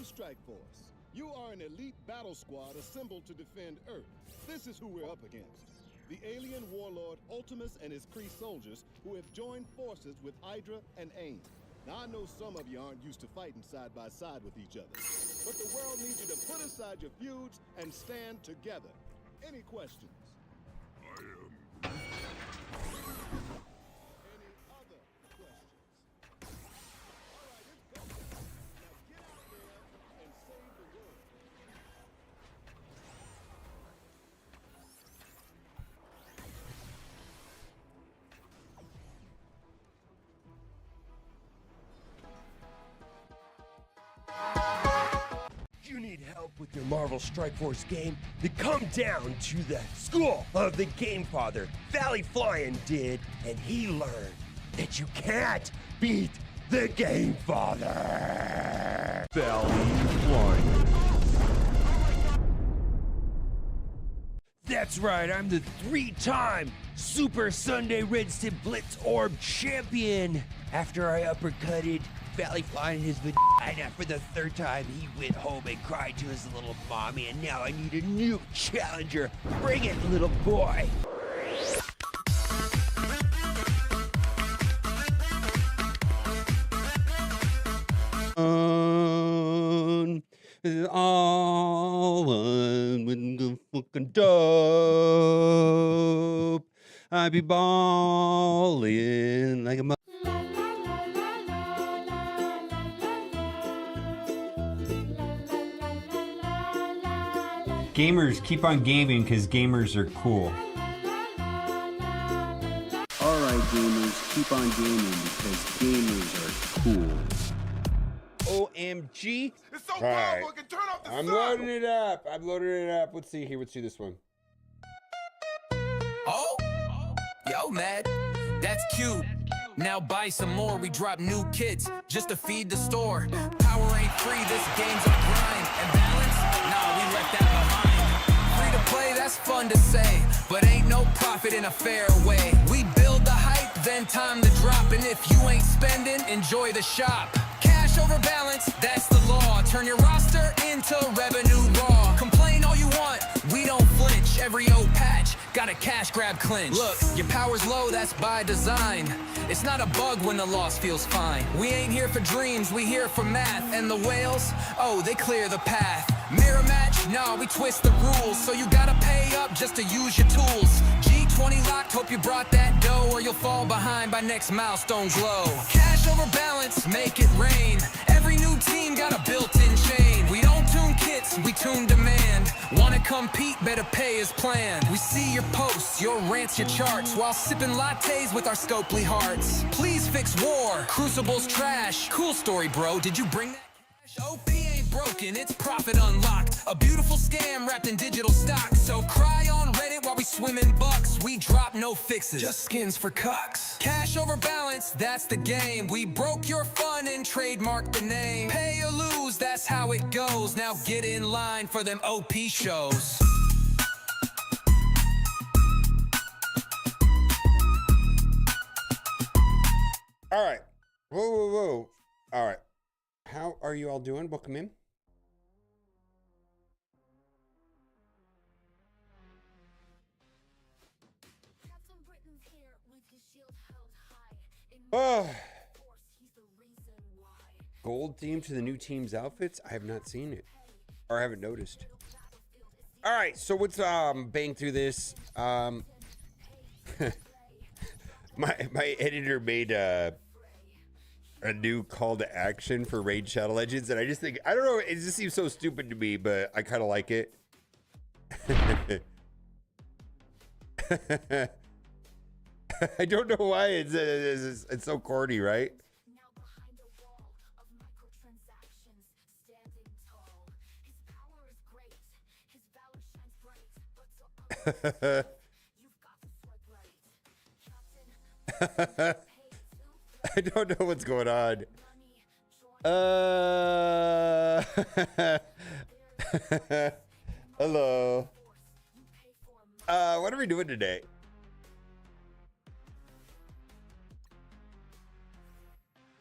Delta Strike Force. You are an elite battle squad assembled to defend Earth. This is who we're up against. The alien warlord Ultimus and his Kree soldiers who have joined forces with Hydra and AIM. Now, I know some of you aren't used to fighting side by side with each other, but the world needs you to put aside your feuds and stand together. Any questions? Any other questions? All right, let's go. Now get out there and save the world. You need help with your Marvel Strike Force game? Then come down to the school of the Game Father. Valley Flying did, and he learned that you can't beat the Game Father. Valley Flying. That's right, I'm the 3-time Super Sunday Red Stip Blitz Orb champion. After I uppercutted Valley Flying in his vagina for the 3rd time, he went home and cried to his little mommy, and now I need a new challenger. Bring it, little boy. All one with the fucking dope. I be ballin' like a Gamers, keep on gaming because gamers are cool. Alright gamers, keep on gaming because gamers are cool. OMG. It's so All right. powerful, it can turn off the I'm sun. loading it up. I'm loading it up. Let's see here. Let's do this one. Oh, yo, Matt, that's cute. Now buy some more. We drop new kits just to feed the store. Power ain't free. This game's a grind. And balance? Nah, we left that behind. Free to play, that's fun to say, but ain't no profit in a fair way. We build the hype, then time to drop. And if you ain't spending, enjoy the shop. Cash over balance, that's the law. Turn your roster into revenue raw. Complain all you want, we don't flinch. Every old patch got a cash grab clinch. Look, your power's low, that's by design. It's not a bug when the loss feels fine. We ain't here for dreams, we here for math. And the whales, oh, they clear the path. Mirror match, nah, we twist the rules. So you gotta pay up just to use your tools. G20 locked, hope you brought that dough, or you'll fall behind by next milestone glow. Cash over balance, make it rain. Every new team got a built-in chain. We don't tune kits, we tune demand. Wanna compete, better pay as planned. We see your posts, your rants, your charts, while sipping lattes with our Scopely hearts. Please fix war, Crucible's trash. Cool story, bro, did you bring that cash? OP ain't broken, it's profit unlocked. A beautiful scam wrapped in digital stock. So cry on Reddit while we swim in bucks. We drop no fixes, just skins for cucks. Cash over balance, that's the game. We broke your fun and trademarked the name. Pay or lose, that's how it goes. Now get in line for them OP shows. All right. Whoa. All right. How are you all doing? Welcome in. Gold theme to the new team's outfits? I have not seen it, or I haven't noticed. All right, so let's bang through this. My editor made a new call to action for Raid Shadow Legends, and I just think, I don't know, it just seems so stupid to me, but I kind of like it. I don't know why it's so corny, right? I don't know what's going on. Hello. What are we doing today?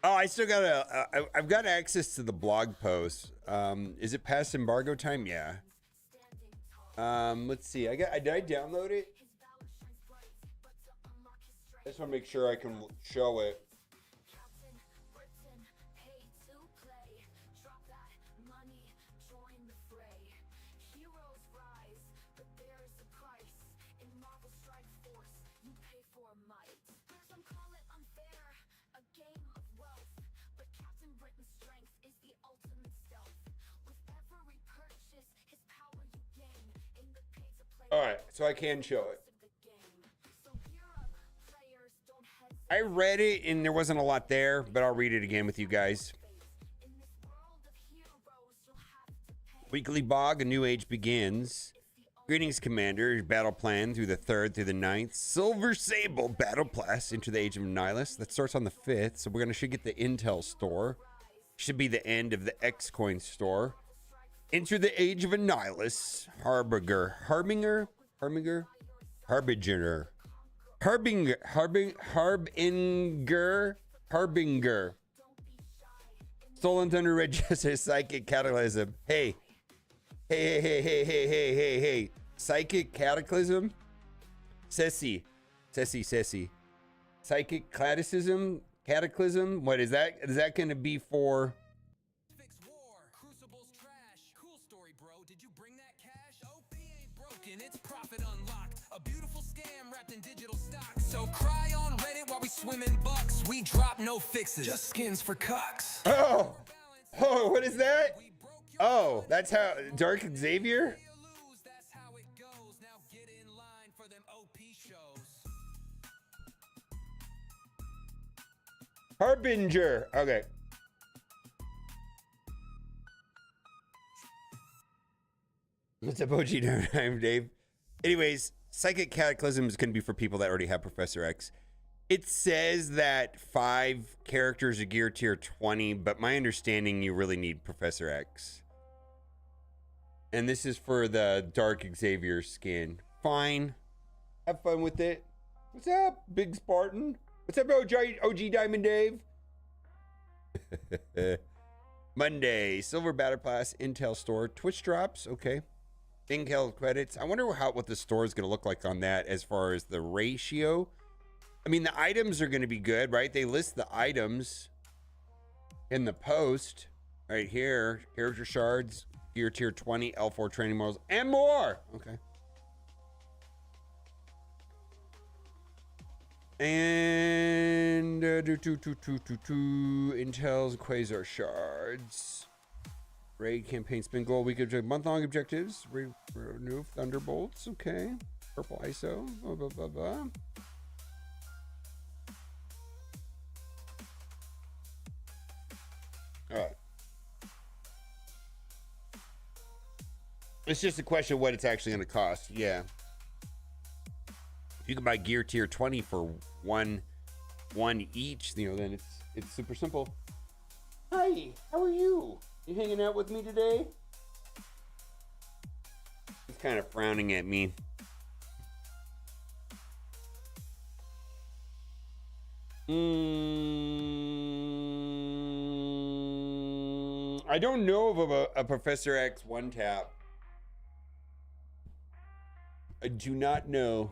Oh, I still got I've got access to the blog post. Is it past embargo time? Yeah. Let's see. Did I download it? I just want to make sure I can show it. All right, so I can show it. I read it and there wasn't a lot there, but I'll read it again with you guys. Weekly Bog, a new age begins. Greetings, Commander. Battle plan through the 3rd through the 9th. Silver Sable Battle Pass into the Age of Nihilus. That starts on the 5th, so should get the Intel store. Should be the end of the X-Coin store. Enter the Age of Nihilus. Harbinger. Stolen Thunder Red Justice. Psychic Cataclysm. Hey. Psychic Cataclysm. Sessy. Psychic Cataclysm. What is that? Is that going to be for? Fix war. Crucible's trash. Cool story, bro. Did you bring that cash? OP ain't broken. It's profit unlocked. A beautiful scam wrapped in digital stock. So cry on Reddit while we swim in bucks. We drop no fixes. Just skins for cucks. Oh, what is that? Oh, that's how Dark Xavier? That's how it goes. Now get in line for them OP shows. Harbinger. Okay. What's up, OG? I'm Dave. Anyways, Psychic Cataclysm is going to be for people that already have Professor X. It says that 5 characters are gear tier 20, but my understanding, you really need Professor X. And this is for the Dark Xavier skin. Fine. Have fun with it. What's up, Big Spartan? What's up, OG Diamond Dave? Monday, Silver Battle Pass, Intel Store, Twitch drops. Okay. Intel credits. I wonder what the store is going to look like on that as far as the ratio. I mean, the items are going to be good, right? They list the items in the post right here. Character shards, gear tier 20, L4 training models, and more. Okay. And Intel's Quasar shards. Raid campaign spin goal week objective, month-long objectives. Renew Thunderbolts. Okay. Purple ISO. Blah, blah, blah, blah. All right. It's just a question of what it's actually going to cost. Yeah. If you can buy gear tier 20 for one each, then it's super simple. Hi, how are you? You hanging out with me today? He's kind of frowning at me. I don't know of a Professor X one tap. I do not know.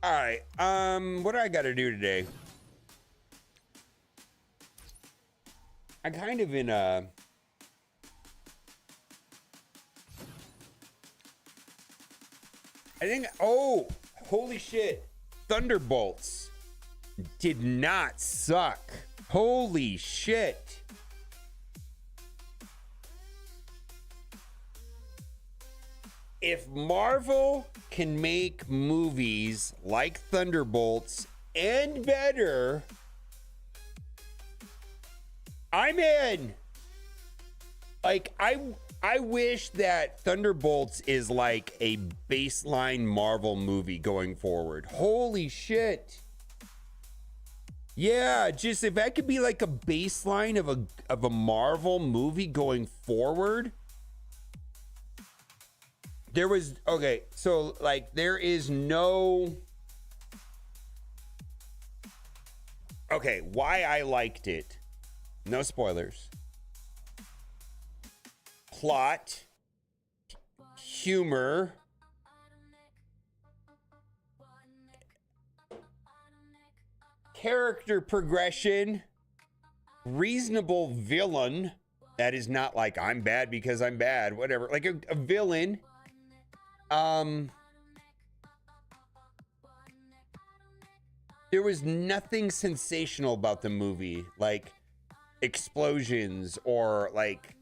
All right. What do I got to do today? I'm kind of in a... I think... Oh, holy shit. Thunderbolts did not suck. Holy shit. If Marvel can make movies like Thunderbolts and better, I'm in. Like, I wish that Thunderbolts is like a baseline Marvel movie going forward. Holy shit. Yeah, just if that could be like a baseline of a Marvel movie going forward. There was okay, so like there is no okay, why I liked it. No spoilers. Plot, humor, character progression, reasonable villain. That is not like I'm bad because I'm bad, whatever. Like a villain. There was nothing sensational about the movie, like explosions or like.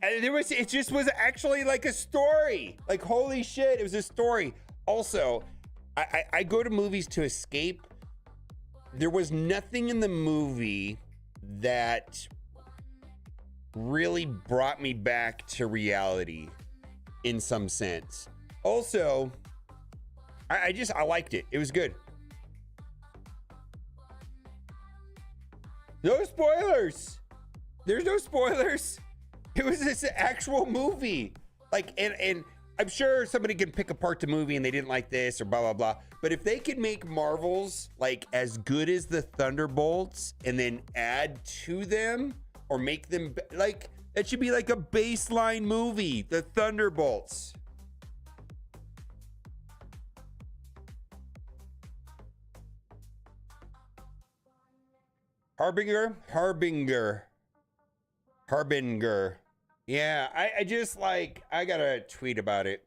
And it just was actually like a story. Like, holy shit, it was a story. Also, I go to movies to escape. There was nothing in the movie that really brought me back to reality in some sense. Also, I liked it. It was good. No spoilers. There's no spoilers. It was this actual movie. Like, and I'm sure somebody can pick apart the movie and they didn't like this or blah, blah, blah. But if they could make Marvels like as good as the Thunderbolts and then add to them or make them like, that should be like a baseline movie, the Thunderbolts. Harbinger. Yeah, I just like, I gotta tweet about it.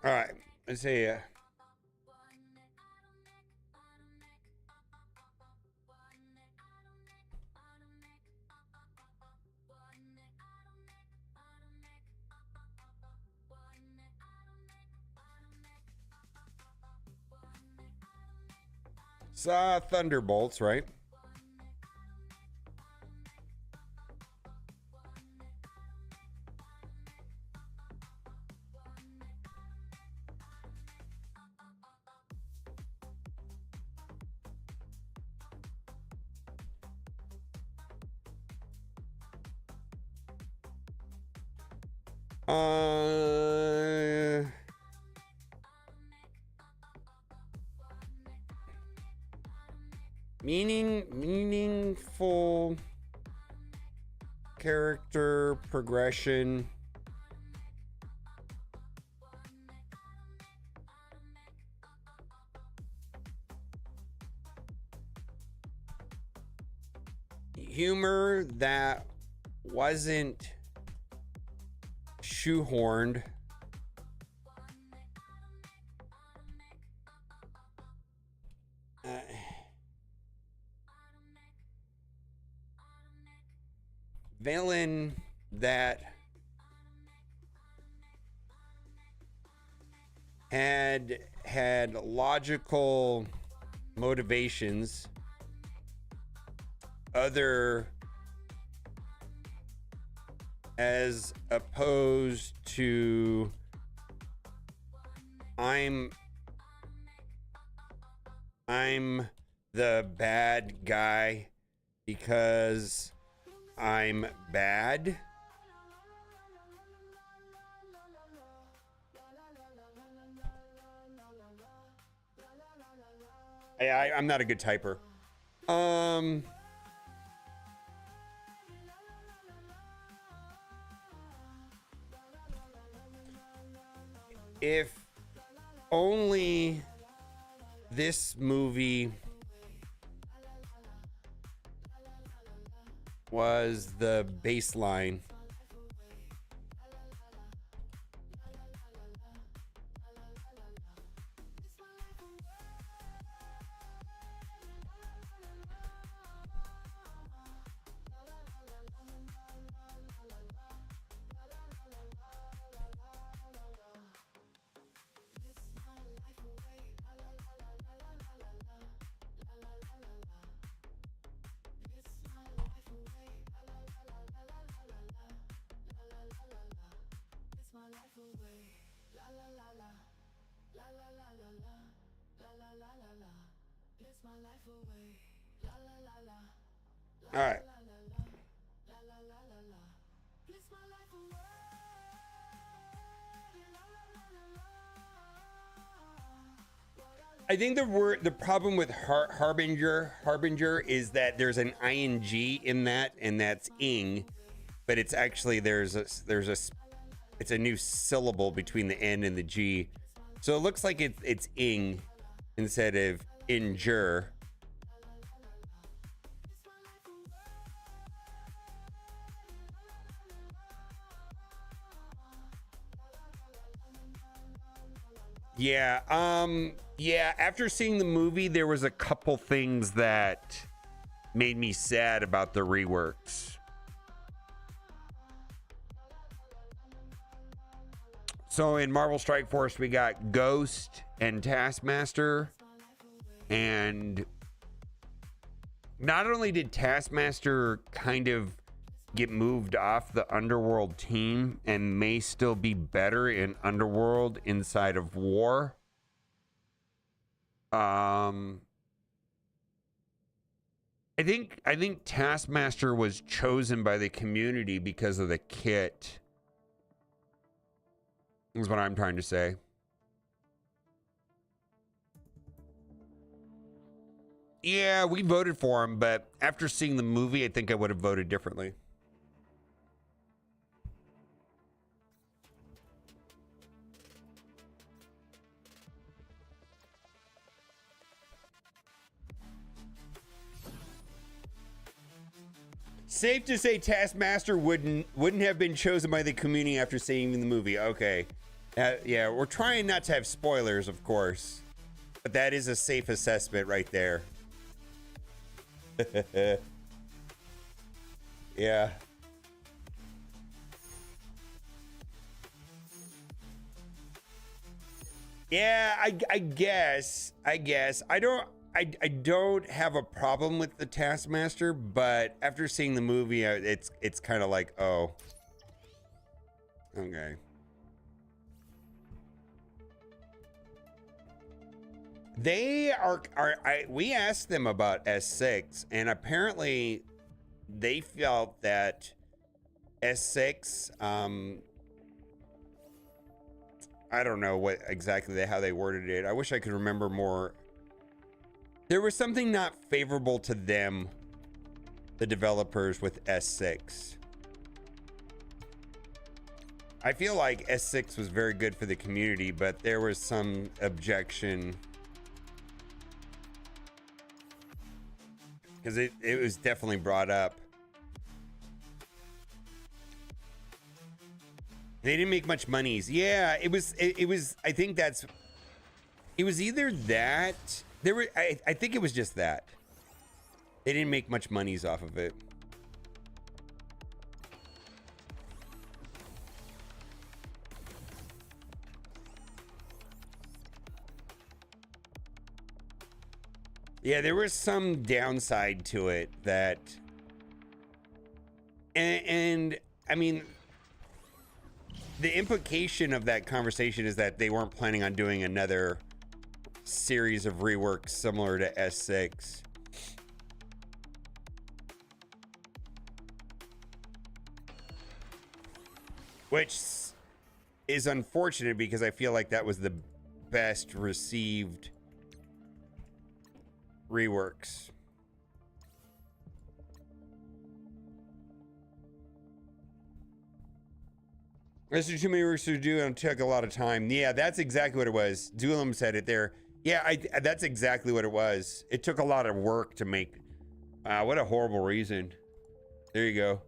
All right, let's see. Saw Thunderbolts, right? Meaningful character progression. Humor that wasn't shoehorned. Villain that had logical motivations other as opposed to I'm the bad guy because I'm bad. I'm not a good typer. If only this movie was the baseline. All right. I think the problem with Harbinger is that there's an ing in that, and that's ing, but it's actually it's a new syllable between the N and the G, so it looks like it's ing instead of injure. Yeah, after seeing the movie, there was a couple things that made me sad about the reworks. So in Marvel Strike Force, we got Ghost and Taskmaster, and not only did Taskmaster kind of get moved off the Underworld team and may still be better in Underworld inside of War. I think Taskmaster was chosen by the community because of the kit. Is what I'm trying to say. Yeah, we voted for him, but after seeing the movie, I think I would have voted differently. Safe to say Taskmaster wouldn't have been chosen by the community after seeing the movie. Okay. Yeah, we're trying not to have spoilers, of course. But that is a safe assessment right there. Yeah. Yeah, I guess. I don't have a problem with the Taskmaster, but after seeing the movie, it's kind of like, oh, okay. We asked them about S6, and apparently they felt that S6, I don't know what exactly how they worded it. I wish I could remember more. There was something not favorable to them, the developers, with S6. I feel like S6 was very good for the community, but there was some objection. Because it was definitely brought up. They didn't make much monies. Yeah, it was, I think it was either that. I think it was just that. They didn't make much monies off of it. Yeah, there was some downside to it that, and I mean, the implication of that conversation is that they weren't planning on doing another series of reworks similar to S6. Which is unfortunate because I feel like that was the best received reworks. There's too many works to do and it took a lot of time. Yeah, that's exactly what it was. Duelam said it there. Yeah, that's exactly what it was. It took a lot of work to make. What a horrible reason. There you go.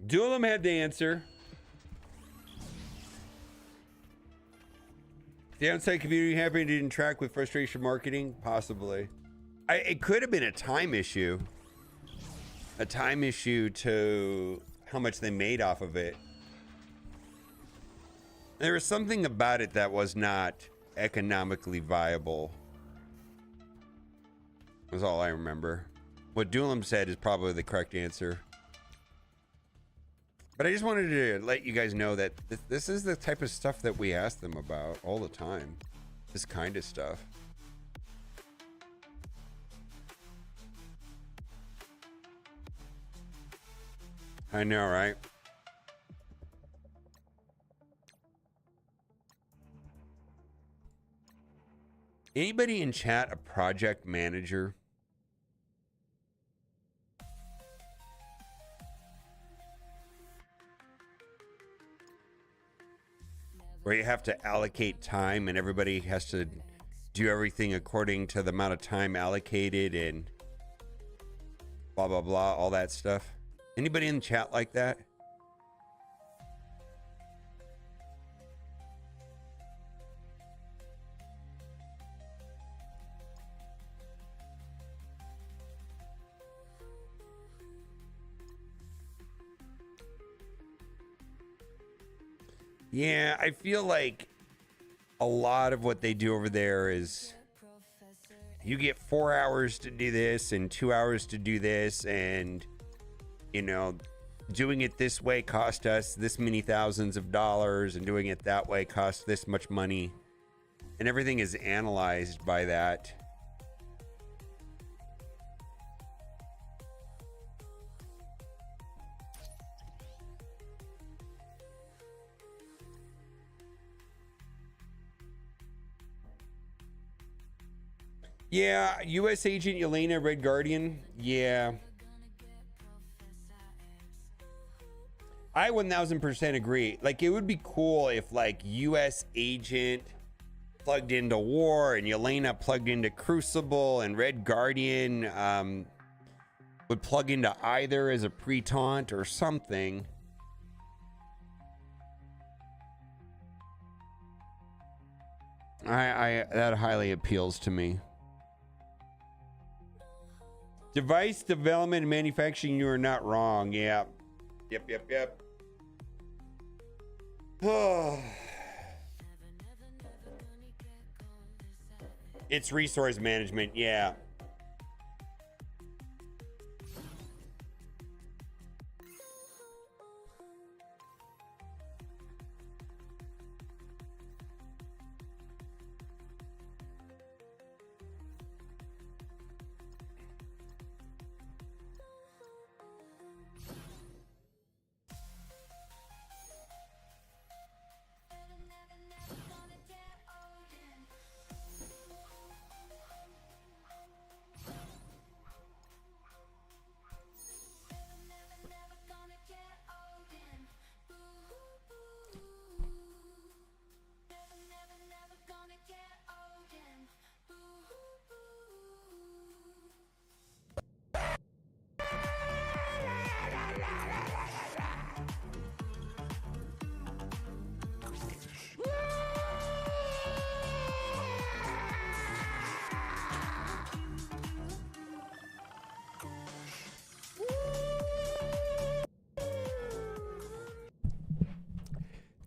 Duelam had the answer. The outside community happy didn't track with frustration marketing? Possibly. It could have been a time issue. A time issue to how much they made off of it. There was something about it that was not economically viable. That's all I remember. What Duelam said is probably the correct answer. But I just wanted to let you guys know that this is the type of stuff that we ask them about all the time. This kind of stuff. I know, right? Anybody in chat a project manager? Where you have to allocate time and everybody has to do everything according to the amount of time allocated and blah, blah, blah, all that stuff. Anybody in the chat like that? Yeah, I feel like a lot of what they do over there is you get 4 hours to do this and 2 hours to do this, and you know, doing it this way cost us this many thousands of dollars, and doing it that way cost this much money, and everything is analyzed by that. Yeah, U.S. Agent Yelena, Red Guardian. Yeah. I 1000% agree. Like, it would be cool if, like, U.S. Agent plugged into War and Yelena plugged into Crucible and Red Guardian would plug into either as a pre-taunt or something. That highly appeals to me. Device development and manufacturing, you are not wrong. Yeah. Yep. It's resource management, yeah.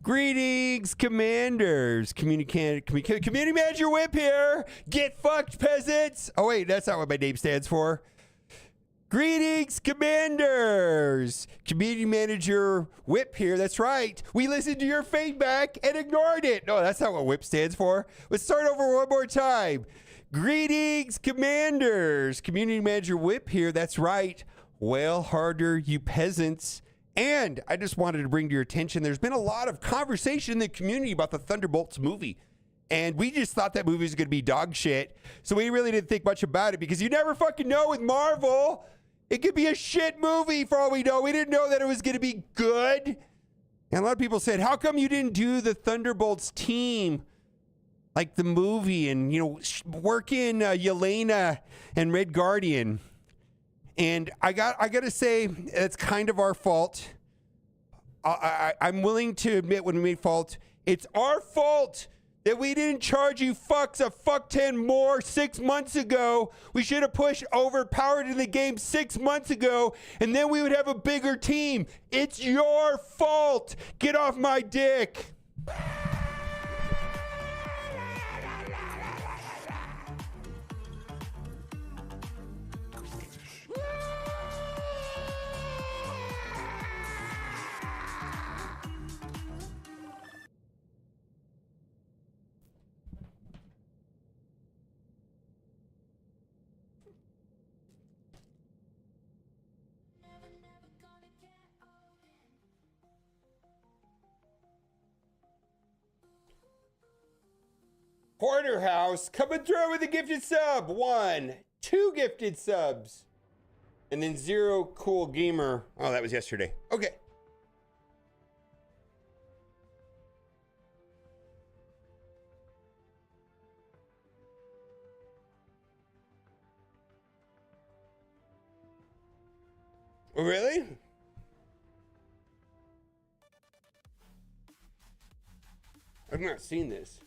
Greetings, commanders. Community manager Whip here. Get fucked, peasants. Oh, wait, that's not what my name stands for. Greetings, commanders. Community manager Whip here. That's right. We listened to your feedback and ignored it. No, that's not what Whip stands for. Let's start over one more time. Greetings, commanders. Community manager Whip here. That's right. Wail harder, you peasants. And I just wanted to bring to your attention, there's been a lot of conversation in the community about the Thunderbolts movie. And we just thought that movie was going to be dog shit. So we really didn't think much about it because you never fucking know with Marvel. It could be a shit movie for all we know. We didn't know that it was going to be good. And a lot of people said, how come you didn't do the Thunderbolts team like the movie and, you know, work in Yelena and Red Guardian? And I got to say, it's kind of our fault. I'm willing to admit when we made fault. It's our fault that we didn't charge you fucks a fuck 10 more 6 months ago. We should have pushed overpowered in the game 6 months ago, and then we would have a bigger team. It's your fault. Get off my dick. Porterhouse coming through with a gifted sub. 1, 2 gifted subs. And then 0 cool gamer. Oh, that was yesterday. Okay. Oh, really? I've not seen this.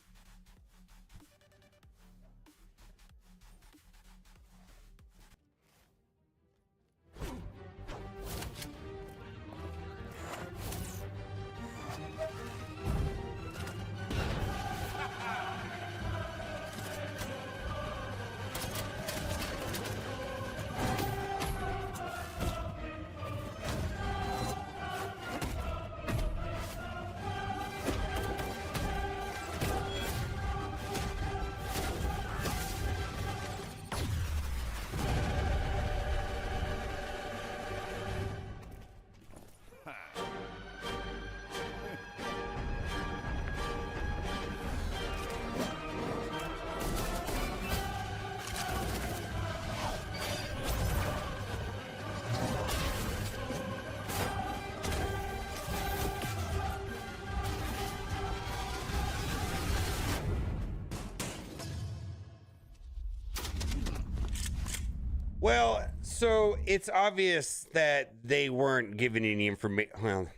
Well, so it's obvious that they weren't given any information. Well,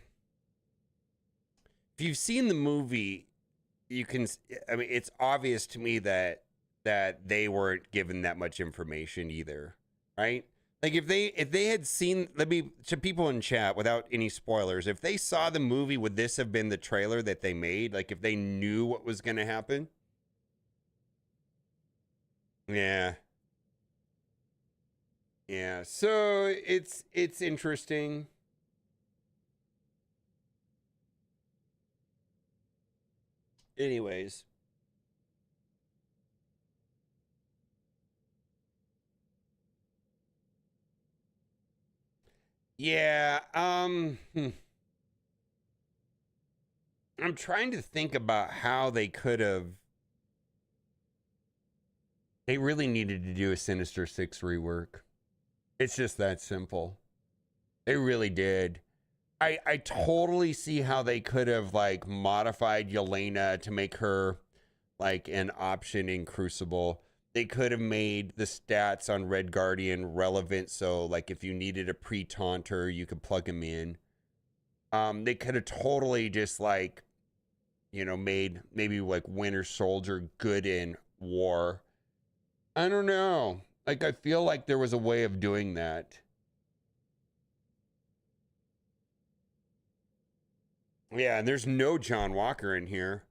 if you've seen the movie, you can. I mean, it's obvious to me that they weren't given that much information either, right? Like if they had seen, let me to people in chat without any spoilers. If they saw the movie, would this have been the trailer that they made? Like if they knew what was going to happen? Yeah. Yeah, so it's interesting. Anyways. Yeah, I'm trying to think about how they could have. They really needed to do a Sinister Six rework. It's just that simple. They really did. I totally see how they could have like modified Yelena to make her like an option in Crucible. They could have made the stats on Red Guardian relevant, so like if you needed a pre-taunter, you could plug him in. They could have totally just like, you know, made maybe like Winter Soldier good in war. I don't know. Like, I feel like there was a way of doing that. Yeah, and there's no John Walker in here.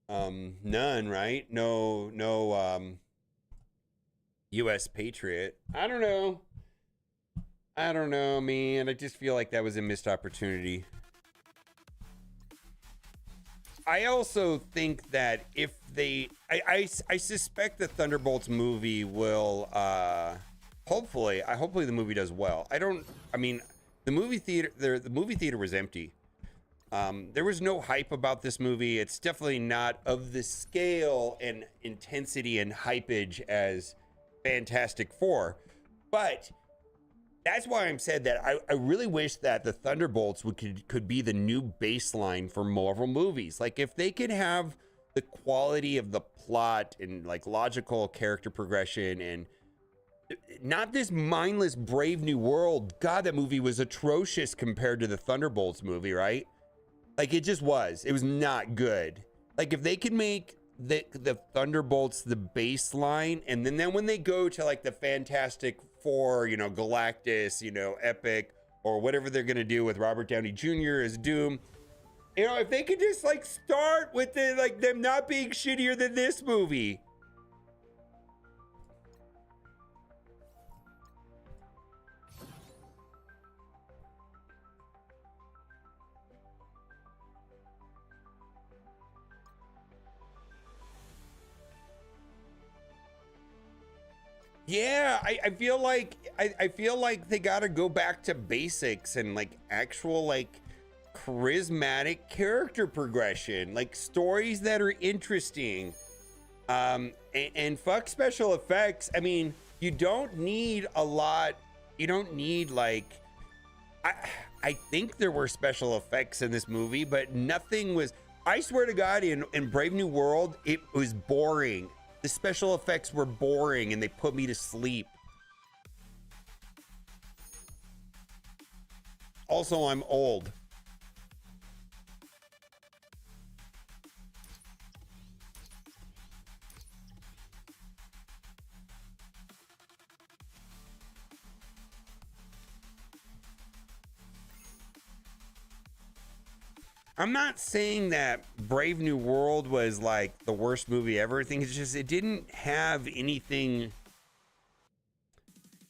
None, right? No, U.S. Patriot. I don't know, man. I just feel like that was a missed opportunity. I also think that if they, I suspect the Thunderbolts movie will, hopefully the movie does well. I mean, the movie theater was empty. There was no hype about this movie. It's definitely not of the scale and intensity and hypage as Fantastic Four, but that's why I'm said that I really wish that the Thunderbolts could be the new baseline for Marvel movies. Like if they could have the quality of the plot and like logical character progression and not this mindless Brave New World. God, that movie was atrocious compared to the Thunderbolts movie, right? Like it just was. It was not good. Like if they could make the Thunderbolts the baseline, and then when they go to like the Fantastic Four, you know, Galactus, you know, Epic, or whatever they're gonna do with Robert Downey Jr. as Doom, you know, if they could just like start with the like them not being shittier than this movie. Yeah, I feel like I feel like they gotta go back to basics and like actual like charismatic character progression, like stories that are interesting. And fuck special effects. I mean, you don't need a lot. You don't need like, I think there were special effects in this movie, but nothing was, I swear to God, in Brave New World, it was boring. The special effects were boring and they put me to sleep. Also, I'm old. I'm not saying that Brave New World was like the worst movie ever. I think it's just, it didn't have anything.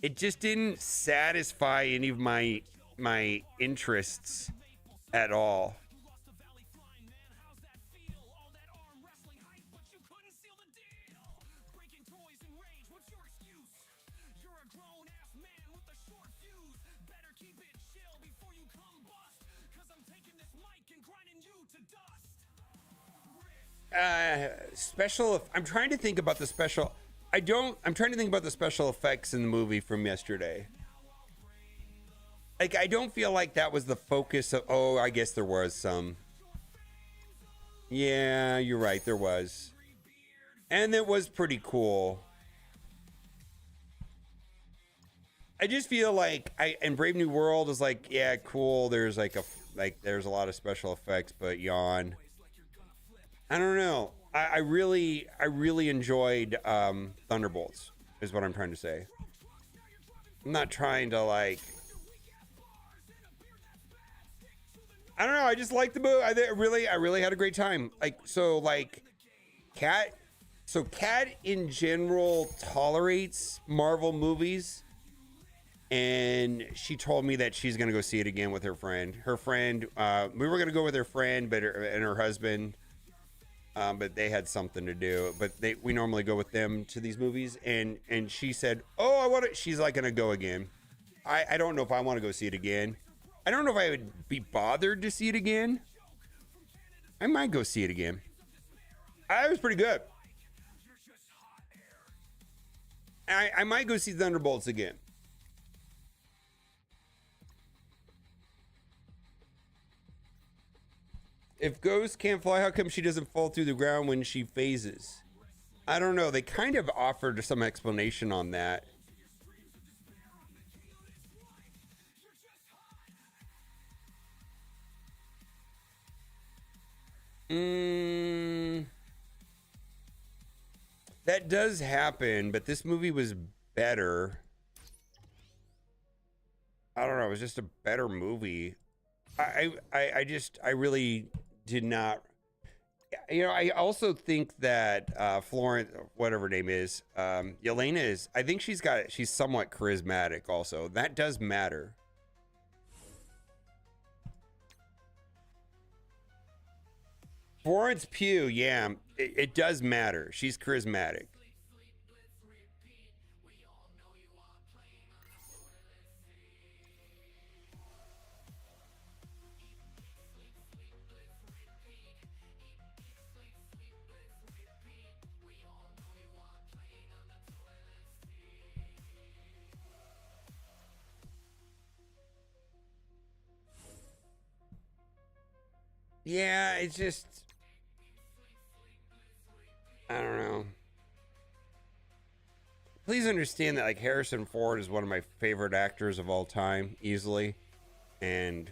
It just didn't satisfy any of my interests at all. I'm trying to think about the special. I'm trying to think about the special effects in the movie from yesterday. Like, I don't feel like that was the focus of, oh, I guess there was some. Yeah, you're right, there was. And it was pretty cool. I just feel like and Brave New World is like, yeah, cool. There's there's a lot of special effects, but yawn. I don't know. I really enjoyed Thunderbolts, is what I'm trying to say. I'm not trying to like. I don't know. I just liked the movie. I really had a great time. Kat in general tolerates Marvel movies, and she told me that she's gonna go see it again with her friend. We were gonna go with her friend, and her husband. But they had something to do. But we normally go with them to these movies, and she said, "Oh, I want to." She's like gonna go again. I don't know if I want to go see it again. I don't know if I would be bothered to see it again. I might go see it again. It was pretty good. I might go see Thunderbolts again. If Ghost can't fly, how come she doesn't fall through the ground when she phases? I don't know. They kind of offered some explanation on that. That does happen, but this movie was better. I don't know. It was just a better movie. I really did not. I also think that Florence, whatever her name is, Yelena is. I think she's somewhat charismatic. Also, that does matter. Florence Pugh, yeah, it does matter. She's charismatic. Yeah, it's just, I don't know. Please understand that, like, Harrison Ford is one of my favorite actors of all time, easily. And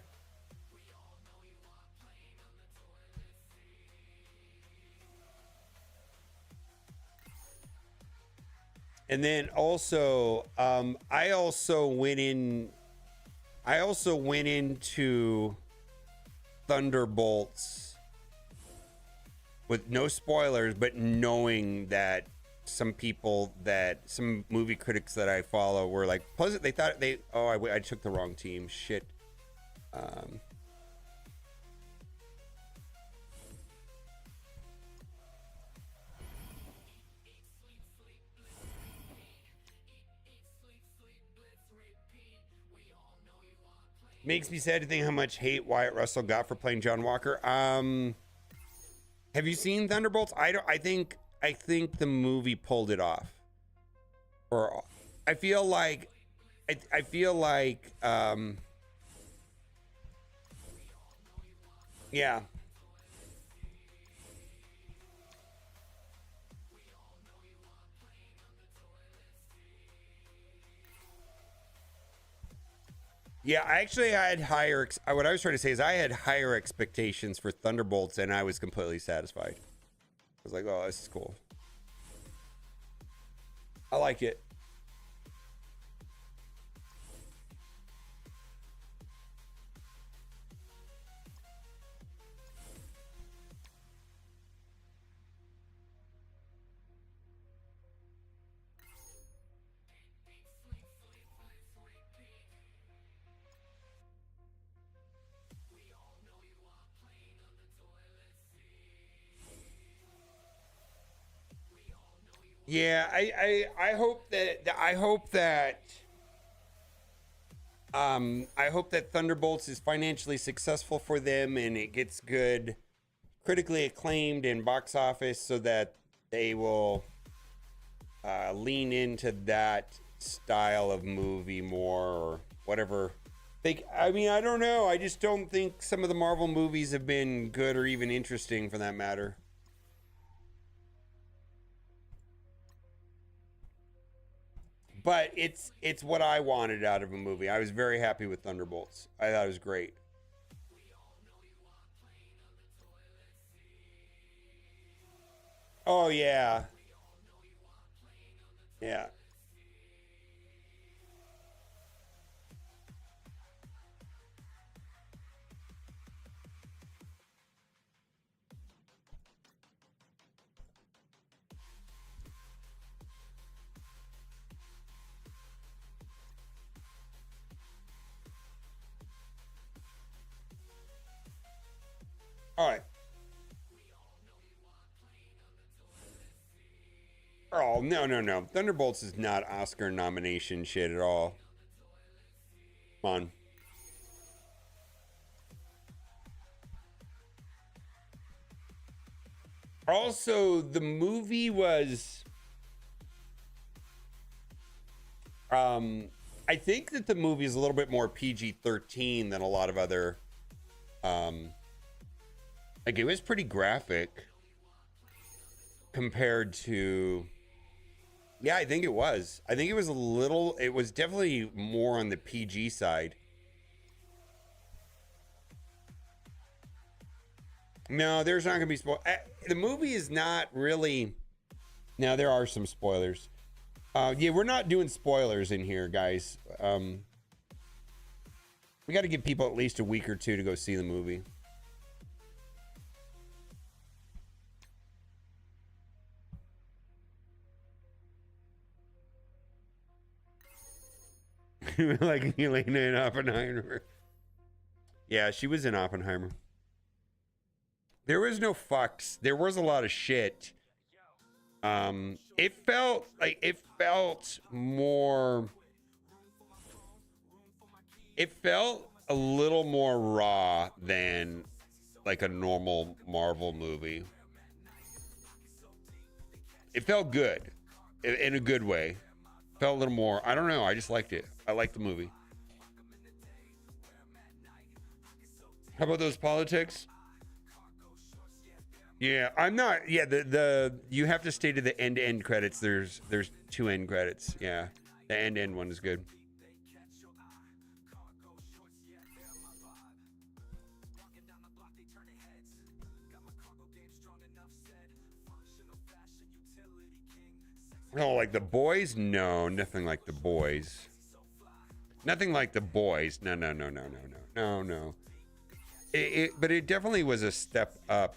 then also, I also went into Thunderbolts with no spoilers, but knowing that some movie critics that I follow were like, plus they thought I took the wrong team. Shit. Makes me sad to think how much hate Wyatt Russell got for playing John Walker. Have you seen Thunderbolts? I think I think the movie pulled it off. Or I feel like yeah. Yeah, I actually had higher. What I was trying to say is I had higher expectations for Thunderbolts, and I was completely satisfied. I was like, "Oh, this is cool. I like it." Yeah, I hope that I hope that Thunderbolts is financially successful for them and it gets good, critically acclaimed in box office, so that they will lean into that style of movie more, or whatever. I mean, I don't know. I just don't think some of the Marvel movies have been good or even interesting, for that matter. But it's what I wanted out of a movie. I was very happy with Thunderbolts. I thought it was great. Oh yeah. Yeah. All right. Oh, no. Thunderbolts is not Oscar nomination shit at all. Come on. Also, the movie was I think that the movie is a little bit more PG-13 than a lot of other like, it was pretty graphic compared to, yeah, I think it was. I think it was it was definitely more on the PG side. No, there's not gonna be the movie is not really. Now there are some spoilers. Yeah, we're not doing spoilers in here, guys. We got to give people at least a week or two to go see the movie. Like Elena in Oppenheimer. Yeah, she was in Oppenheimer. There was no fucks. There was a lot of shit. It felt more. It felt a little more raw than like a normal Marvel movie. It felt good in a good way. Felt a little more. I don't know. I just liked it. I liked the movie. How about those politics? Yeah, I'm not. Yeah, the you have to stay to the end credits. There's 2 end credits. Yeah, the end one is good. Oh, like The Boys? No, nothing like The Boys. Nothing like The Boys. No. But it definitely was a step up.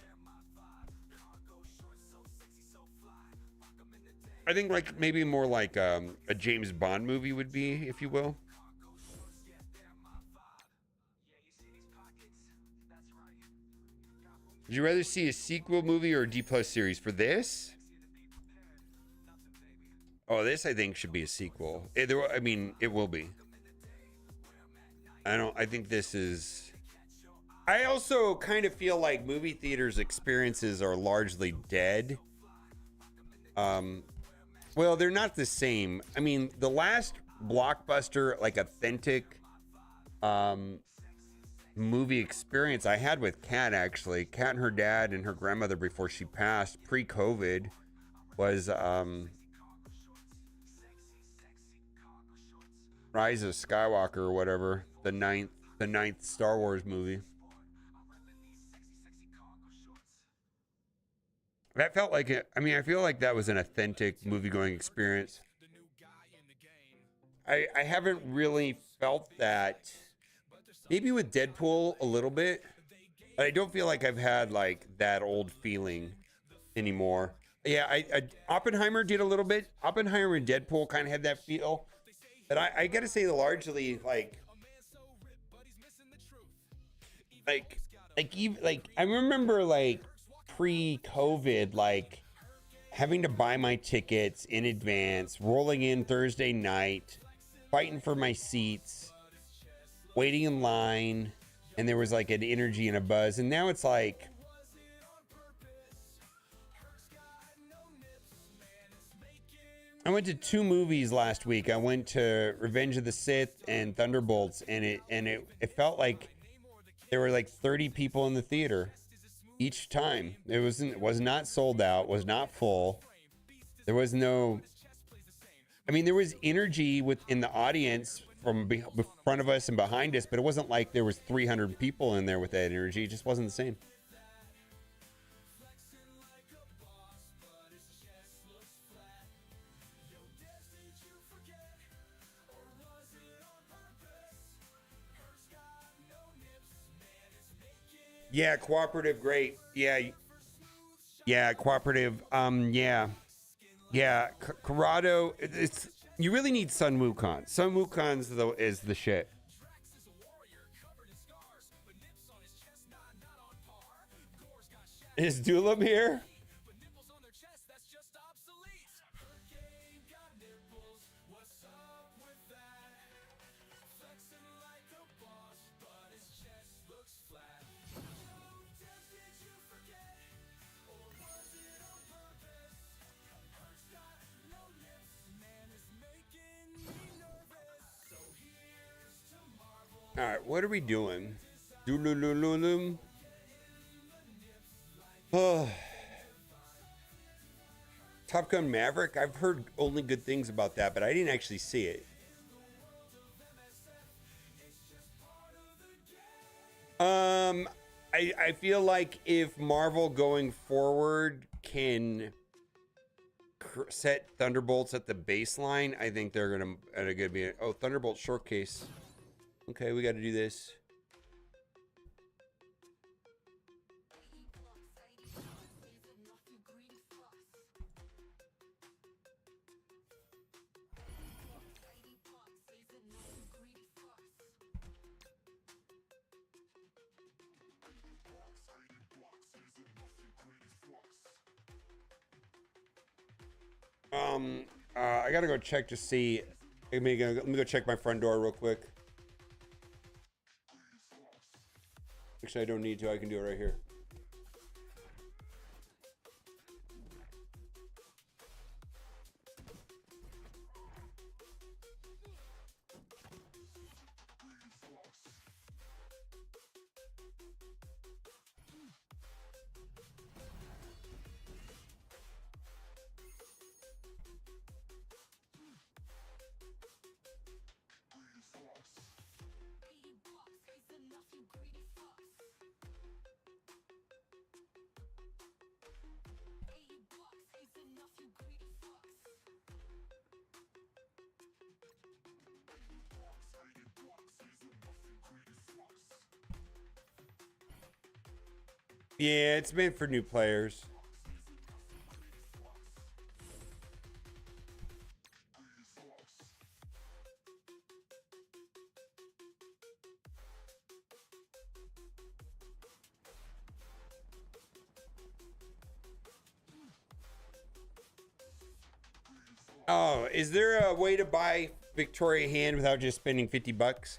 I think like maybe more like a James Bond movie would be, if you will. Would you rather see a sequel movie or a D+ series for this? Oh, this I think should be a sequel. I mean, it will be. I think this is. I also kind of feel like movie theaters experiences are largely dead. Well, they're not the same. I mean, the last blockbuster, like authentic movie experience I had with Kat, actually, Kat and her dad and her grandmother before she passed pre-COVID was Rise of Skywalker or whatever, the ninth Star Wars movie. That felt like it. I mean, I feel like that was an authentic movie-going experience. I haven't really felt that. Maybe with Deadpool a little bit, but I don't feel like I've had like that old feeling anymore. Yeah, Oppenheimer did a little bit. Oppenheimer and Deadpool kind of had that feel, but I gotta say, largely like even like I remember like pre-COVID, like having to buy my tickets in advance, rolling in Thursday night, fighting for my seats, waiting in line, and there was like an energy and a buzz. And now it's like, I went to 2 movies last week. I went to Revenge of the Sith and Thunderbolts, and it felt like there were like 30 people in the theater each time. It was not sold out, was not full. There was no, I mean, there was energy within the audience from front of us and behind us, but it wasn't like there was 300 people in there with that energy. It just wasn't the same. Yeah, cooperative, great. Yeah, cooperative. Yeah, Corrado. It's, you really need Sun Wukong. Sun Wukong's though is the shit. Is Dulam here? All right, what are we doing? Dululululum. Oh. Top Gun Maverick. I've heard only good things about that, but I didn't actually see it. I feel like if Marvel going forward can set Thunderbolts at the baseline, I think they're gonna be. Oh, Thunderbolt showcase. Okay, we got to do this. I gotta go check to see. Let me go check my front door real quick. Actually, I don't need to. I can do it right here. Yeah, it's meant for new players. Oh, is there a way to buy Victoria Hand without just spending 50 bucks?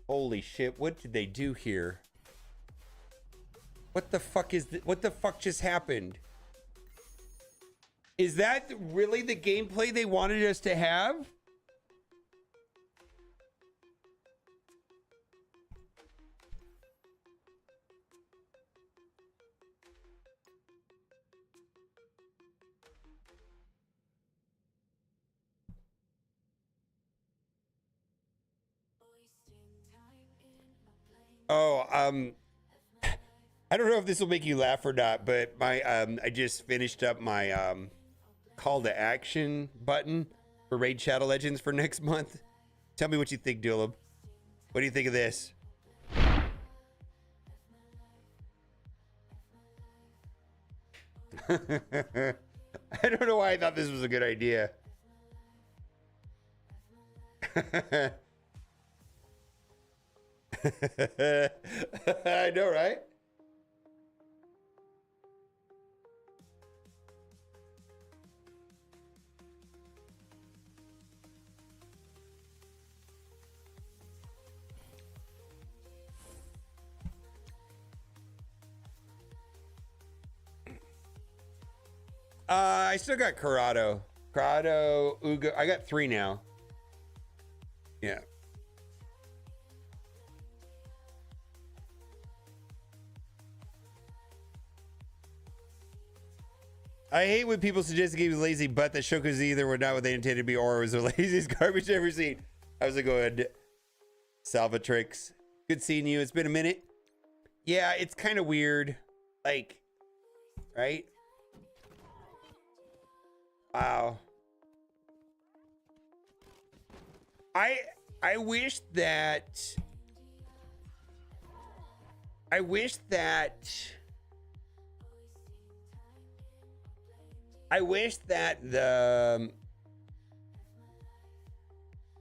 Holy shit, what did they do here? What the fuck is what the fuck just happened? Is that really the gameplay they wanted us to have? Oh, I don't know if this will make you laugh or not, but my I just finished up my call to action button for Raid Shadow Legends for next month. Tell me what you think, Dulab. What do you think of this? I don't know why I thought this was a good idea. I know, right? I still got Corrado, Ugo. I got 3 now. Yeah. I hate when people suggest a game is lazy, but the showcase either were not what they intended to be or was the laziest garbage I've ever seen. How's it going, Salvatrix? Good seeing you. It's been a minute. Yeah, it's kind of weird. Like, right? Wow. I wish that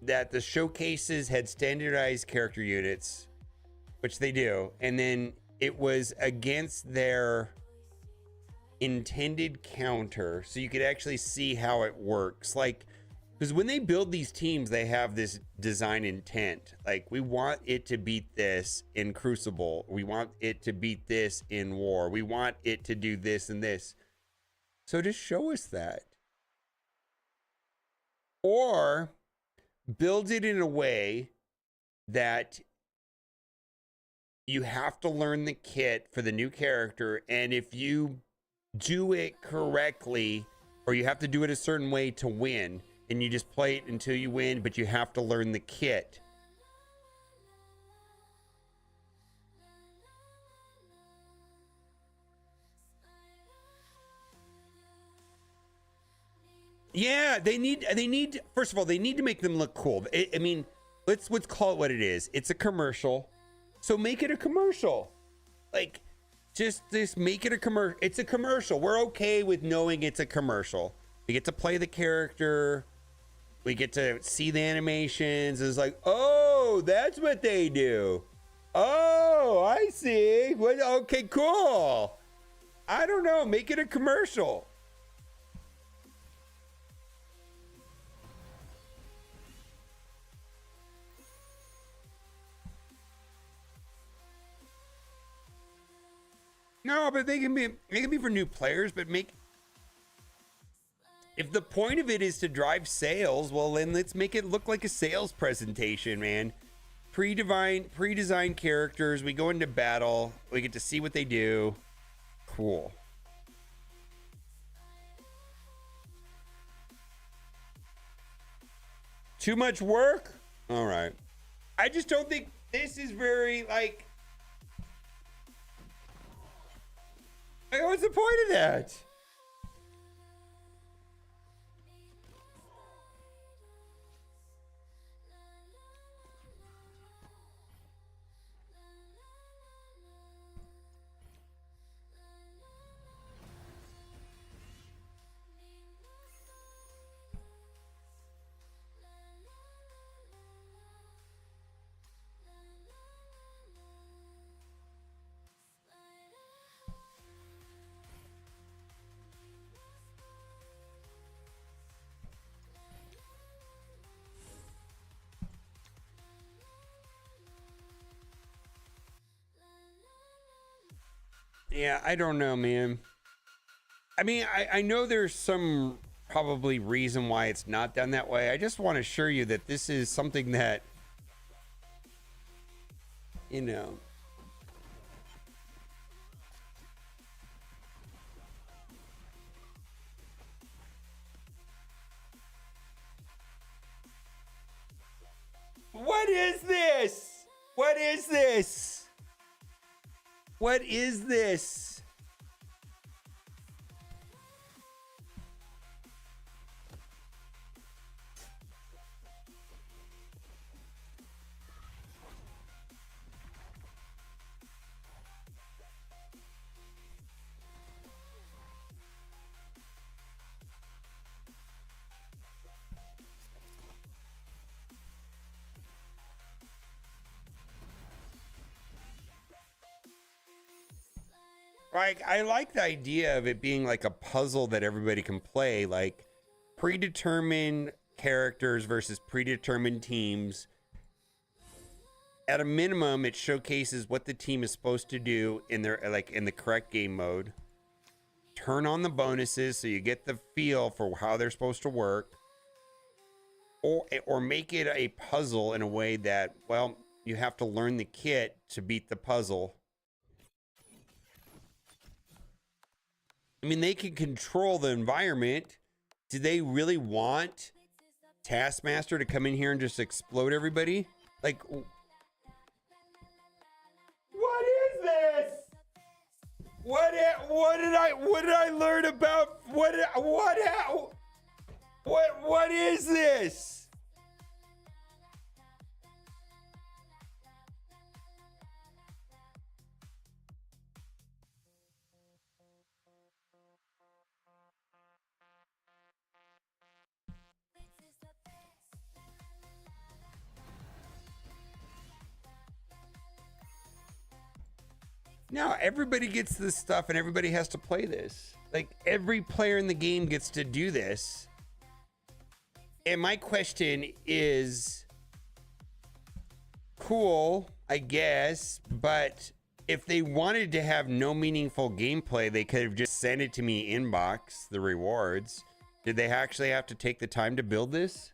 the showcases had standardized character units, which they do, and then it was against their intended counter, so you could actually see how it works. Like, because when they build these teams, they have this design intent. Like, we want it to beat this in Crucible. We want it to beat this in War. We want it to do this and this. So just show us that. Or build it in a way that you have to learn the kit for the new character, and if you do it correctly, or you have to do it a certain way to win, and you just play it until you win, but you have to learn the kit. Yeah, they need first of all, they need to make them look cool. I mean, let's call it what it is. It's a commercial. So make it a commercial. Like, just make it a commercial. It's a commercial. We're okay with knowing it's a commercial. We get to play the character. We get to see the animations. It's like, oh, that's what they do. Oh, I see. Okay, cool. I don't know. Make it a commercial. No, but they can be for new players, but if the point of it is to drive sales, well then let's make it look like a sales presentation, man. Pre-designed characters, we go into battle, we get to see what they do. Cool. Too much work? All right. I just don't think this is very, like, what's the point of that? Yeah, I don't know, man. I mean, I know there's some probably reason why it's not done that way. I just want to assure you that this is something that, you know. What is this? What is this? What is this? Like, I like the idea of it being like a puzzle that everybody can play, like predetermined characters versus predetermined teams. At a minimum, it showcases what the team is supposed to do in their in the correct game mode. Turn on the bonuses so you get the feel for how they're supposed to work. Or make it a puzzle in a way that, well, you have to learn the kit to beat the puzzle. I mean, they can control the environment. Do they really want Taskmaster to come in here and just explode everybody? Like, what is this? What did I learn about what is this? Now everybody gets this stuff and everybody has to play this. Like, every player in the game gets to do this. And my question is, cool, I guess, but if they wanted to have no meaningful gameplay, they could have just sent it to me inbox, the rewards. Did they actually have to take the time to build this?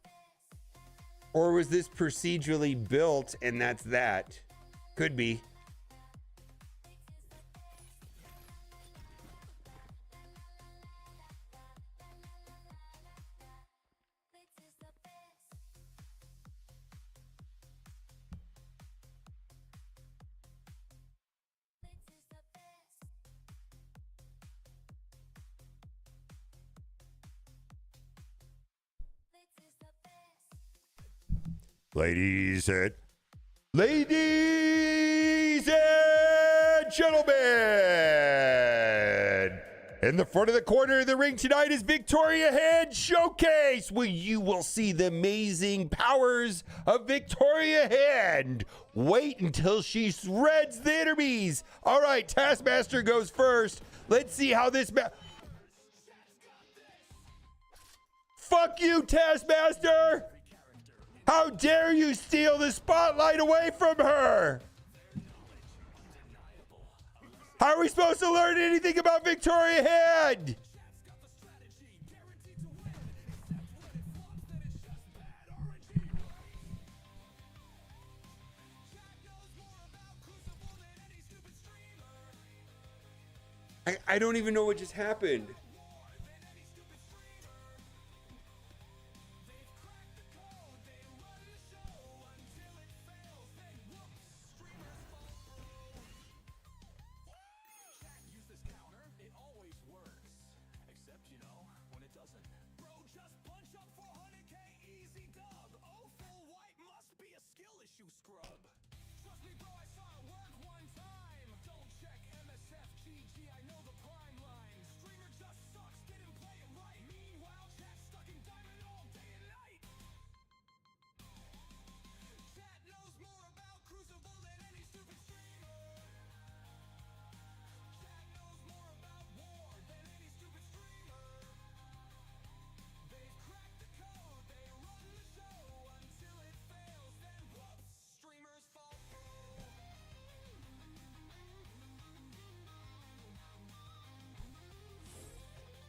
Or was this procedurally built and that's that? Could be. Ladies and gentlemen, in the front of the corner of the ring tonight is Victoria Hand Showcase, where you will see the amazing powers of Victoria Hand. Wait until she shreds the enemies. All right, Taskmaster goes first. Let's see how this... Fuck you, Taskmaster! How dare you steal the spotlight away from her? How are we supposed to learn anything about Victoria Hand? I don't even know what just happened.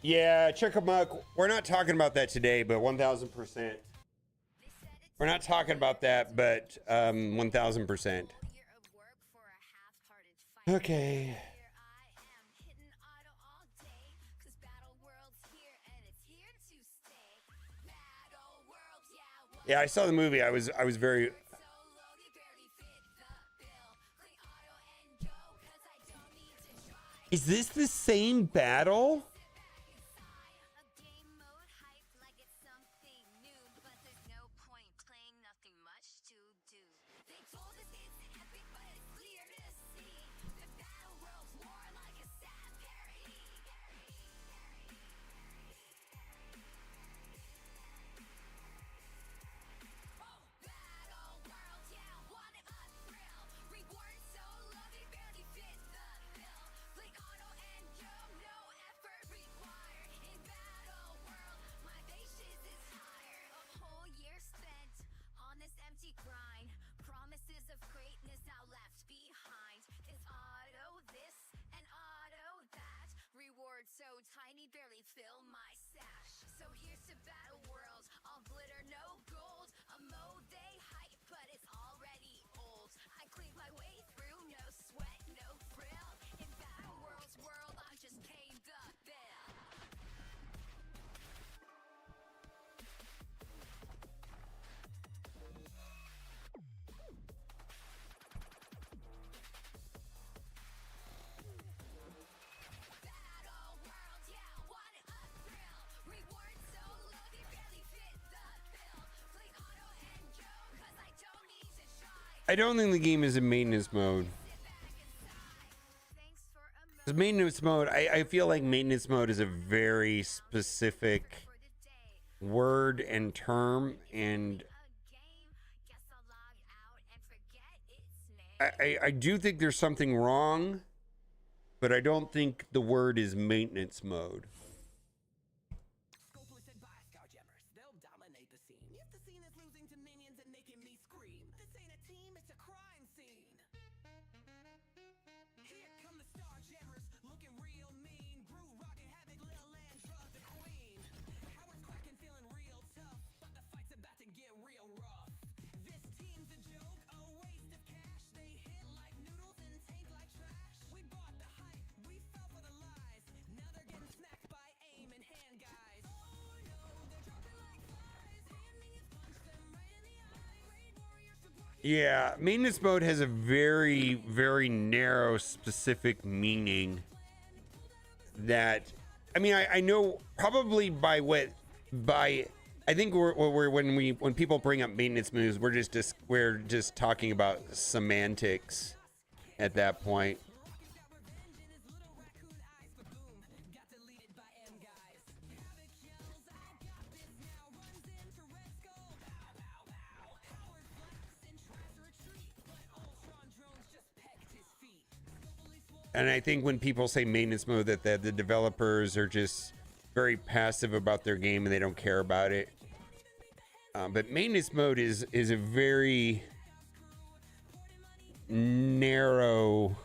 Yeah, Chickamuck. We're not talking about that today, but 1,000%. We're not talking about that, but 1,000%. Okay. Yeah, I saw the movie. I was very. Is this the same battle? I don't think the game is in maintenance mode. Because maintenance mode, I feel like maintenance mode is a very specific word and term, and I do think there's something wrong, but I don't think the word is maintenance mode. Yeah, maintenance mode has a very, very narrow, specific meaning that, I mean, I know probably by I think when people bring up maintenance moves, we're just talking about semantics at that point. And I think when people say maintenance mode, that the developers are just very passive about their game and they don't care about it. But maintenance mode is a very narrow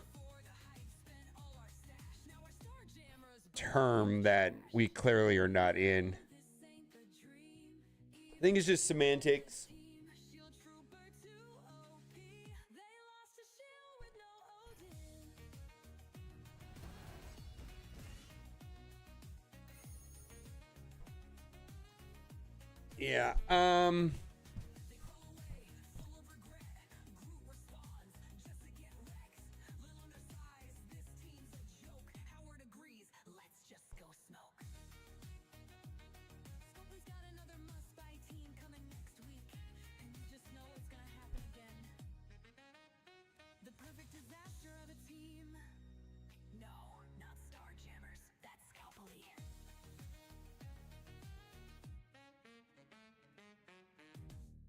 term that we clearly are not in. I think it's just semantics. Yeah.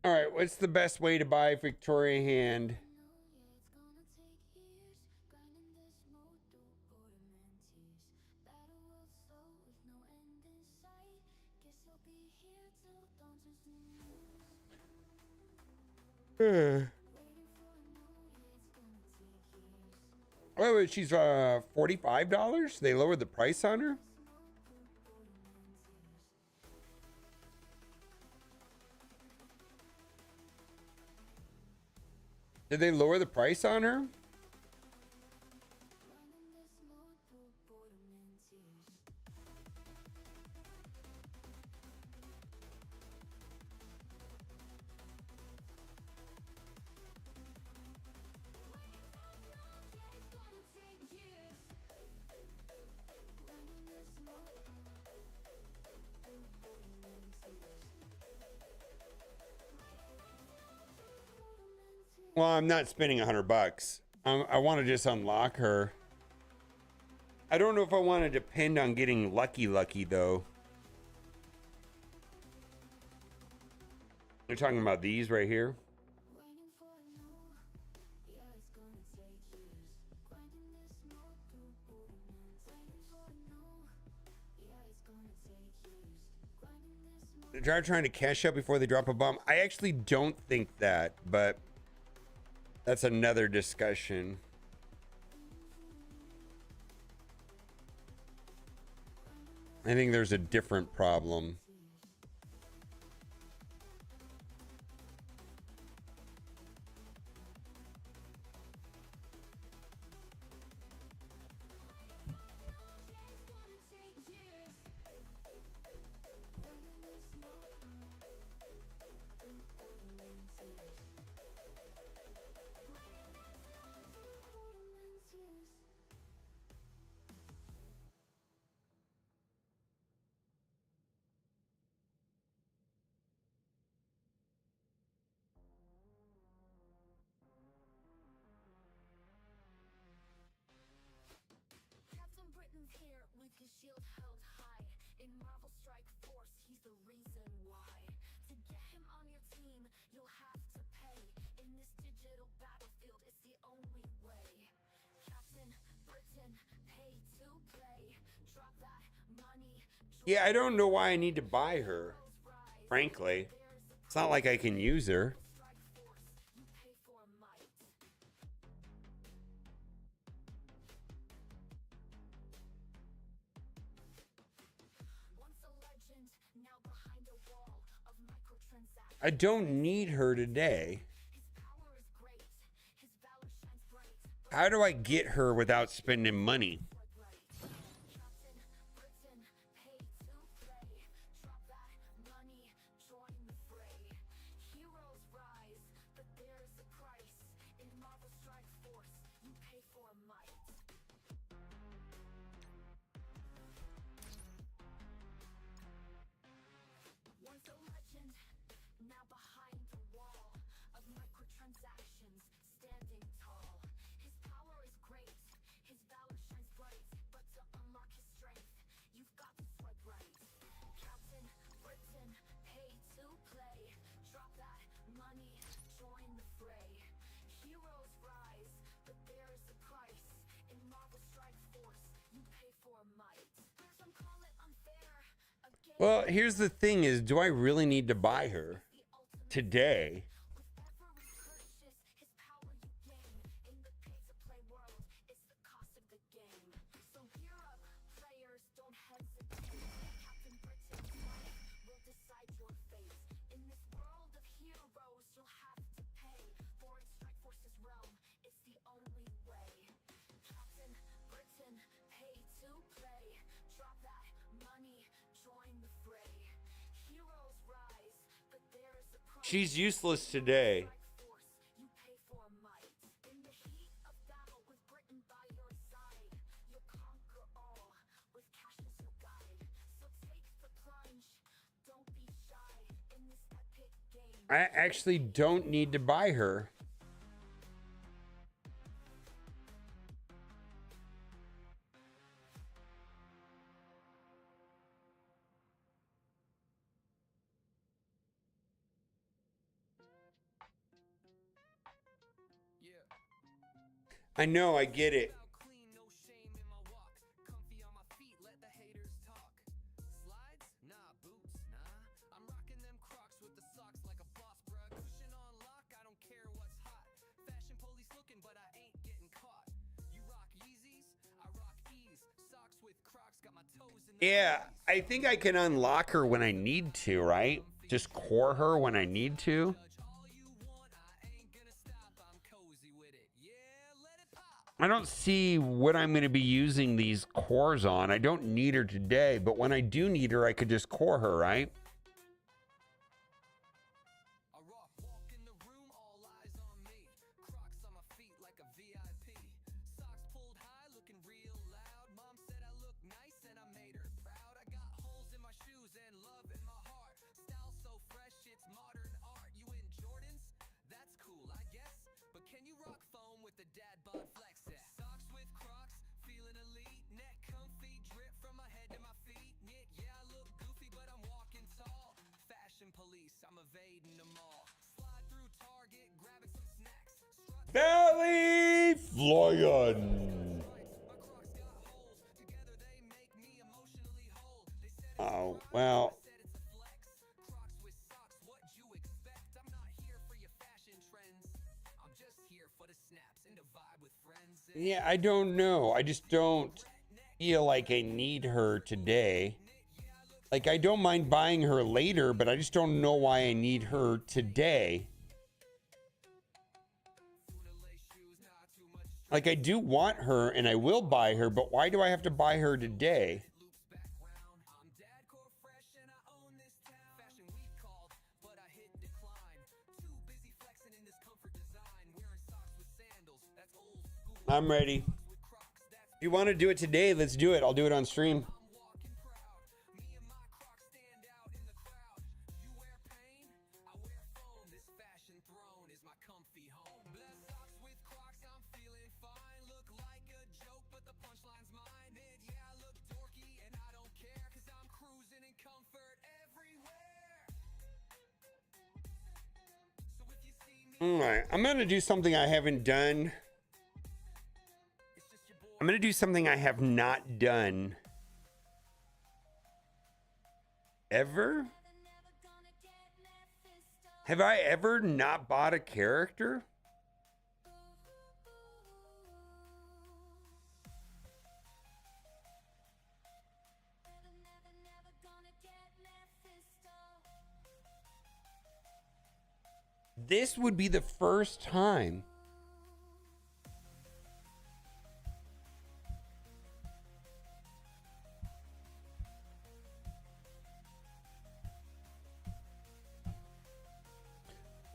All right, what's the best way to buy Victoria Hand? Oh, she's $45. They lowered the price on her. Did they lower the price on her? Well, I'm not spending $100. I want to just unlock her. I don't know if I want to depend on getting lucky though. You're talking about these right here? They're trying to cash out before they drop a bomb. I actually don't think that, but that's another discussion. I think there's a different problem. Captain Britain's here with his shield held high. In Marvel Strike Force, he's the reason why. To get him on your team, you'll have to pay. In this digital battlefield, it's the only way. Captain Britain, pay to play. Drop that money. Yeah, I don't know why I need to buy her. Frankly, it's not like I can use her. Strike Force, you pay for might. Once a legend, now behind a wall of microtransactions. I don't need her today. His power is great, his valor shines bright. How do I get her without spending money? Captain Britain, pay to play. Drop that money, join the fray. Heroes rise, but there's a price. In Marvel Strike Force, you pay for might. Once a legend, now behind the wall of microtransactions, standing tall. His power is great, his valor shines bright. But to unlock his strength, you've got to swipe right. Captain Britain, pay to play. Drop that money, join the fray. Heroes rise, but there's a price. In Marvel Strike Force, you pay for might. Some call it unfair. A game Well, here's the thing is, do I really need to buy her the ultimate. today? With every purchase, his power you gain. In the pay-to-play world, it's the cost of the game. So gear up, players, don't hesitate. Captain Britain's life will decide your fate. In this world of heroes, you'll have to pay. For in Strike Force's realm, it's the only way. Captain Britain, pay to play. Drop that money, join the fray. Heroes rise, but there's a price. She's useless today. Strike Force, you pay for might. In the heat of battle with Britain by your side, you'll conquer all with cash as your guide. So take the plunge, don't be shy. In this epic game, I actually don't need to buy her. I know, I get it. Clean, no shame in my walk. Comfy on my feet, let the haters talk. Slides? Nah, boots, nah. I'm rocking them Crocs with the socks like a boss, bruh. Cushion on lock, I don't care what's hot. Fashion police looking, but I ain't getting caught. You rock Yeezys, I rock Ease. Socks with Crocs, got my toes in the Yeah, I think I can unlock her when I need to, right? Just core her when I need to. Judge all you want, I ain't gonna stop. I'm cozy. I don't see what I'm going to be using these cores on. I don't need her today, but when I do need her, I could just core her, right? I rock, walk in the room, all eyes on me. Crocs on my feet like a VIP. Socks pulled high, looking real loud. Mom said I look nice and I made her proud. I got holes in my shoes and love in my heart. Style so fresh, it's modern art. You in Jordans? That's cool, I guess. But can you rock foam with the dad bod flex? Yeah. Socks with Crocs, feeling elite. Neck comfy, drip from my head to my feet. Knit, yeah, I look goofy, but I'm walking tall. Fashion police, I'm evading them all. Slide through Target, grabbing some snacks. Strut Valley Flying. my Crocs got holes. Together they make me emotionally whole. They said it's Oh, smart, well. I said it's a flex. Crocs with socks, what'd you expect? I'm not here for your fashion trends. I'm just here for the snaps and the vibe with friends. Yeah, I don't know. I just don't feel like I need her today. Like, I don't mind buying her later, but I just don't know why I need her today. Like, I do want her and I will buy her, but why do I have to buy her today? Loops back round. I'm dadcore fresh and I own this town. Fashion week called, but I hit decline. Too busy flexing in this comfort design. Wearing socks with sandals, that's old school. I'm ready. With Crocs, that's If you want to do it today, let's do it. I'll do it on stream. I'm walking proud. Me and my Crocs stand out in the crowd. You wear pain, I wear foam. This fashion throne is my comfy home. Bless socks with Crocs, I'm feeling fine. Look like a joke, but the punchline's mine. Mid, yeah, I look dorky and I don't care, cause I'm cruising in comfort everywhere. So if you see me, All right. I'm going to do something I haven't done. it's just your boy. I'm going to do something I have not done ever. Have I ever not bought a character? This would be the first time.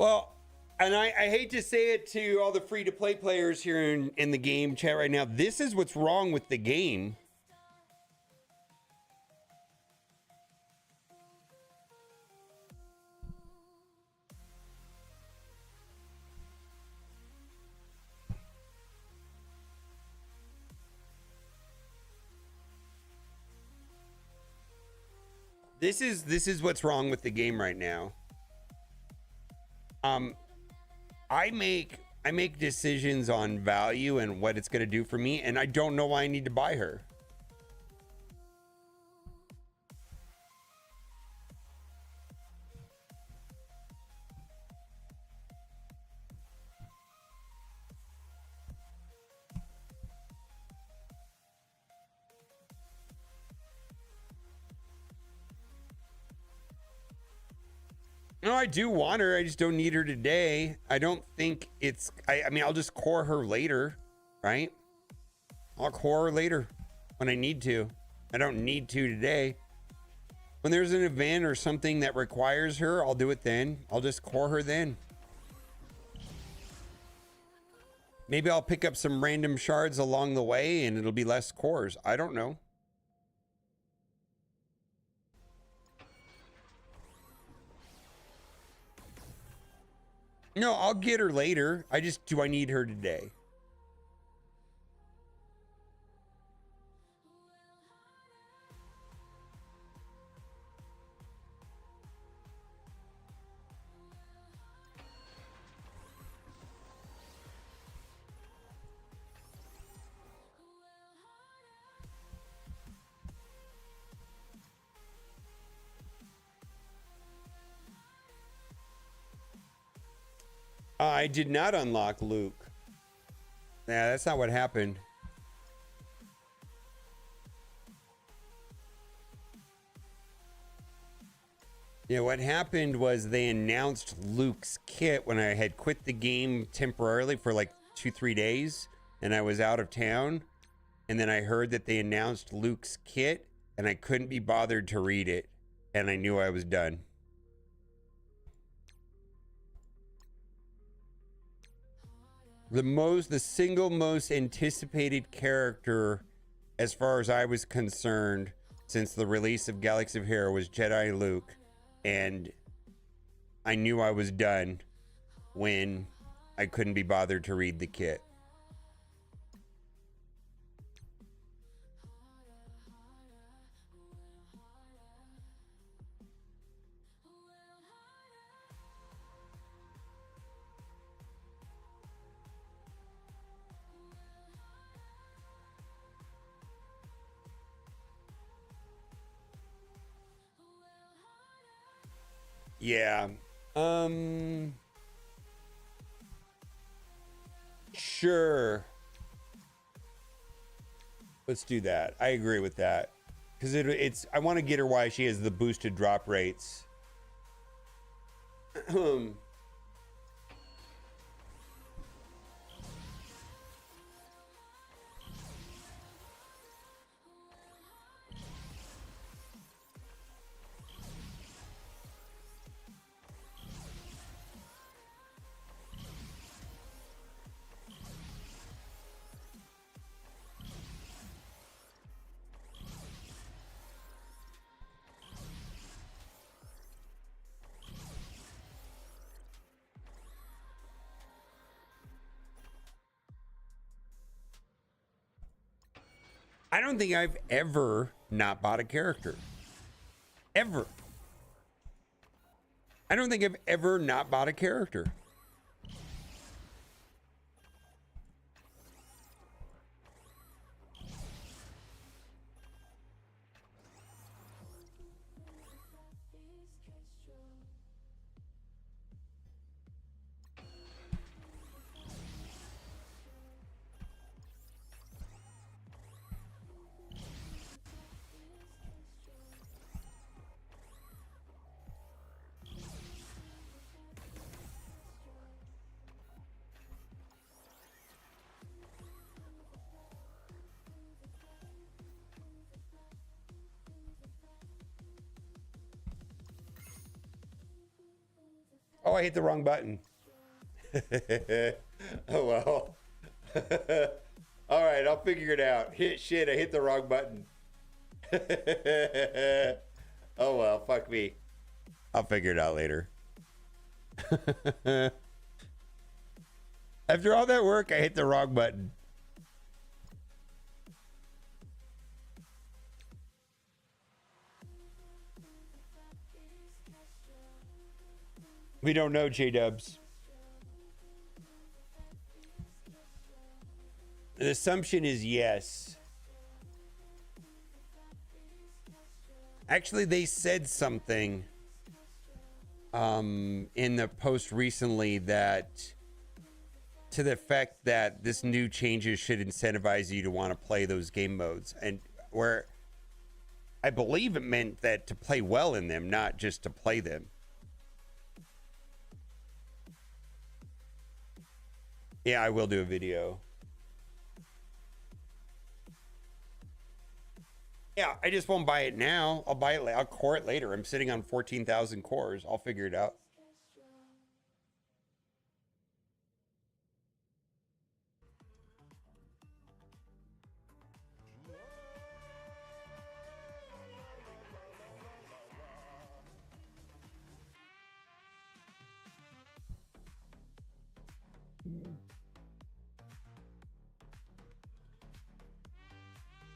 Well, and I hate to say it to all the free-to-play players here in the game chat right now. This is what's wrong with the game. This is what's wrong with the game right now. I make decisions on value and what it's going to do for me, and I don't know why I need to buy her. No, I do want her. I just don't need her today. I don't think it's... I mean, I'll just core her later, right? I'll core her later when I need to. I don't need to today. When there's an event or something that requires her, I'll do it then. I'll just core her then. Maybe I'll pick up some random shards along the way and it'll be less cores. I don't know. No, I'll get her later. Do I need her today? I did not unlock Luke. Yeah, that's not what happened. Yeah, what happened was they announced Luke's kit when I had quit the game temporarily for like 2-3 days. and I was out of town, and then I heard that they announced Luke's kit, and I couldn't be bothered to read it, and I knew I was done. The single most anticipated character, as far as I was concerned, since the release of Galaxy of Hero was Jedi Luke, and I knew I was done when I couldn't be bothered to read the kit. Yeah. Sure. Let's do that. I agree with that. Because it's I want to get her why she has the boosted drop rates. I don't think I've ever not bought a character. Ever. I don't think I've ever not bought a character. Oh, I hit the wrong button. Oh, well. All right, I'll figure it out. Shit, I hit the wrong button. Oh, well, fuck me. I'll figure it out later. After all that work, I hit the wrong button. We don't know, J-Dubs. The assumption is yes. Actually, they said something in the post recently that to the effect that this new changes should incentivize you to want to play those game modes, and where I believe it meant that to play well in them, not just to play them. Yeah, I will do a video. Yeah, I just won't buy it now. I'll buy it. I'll core it later. I'm sitting on 14,000 cores. I'll figure it out.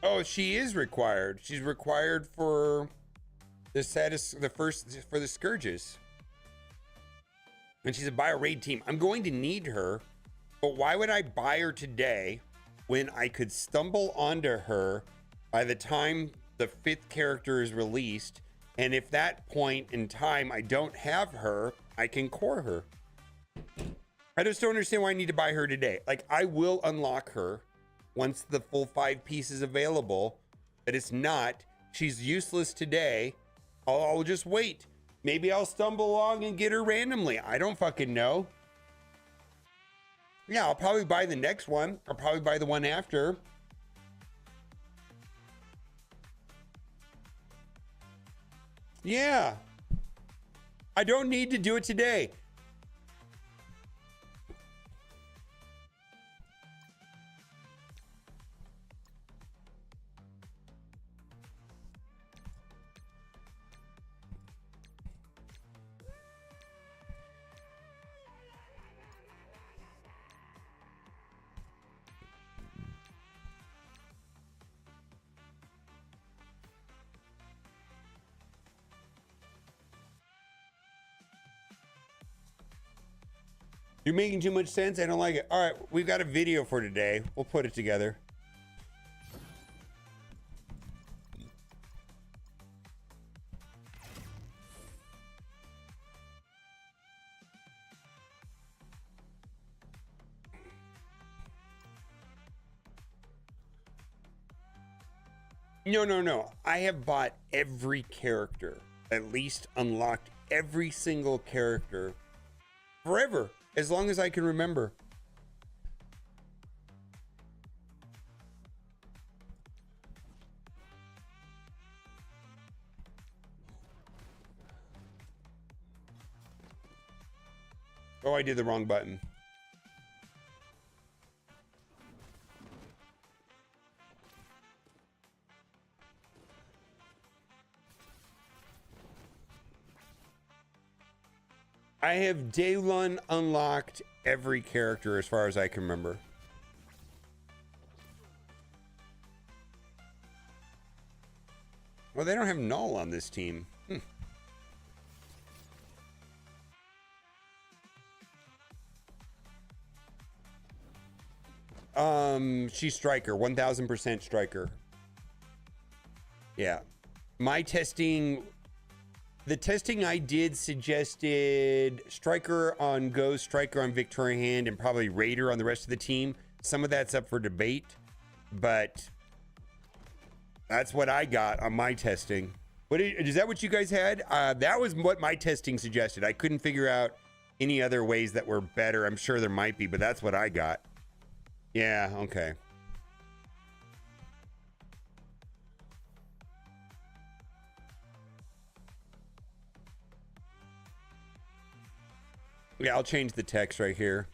Oh, she is required. She's required for the for the Scourges. And she's a bio raid team. I'm going to need her, but why would I buy her today when I could stumble onto her by the time the 5th character is released? And if that point in time I don't have her, I can core her. I just don't understand why I need to buy her today. Like, I will unlock her once the full 5 piece is available, but it's not. She's useless today. I'll just wait. Maybe I'll stumble along and get her randomly. I don't fucking know. Yeah, I'll probably buy the next one. I'll probably buy the one after. Yeah. I don't need to do it today. You're making too much sense. I don't like it. All right, we've got a video for today. We'll put it together. No. I have bought every character, at least unlocked every single character forever, as long as I can remember. Oh, I did the wrong button. I have day one unlocked every character as far as I can remember. Well, they don't have Null on this team. She's striker, 1000% striker. Yeah. My testing, the testing I did suggested striker on Ghost, striker on Victoria Hand, and probably Raider on the rest of the team. Some of that's up for debate, but that's what I got on my testing. Is that what you guys had? That was what my testing suggested. I couldn't figure out any other ways that were better. I'm sure there might be, but that's what I got. Yeah, okay. Yeah, I'll change the text right here.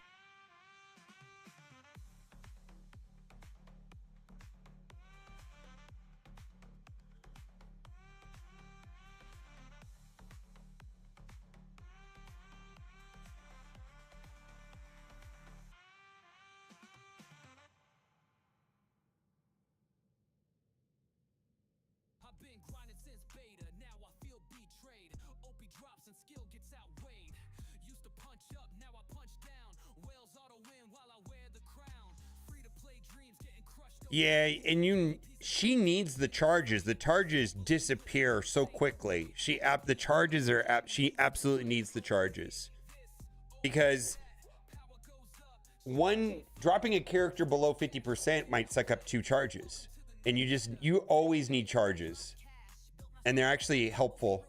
I've been grinding since beta, now I feel betrayed. OP drops and skill gets outweighed. Used to punch up, now I punch down. Whales auto win while I wear the crown. Free to play dreams getting crushed. Yeah, and she needs the charges. The charges disappear so quickly. She absolutely needs the charges. Because dropping a character below 50% might suck up 2 charges. And you always need charges. And they're actually helpful.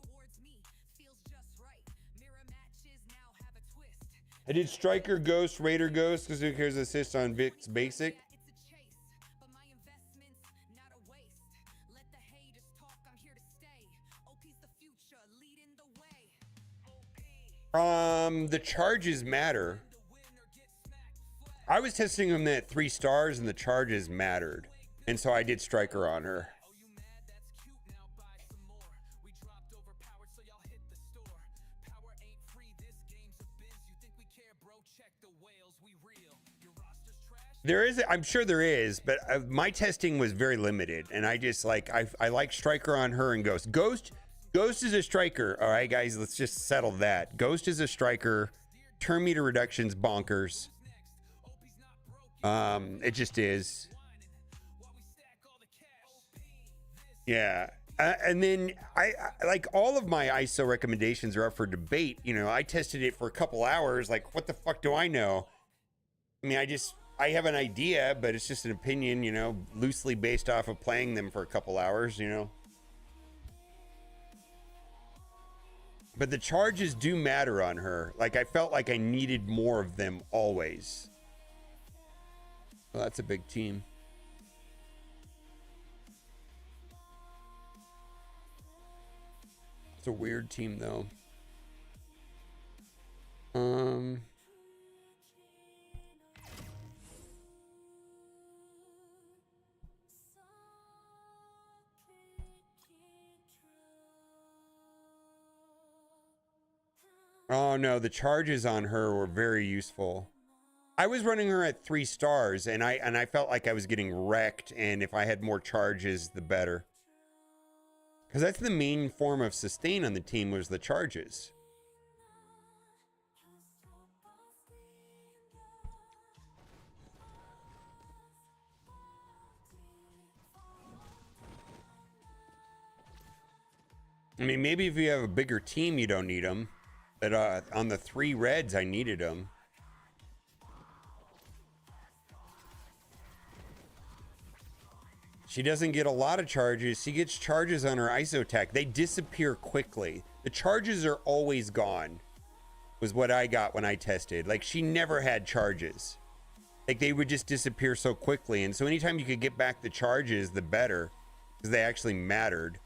I did Striker Ghost, Raider Ghost, because who cares assist on Vic's basic. The charges matter. I was testing them at 3 stars and the charges mattered. And so I did Striker on her. I'm sure there is, but my testing was very limited, and I just I like Striker on her and Ghost. Ghost is a striker. All right, guys, let's just settle that. Ghost is a striker. Turn meter reduction's bonkers. It just is. Yeah. And then I like all of my ISO recommendations are up for debate. You know, I tested it for a couple hours. Like, what the fuck do I know? I mean, I have an idea, but it's just an opinion, you know, loosely based off of playing them for a couple hours, you know. But the charges do matter on her. Like, I felt like I needed more of them always. Well, that's a big team. It's a weird team, though. Oh no, the charges on her were very useful. I was running her at 3 stars, and I felt like I was getting wrecked. And if I had more charges, the better. Because that's the main form of sustain on the team, was the charges. I mean, maybe if you have a bigger team, you don't need them. But on the 3 reds, I needed them. She doesn't get a lot of charges. She gets charges on her ISO attack. They disappear quickly. The charges are always gone, was what I got when I tested. Like, she never had charges. Like, they would just disappear so quickly. And so anytime you could get back the charges, the better, because they actually mattered.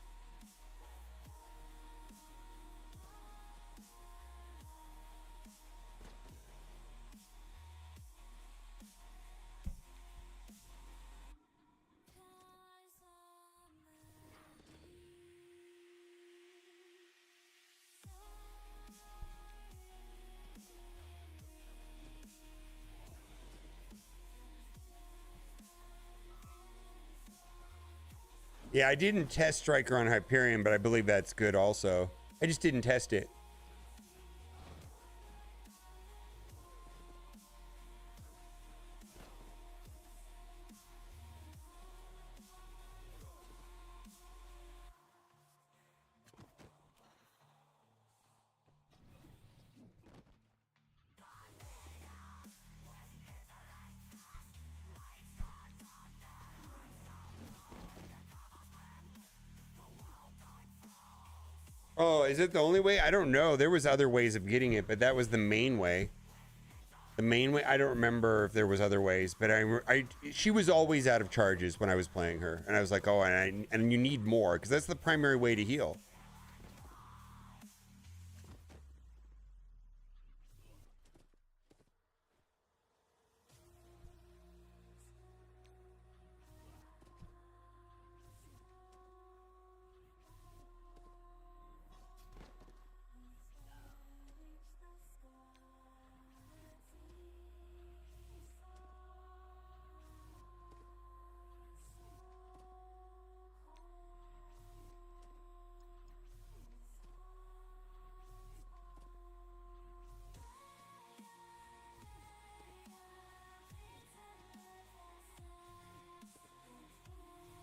Yeah, I didn't test Striker on Hyperion, but I believe that's good also. I just didn't test it. Oh, is it the only way? I don't know. There was other ways of getting it, but that was the main way. The main way. I don't remember if there was other ways, but she was always out of charges when I was playing her, and I was like, oh, and you need more, because that's the primary way to heal.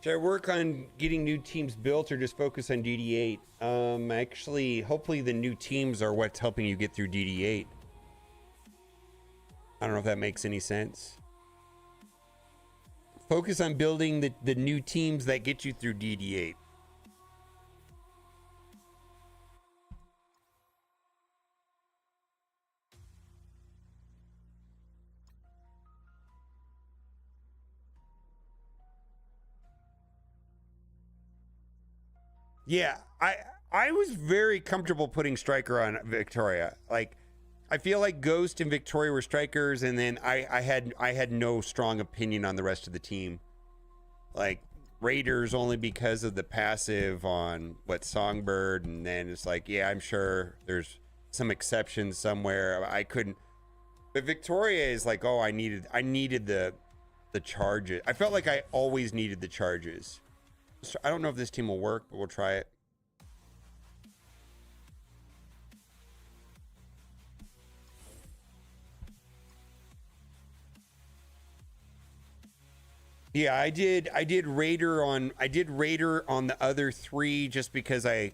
Should I work on getting new teams built or just focus on DD8? Actually, hopefully the new teams are what's helping you get through DD8. I don't know if that makes any sense. Focus on building the new teams that get you through DD8. Yeah, I was very comfortable putting Striker on Victoria. Like, I feel like Ghost and Victoria were strikers, and then I had no strong opinion on the rest of the team. Like, Raiders only because of the passive on Songbird, and then it's like, yeah, I'm sure there's some exceptions somewhere. I couldn't. But Victoria is like, oh, I needed the charges. I felt like I always needed the charges. I don't know if this team will work, but we'll try it. Yeah, I did Raider on the other 3 just because I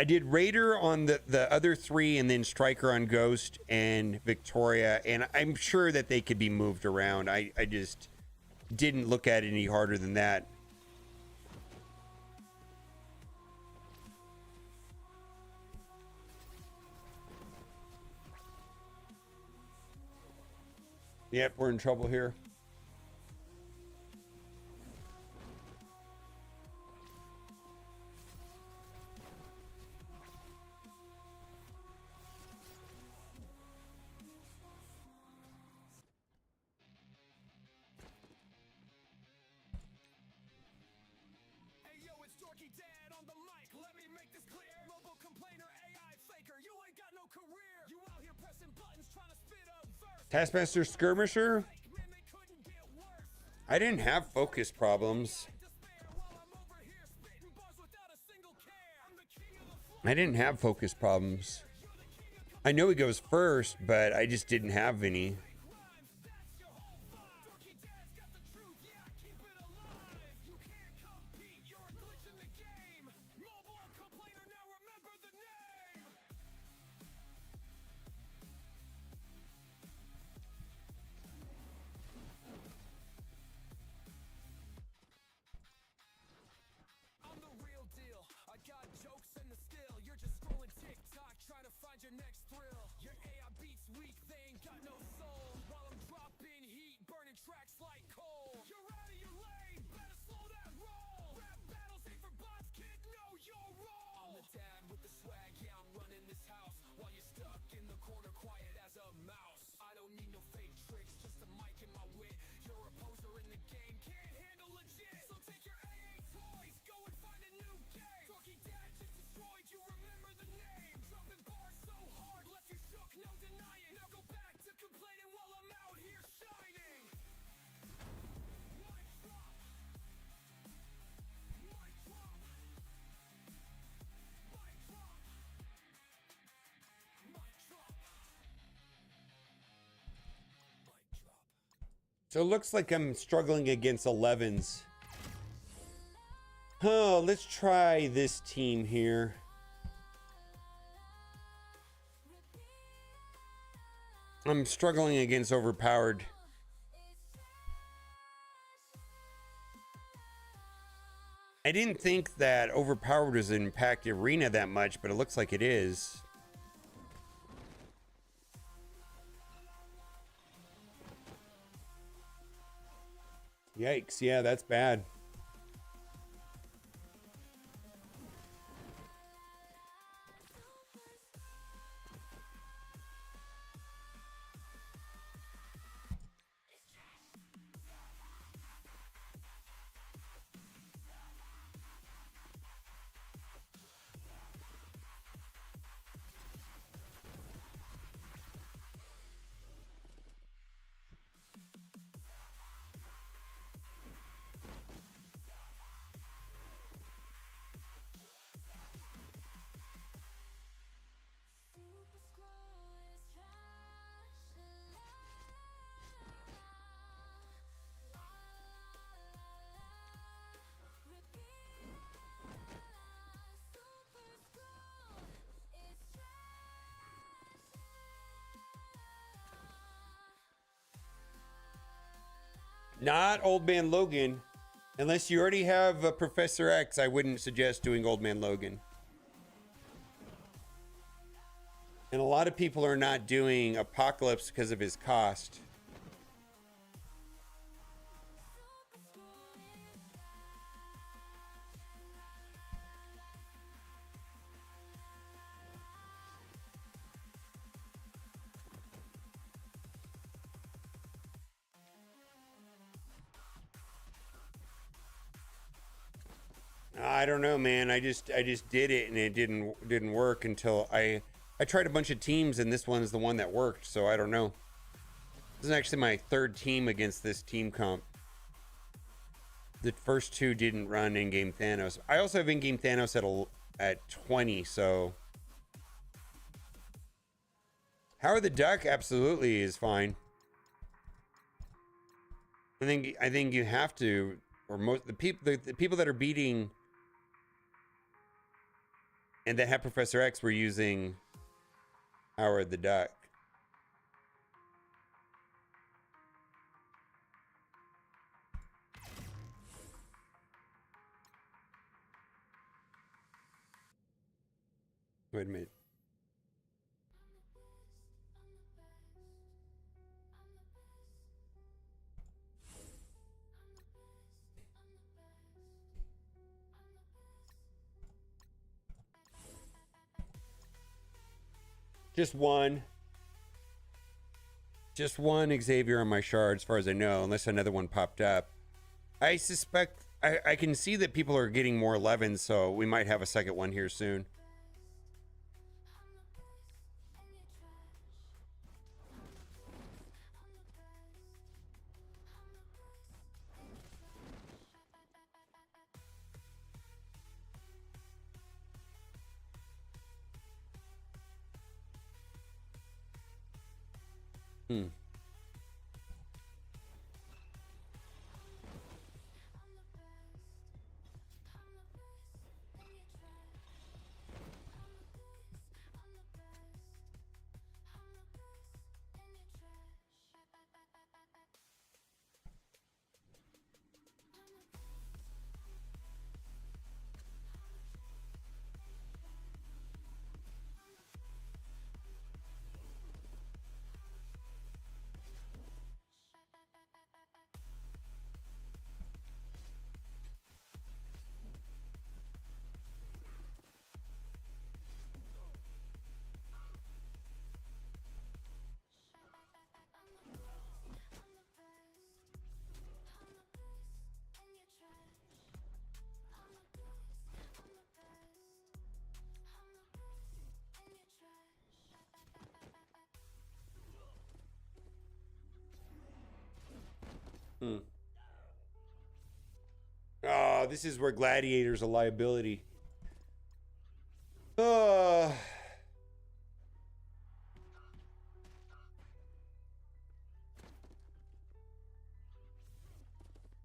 did Raider on the other 3 and then Striker on Ghost and Victoria, and I'm sure that they could be moved around. I just didn't look at it any harder than that. Yep, we're in trouble here. Hey yo, it's Dorky Dad on the mic. Let me make this clear. Mobile complainer, AI faker. You ain't got no career. You out here pressing buttons trying to spit up verse. Taskmaster Skirmisher? Man, they couldn't get worse. I didn't have focus problems. Despair while I'm over here spitting bars without a single care. I'm the king of the floor. I didn't have focus problems. I know he goes first, but I just didn't have any. That's your whole vibe. Dorky Dad's got the truth. Yeah, keep it alive. You can't compete. You're a glitch in the game. Mobile complainer. Now remember the name. I'm the real deal. I got jokes and the skill. You're just scrolling TikTok trying to find your next thrill. Your AI beats weak, they ain't got no soul. While I'm dropping heat, burning tracks like coal. You're out of your lane, better slow that roll. Rap battles ain't for bots, kid, know your role. I'm the dad with the swag, yeah, I'm running this house. While you're stuck in the corner, quiet as a mouse. I don't need no fake tricks, just a mic and my wit. You're a poser in the game, can't handle legit. So take your AA toys, go and find a new game. Dorky Dad just destroyed you, remember the name. Dropping bars so hard, left you shook, no denying. Now go back to complaining while I'm out here shining. Mic drop. Mic drop. Mic drop. Mic drop. Mic drop. So it looks like I'm struggling against 11s. Oh, let's try this team here. I'm struggling against overpowered. I didn't think that overpowered was impact arena that much, but it looks like it is. Yikes, yeah, that's bad. Not Old Man Logan. Unless you already have Professor X, I wouldn't suggest doing Old Man Logan. And a lot of people are not doing Apocalypse because of his cost. I don't know, man. I just did it and it didn't work until I tried a bunch of teams and this one's the one that worked. So I don't know. This is actually my third team against this team comp. The first two didn't run in-game Thanos. I also have in-game Thanos at 20. So Howard the Duck absolutely is fine. I think you have to, or most the people that are beating and that have Professor X were using Howard the Duck. Wait a minute. Just one. Just one Xavier on my shard, as far as I know, unless another one popped up. I suspect I can see that people are getting more 11s, so we might have a second one here soon. Hmm. Hmm. Oh, this is where Gladiator's a liability.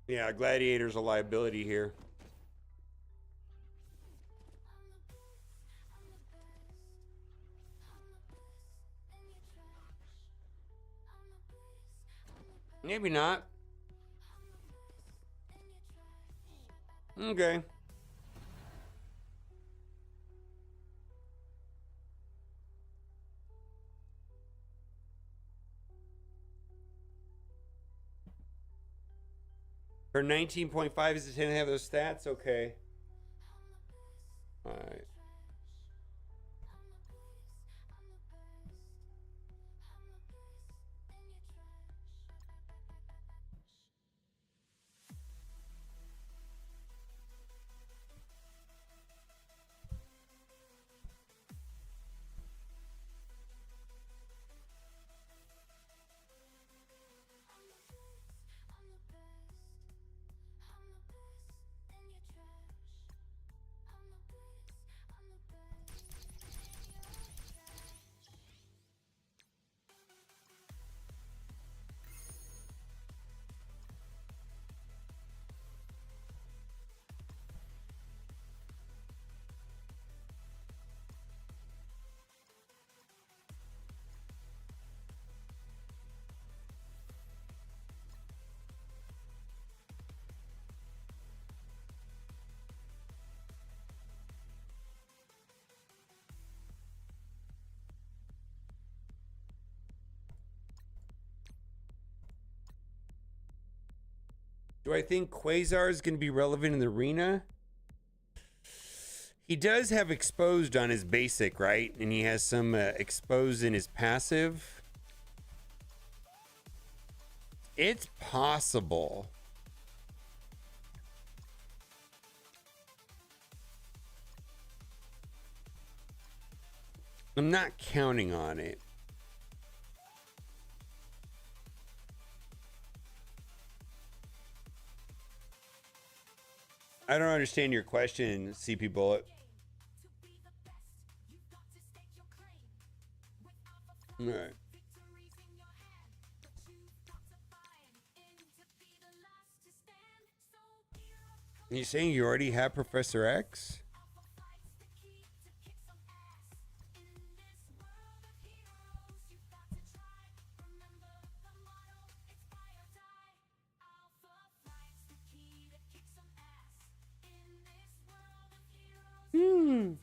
Yeah, Gladiator's a liability here. Maybe not. Okay. For 19.5 is it 10 to have those stats? Okay. All right. Do I think Quasar is going to be relevant in the arena? He does have exposed on his basic, right? And he has some exposed in his passive. It's possible. I'm not counting on it. I don't understand your question, CP Bullet. All right. You saying you already have Professor X? Hmm.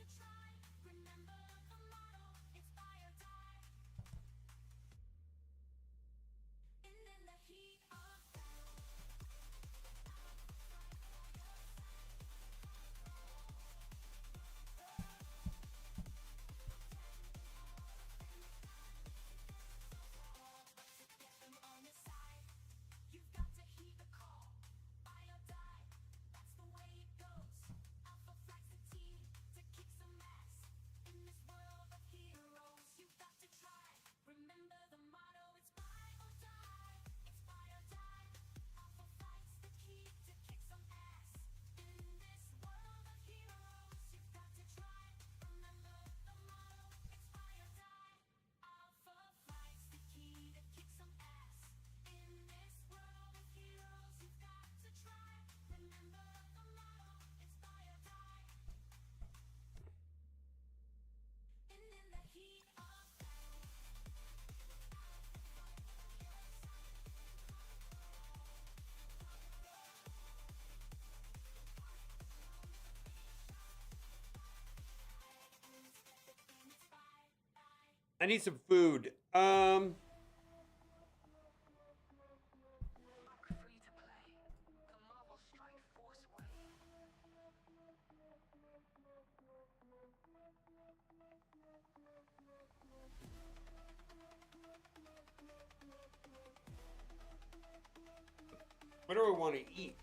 I need some food. What do I want to eat?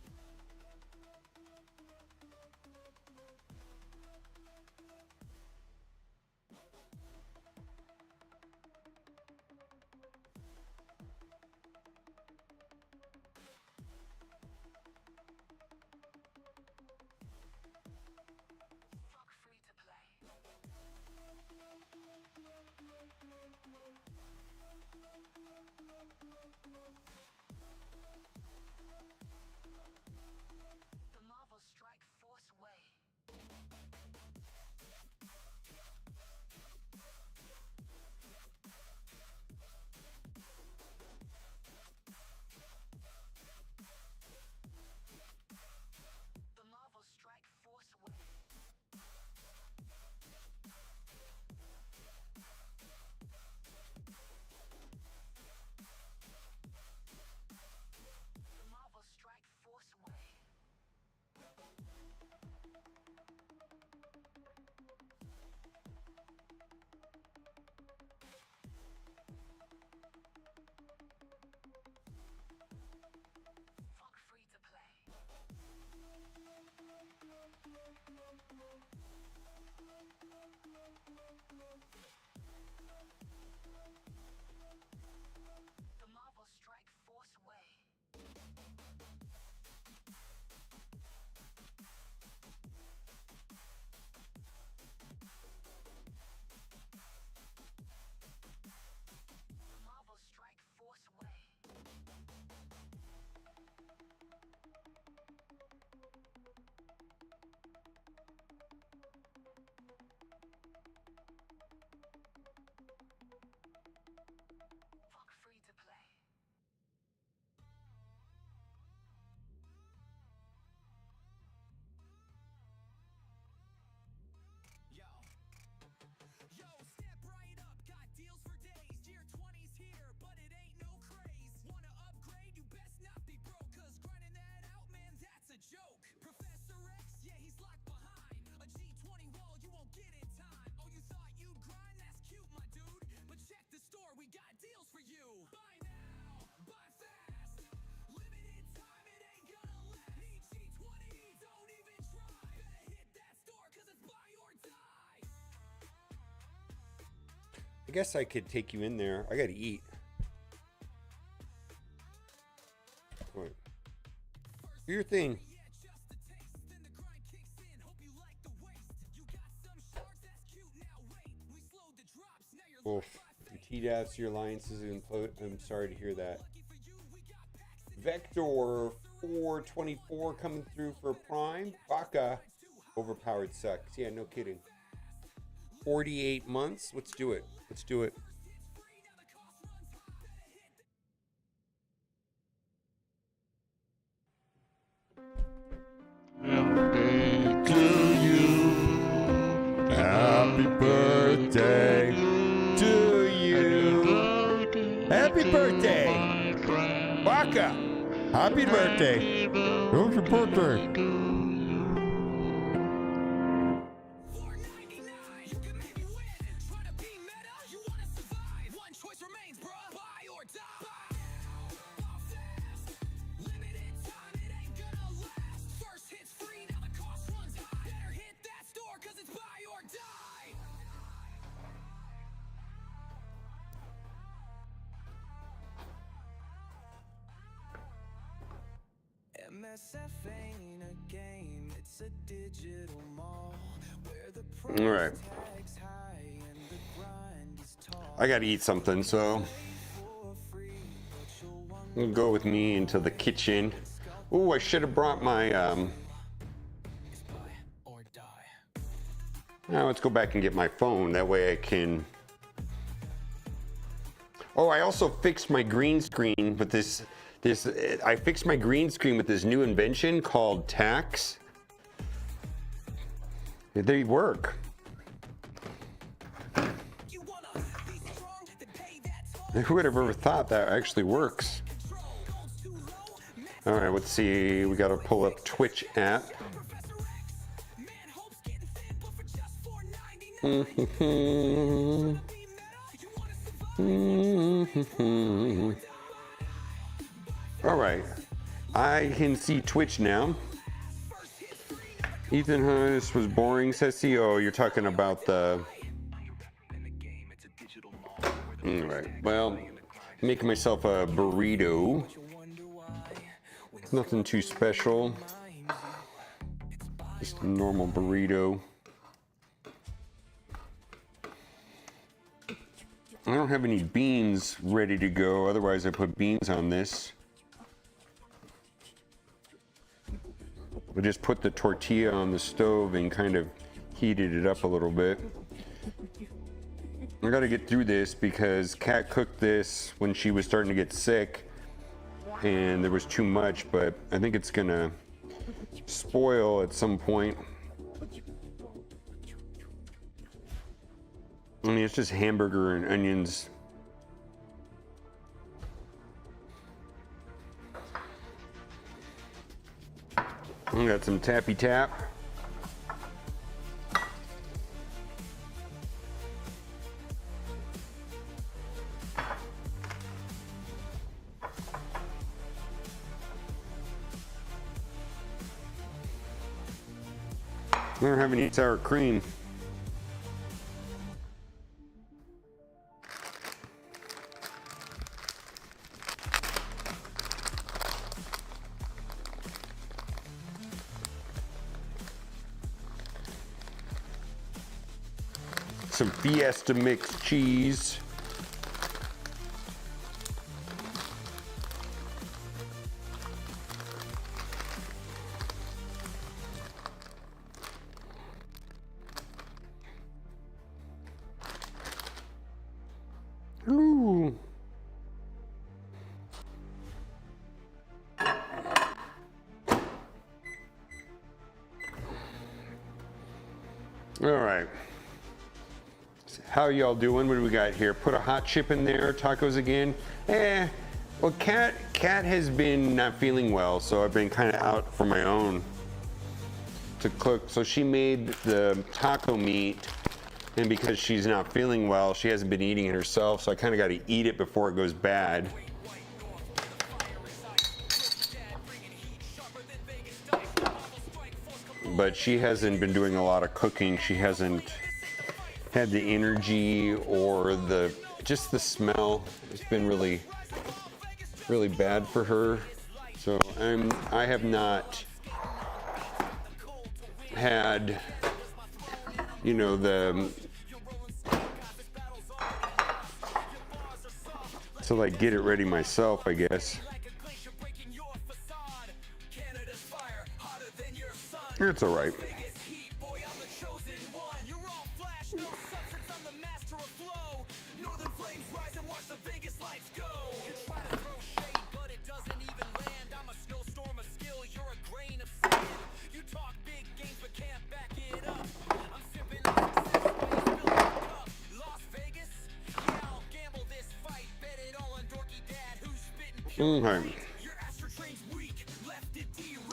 I guess I could take you in there. I gotta eat. Wait. Do your thing. Oof. T-Dats, your alliance is implode. I'm sorry to hear that. Vector 424 coming through for Prime. Baka. Overpowered sucks. Yeah, no kidding. 48 months. Let's do it. Let's do it. Happy birthday to you. Happy birthday, Baka. Happy birthday. Happy birthday. MSF ain't a game, it's a digital mall where the All right. price high and the grind is tall. I gotta eat something, so you'll go with me into the kitchen. Oh, I should have brought my Or die. Now let's go back and get my phone. That way I can. Oh, I also fixed my green screen with this. I fixed my green screen with this new invention called Tax. They work. Who would have ever thought that actually works? All right, let's see. We got to pull up Twitch app. All right, I can see Twitch now. Ethan Hunts was boring, says CEO. You're talking about the... All right, well, making myself a burrito. Nothing too special. Just a normal burrito. I don't have any beans ready to go, otherwise I put beans on this. I just put the tortilla on the stove and kind of heated it up a little bit. I gotta get through this because Kat cooked this when she was starting to get sick and there was too much, but I think it's gonna spoil at some point. I mean, it's just hamburger and onions. We got some Tappy Tap. I don't have any sour cream. Some Fiesta mixed cheese. Ooh. All right. How y'all doing? What do we got here? Put a hot chip in there, tacos again. Well, Kat has been not feeling well, so I've been kind of out for my own to cook. So she made the taco meat, and because she's not feeling well, she hasn't been eating it herself, so I kind of got to eat it before it goes bad. But she hasn't been doing a lot of cooking. She hasn't had the energy or just the smell. It's been really bad for her. So I have not had, you know, to like get it ready myself, I guess. It's all right.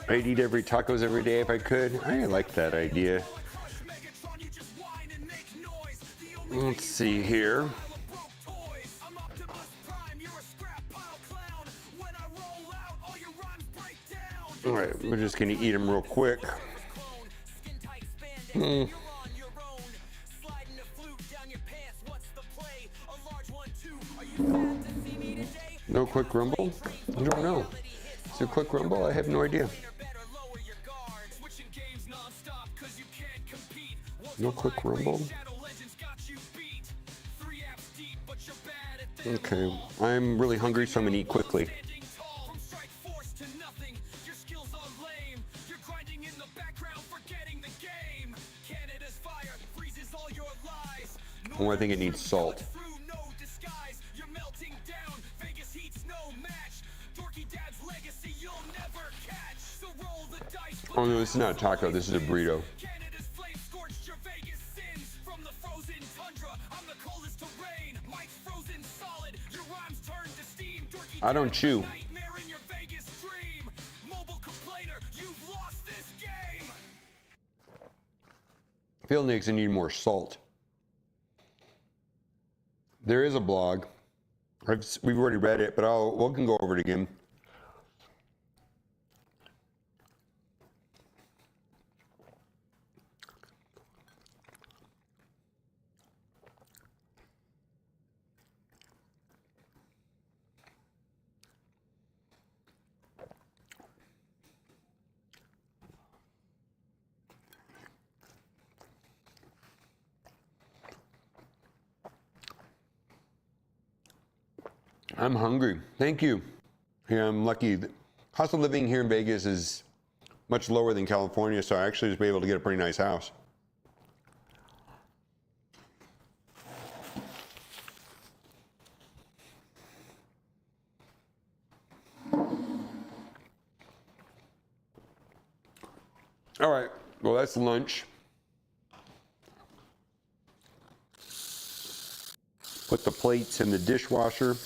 I'd eat every tacos every day if I could. I like that idea. Let's see here. All right, we're just gonna eat them real quick. No quick rumble? I don't know. Is it quick rumble? I have no idea. No quick rumble? Okay, I'm really hungry, so I'm gonna eat quickly. Oh, I think it needs salt. Oh no, this is not a taco, this is a burrito. I don't chew. Nightmare in your Vegas dream. Mobile complainer, you've lost this game. Phil Nixon need more salt. There is a blog. We've already read it, but we can go over it again. I'm hungry. Thank you. Yeah, I'm lucky. The cost of living here in Vegas is much lower than California, so I actually was able to get a pretty nice house. All right, well, that's lunch. Put the plates in the dishwasher.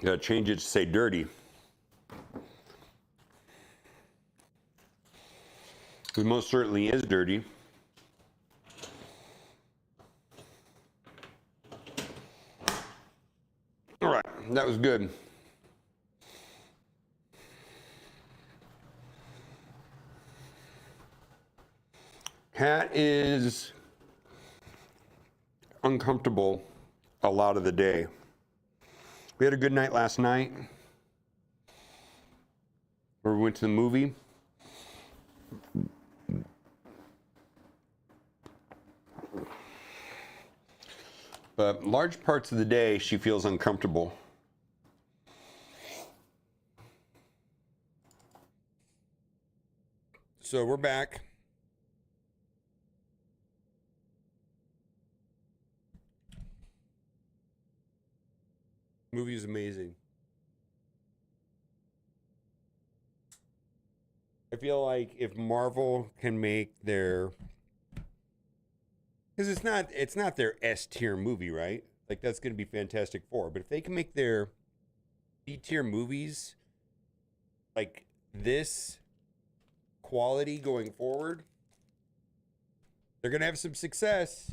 Gotta change it to say dirty. It most certainly is dirty. All right, that was good. Cat is uncomfortable a lot of the day. We had a good night last night, where we went to the movie. But large parts of the day, she feels uncomfortable. So we're back. Movie is amazing. I feel like if Marvel can make their, because it's not their S tier movie, right? Like that's going to be Fantastic Four. But if they can make their B tier movies like this quality going forward, they're going to have some success.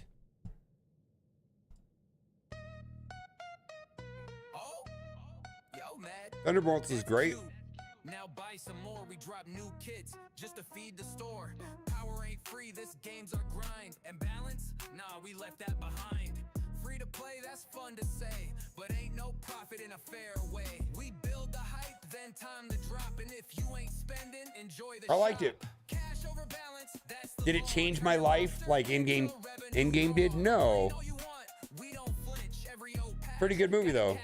Thunderbolts is great. Now buy some more, we drop new kits just to feed the store. Power ain't free, this game's our grind. And balance? Nah, we left that behind. Free to play, that's fun to say, but ain't no profit in a fair way. We build the hype, then time to drop, and if you ain't spending, enjoy the I liked it. Cash over balance, that's the Did it change my life like in-game did? No. Pretty good movie though.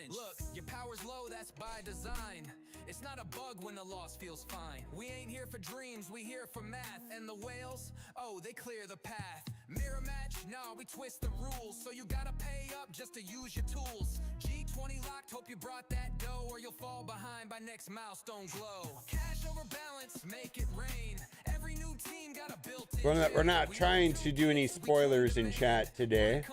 Look, your power's low, that's by design. It's not a bug when the loss feels fine. We ain't here for dreams, we here for math. And the whales, oh, they clear the path. Mirror match, nah, we twist the rules. So you gotta pay up just to use your tools. G20 locked, hope you brought that dough, or you'll fall behind by next milestone glow. Cash over balance, make it rain. Every new team got a built-in. We're not trying to do any spoilers in chat today.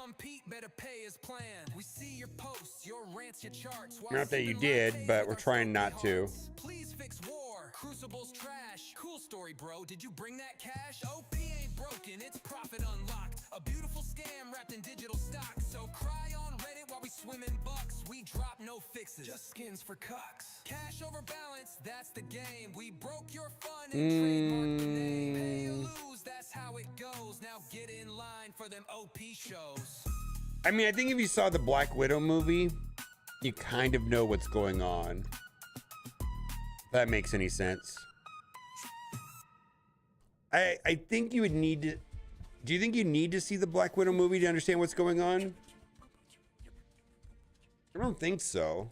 Better pay as planned. We see your posts, your rants, your charts. Not that you did, but we're trying not to. Please fix war. Crucible's trash. Cool story, bro. Did you bring that cash? OP ain't broken, it's profit unlocked. A beautiful scam wrapped in digital stock. So cry on Reddit while we swim in bucks. We drop no fixes, just skins for cucks. Cash over balance, that's the game. We broke your fun and trademarked the name. Pay or lose, that's how it goes. Now get in line for them OP shows. I mean, I think if you saw the Black Widow movie, you kind of know what's going on. If that makes any sense. I think you would need to... Do you think you need to see the Black Widow movie to understand what's going on? I don't think so.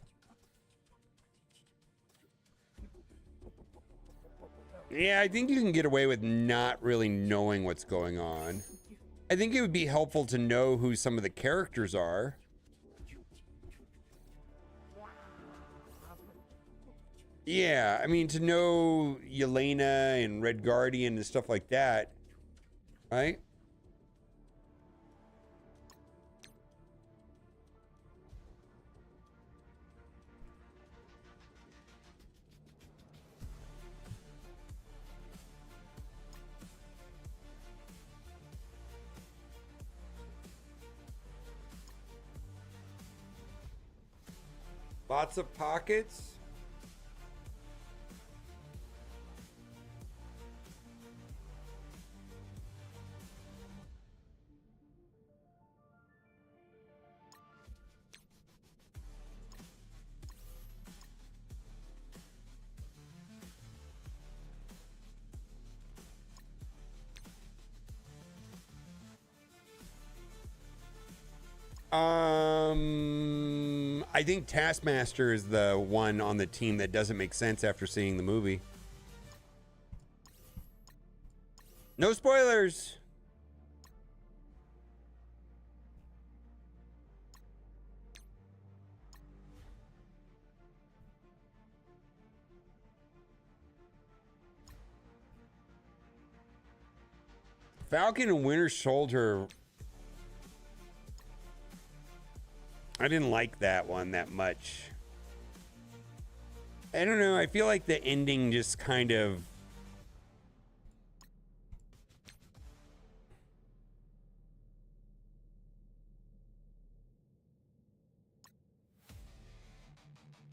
Yeah, I think you can get away with not really knowing what's going on. I think it would be helpful to know who some of the characters are. Yeah, I mean, to know Yelena and Red Guardian and stuff like that, right? Lots of pockets. I think Taskmaster is the one on the team that doesn't make sense after seeing the movie. No spoilers. Falcon and Winter Soldier. I didn't like that one that much. I don't know. I feel like the ending just kind of.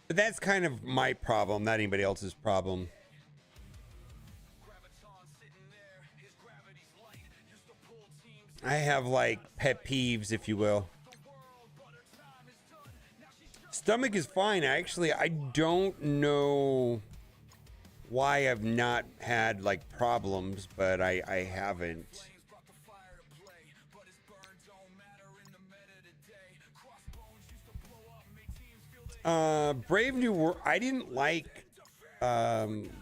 But that's kind of my problem, not anybody else's problem. I have like pet peeves, if you will. Stomach is fine. I don't know why I've not had like problems, but I haven't. Brave New World. I didn't like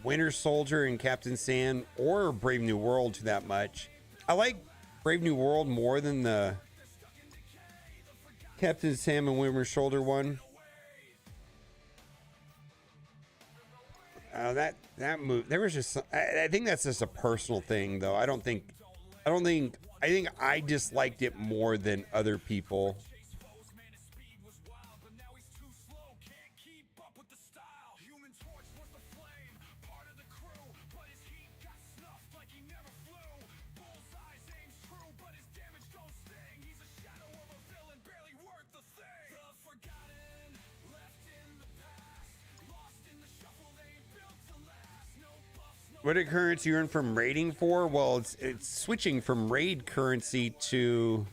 Winter Soldier and Captain Sam or Brave New World that much. I like Brave New World more than the Captain Sam and Winter Soldier one. That move. There was just. I think that's just a personal thing, though. I think I disliked it more than other people. What currency you earn from raiding for? Well, it's switching from raid currency to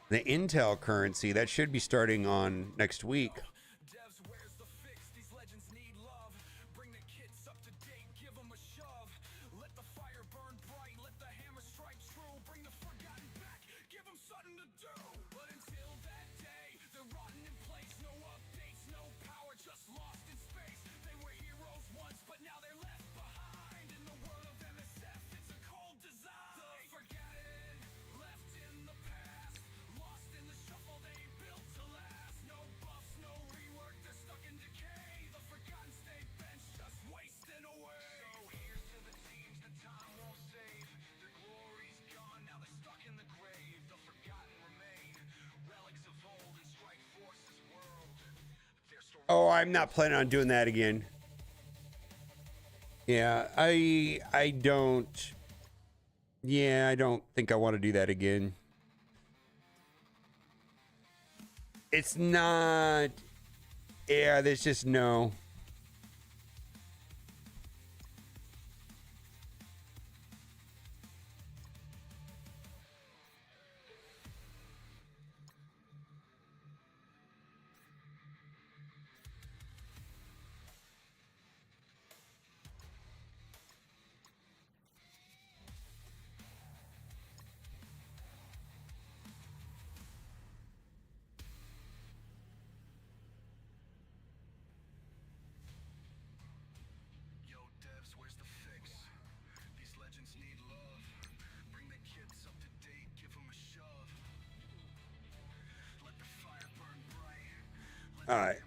the Intel currency. That should be starting on next week. Oh, I'm not planning on doing that again. Yeah, I don't. Yeah, I don't think I want to do that again. It's not. Yeah, there's just no. All right.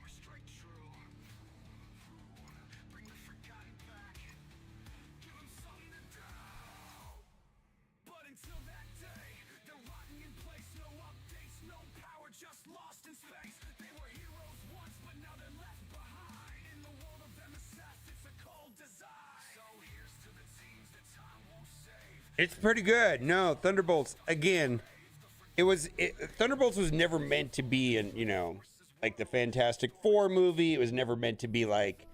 It's pretty good. No, Thunderbolts again. Thunderbolts was never meant to be an, like the Fantastic Four movie. It was never meant to be like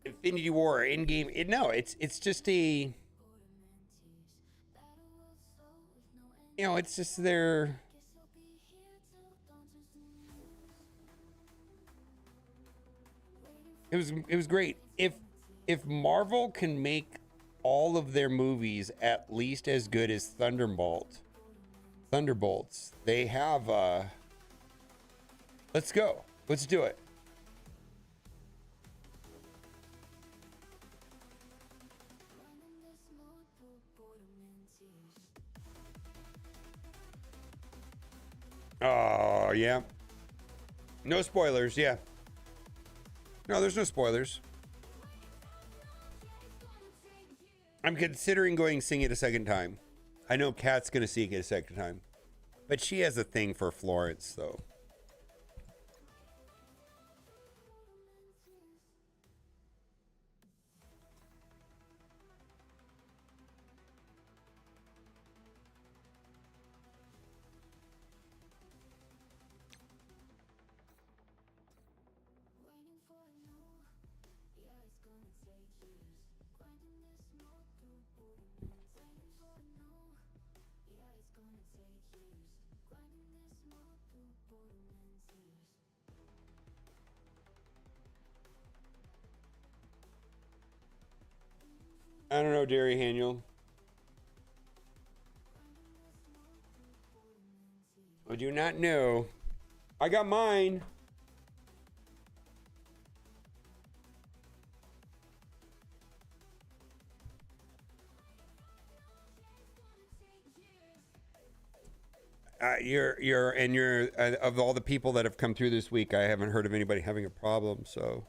Infinity War or Endgame. It's just a, it's just their. It was great. If Marvel can make all of their movies at least as good as Thunderbolts, they have let's go. Let's do it. Oh, yeah. No spoilers, yeah. No, there's no spoilers. I'm considering going sing it a second time. I know Kat's gonna see it a second time. But she has a thing for Florence, though. I don't know, Derry Haniel. I do not know. I got mine. You're of all the people that have come through this week, I haven't heard of anybody having a problem, so.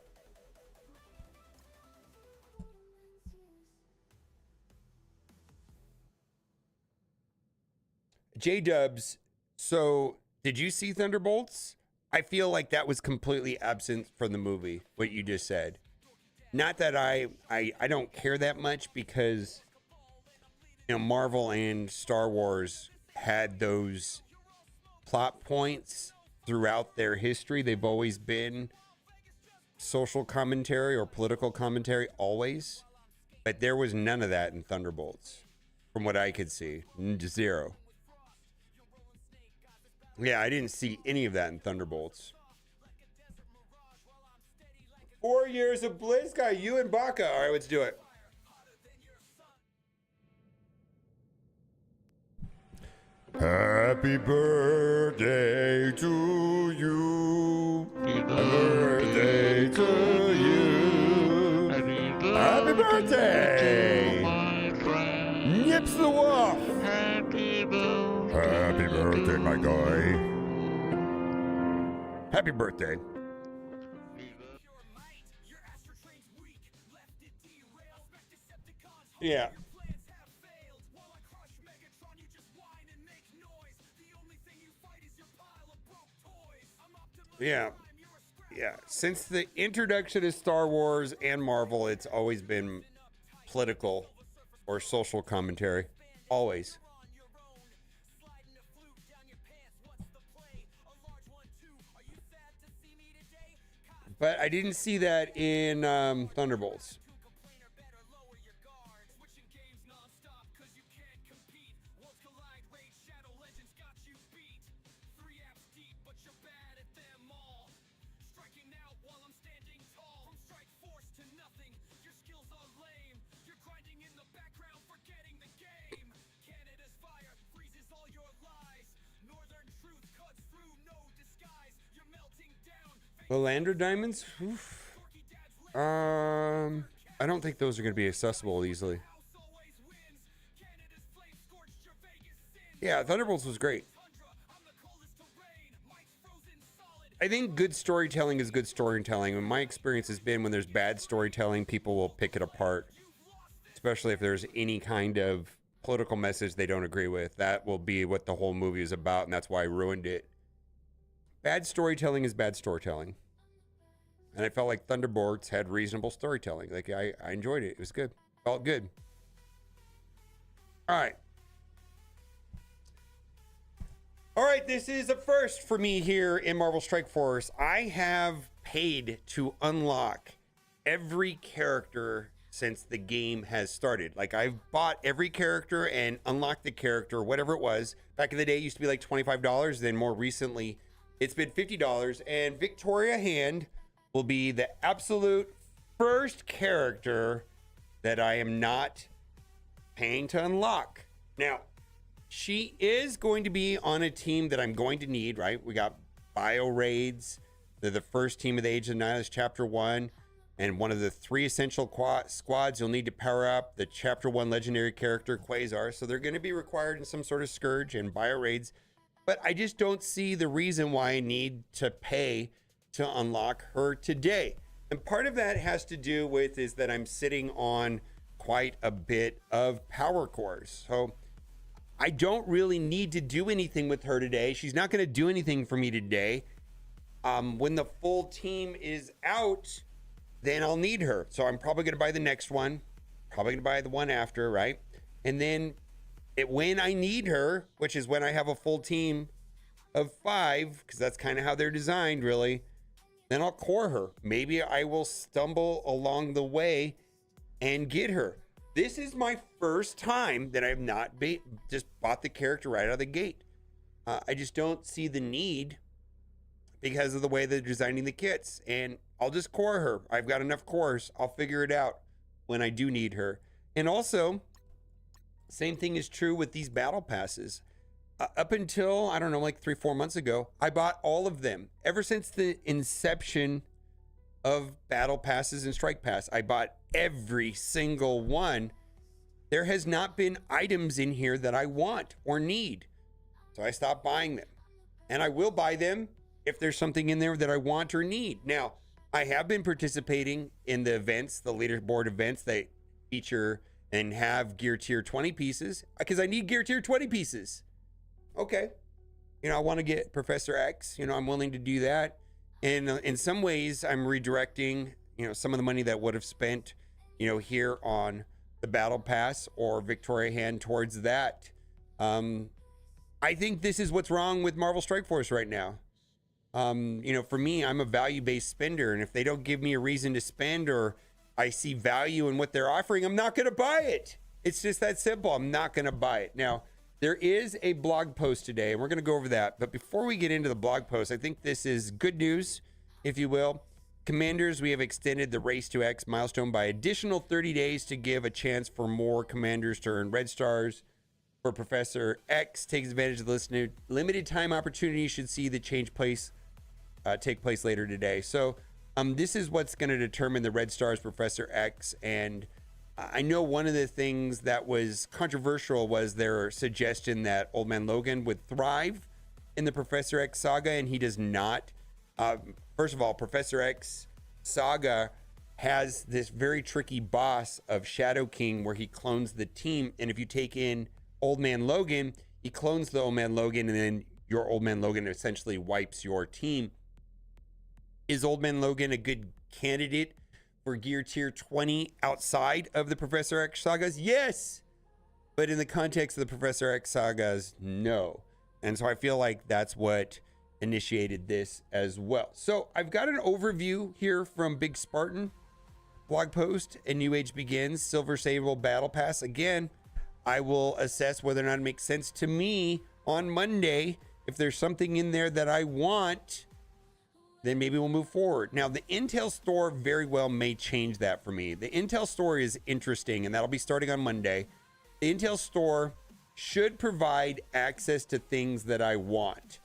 J-Dubs, so did you see Thunderbolts? I feel like that was completely absent from the movie, what you just said. Not that I don't care that much because, Marvel and Star Wars had those plot points throughout their history. They've always been social commentary or political commentary, always. But there was none of that in Thunderbolts, from what I could see. Zero. Yeah, I didn't see any of that in Thunderbolts. 4 years of BlizzCon, you and Baka. All right, let's do it. Happy birthday to you. Happy birthday to you. Happy birthday, my friend. Nips the Wolf. Happy birthday, my guy. Happy birthday. Yeah. Yeah. Yeah. Since the introduction of Star Wars and Marvel, it's always been political or social commentary. Always. But I didn't see that in Thunderbolts. The Lander diamonds? Oof. I don't think those are going to be accessible easily. Yeah, Thunderbolts was great. I think good storytelling is good storytelling. And my experience has been when there's bad storytelling, people will pick it apart. Especially if there's any kind of political message they don't agree with. That will be what the whole movie is about, and that's why I ruined it. Bad storytelling is bad storytelling. And I felt like Thunderbolts had reasonable storytelling. Like, I enjoyed it. It was good. Felt good. All right. All right, this is a first for me here in Marvel Strike Force. I have paid to unlock every character since the game has started. Like, I've bought every character and unlocked the character, whatever it was. Back in the day, it used to be like $25. Then more recently, it's been $50. And Victoria Hand will be the absolute first character that I am not paying to unlock. Now, she is going to be on a team that I'm going to need, right? We got Bio Raids. They're the first team of the Age of Nihilus Chapter 1. And one of the 3 essential squads you'll need to power up the Chapter 1 legendary character, Quasar. So they're going to be required in some sort of Scourge and Bio Raids. But I just don't see the reason why I need to pay to unlock her today. And part of that has to do with is that I'm sitting on quite a bit of power cores. So I don't really need to do anything with her today. She's not going to do anything for me today. When the full team is out, then I'll need her. So I'm probably going to buy the next one, probably going to buy the one after, right? And then when I need her, which is when I have a full team of 5, because that's kind of how they're designed, really, then I'll core her. Maybe I will stumble along the way and get her. This is my first time that I have not just bought the character right out of the gate. I just don't see the need because of the way they're designing the kits. And I'll just core her. I've got enough cores. I'll figure it out when I do need her. And also, same thing is true with these battle passes. Up until, I don't know, like 3-4 months ago, I bought all of them. Ever since the inception of battle passes and strike pass, I bought every single one. There has not been items in here that I want or need. So I stopped buying them. And I will buy them if there's something in there that I want or need. Now, I have been participating in the events, the leaderboard events that feature and have gear tier 20 pieces, because I need gear tier 20 pieces. Okay. You know, I want to get Professor X. You know, I'm willing to do that. And in some ways, I'm redirecting, you know, some of the money that would have spent, you know, here on the Battle Pass or Victoria Hand towards that. I think this is what's wrong with Marvel Strike Force right now. You know, for me, I'm a value-based spender. And if they don't give me a reason to spend or I see value in what they're offering, I'm not going to buy it. It's just that simple. I'm not going to buy it. Now, there is a blog post today, and we're going to go over that. But before we get into the blog post, I think this is good news, if you will. Commanders, we have extended the Race to X milestone by additional 30 days to give a chance for more commanders to earn red stars. For Professor X, takes advantage of the limited time opportunity. You should see the take place later today. So this is what's going to determine the red stars, Professor X. And I know one of the things that was controversial was their suggestion that Old Man Logan would thrive in the Professor X saga, and he does not. First of all, Professor X saga has this very tricky boss of Shadow King where he clones the team. And if you take in Old Man Logan, he clones the Old Man Logan, and then your Old Man Logan essentially wipes your team. Is Old Man Logan a good candidate for gear tier 20 outside of the Professor X sagas? Yes. But in the context of the Professor X sagas, no. And so I feel like that's what initiated this as well. So I've got an overview here from Big Spartan blog post. A New Age Begins Silver Sable Battle Pass. Again, I will assess whether or not it makes sense to me on Monday. If there's something in there that I want, then maybe we'll move forward. Now, the Intel store very well may change that for me. The Intel store is interesting, and that'll be starting on Monday. The Intel store should provide access to things that I want.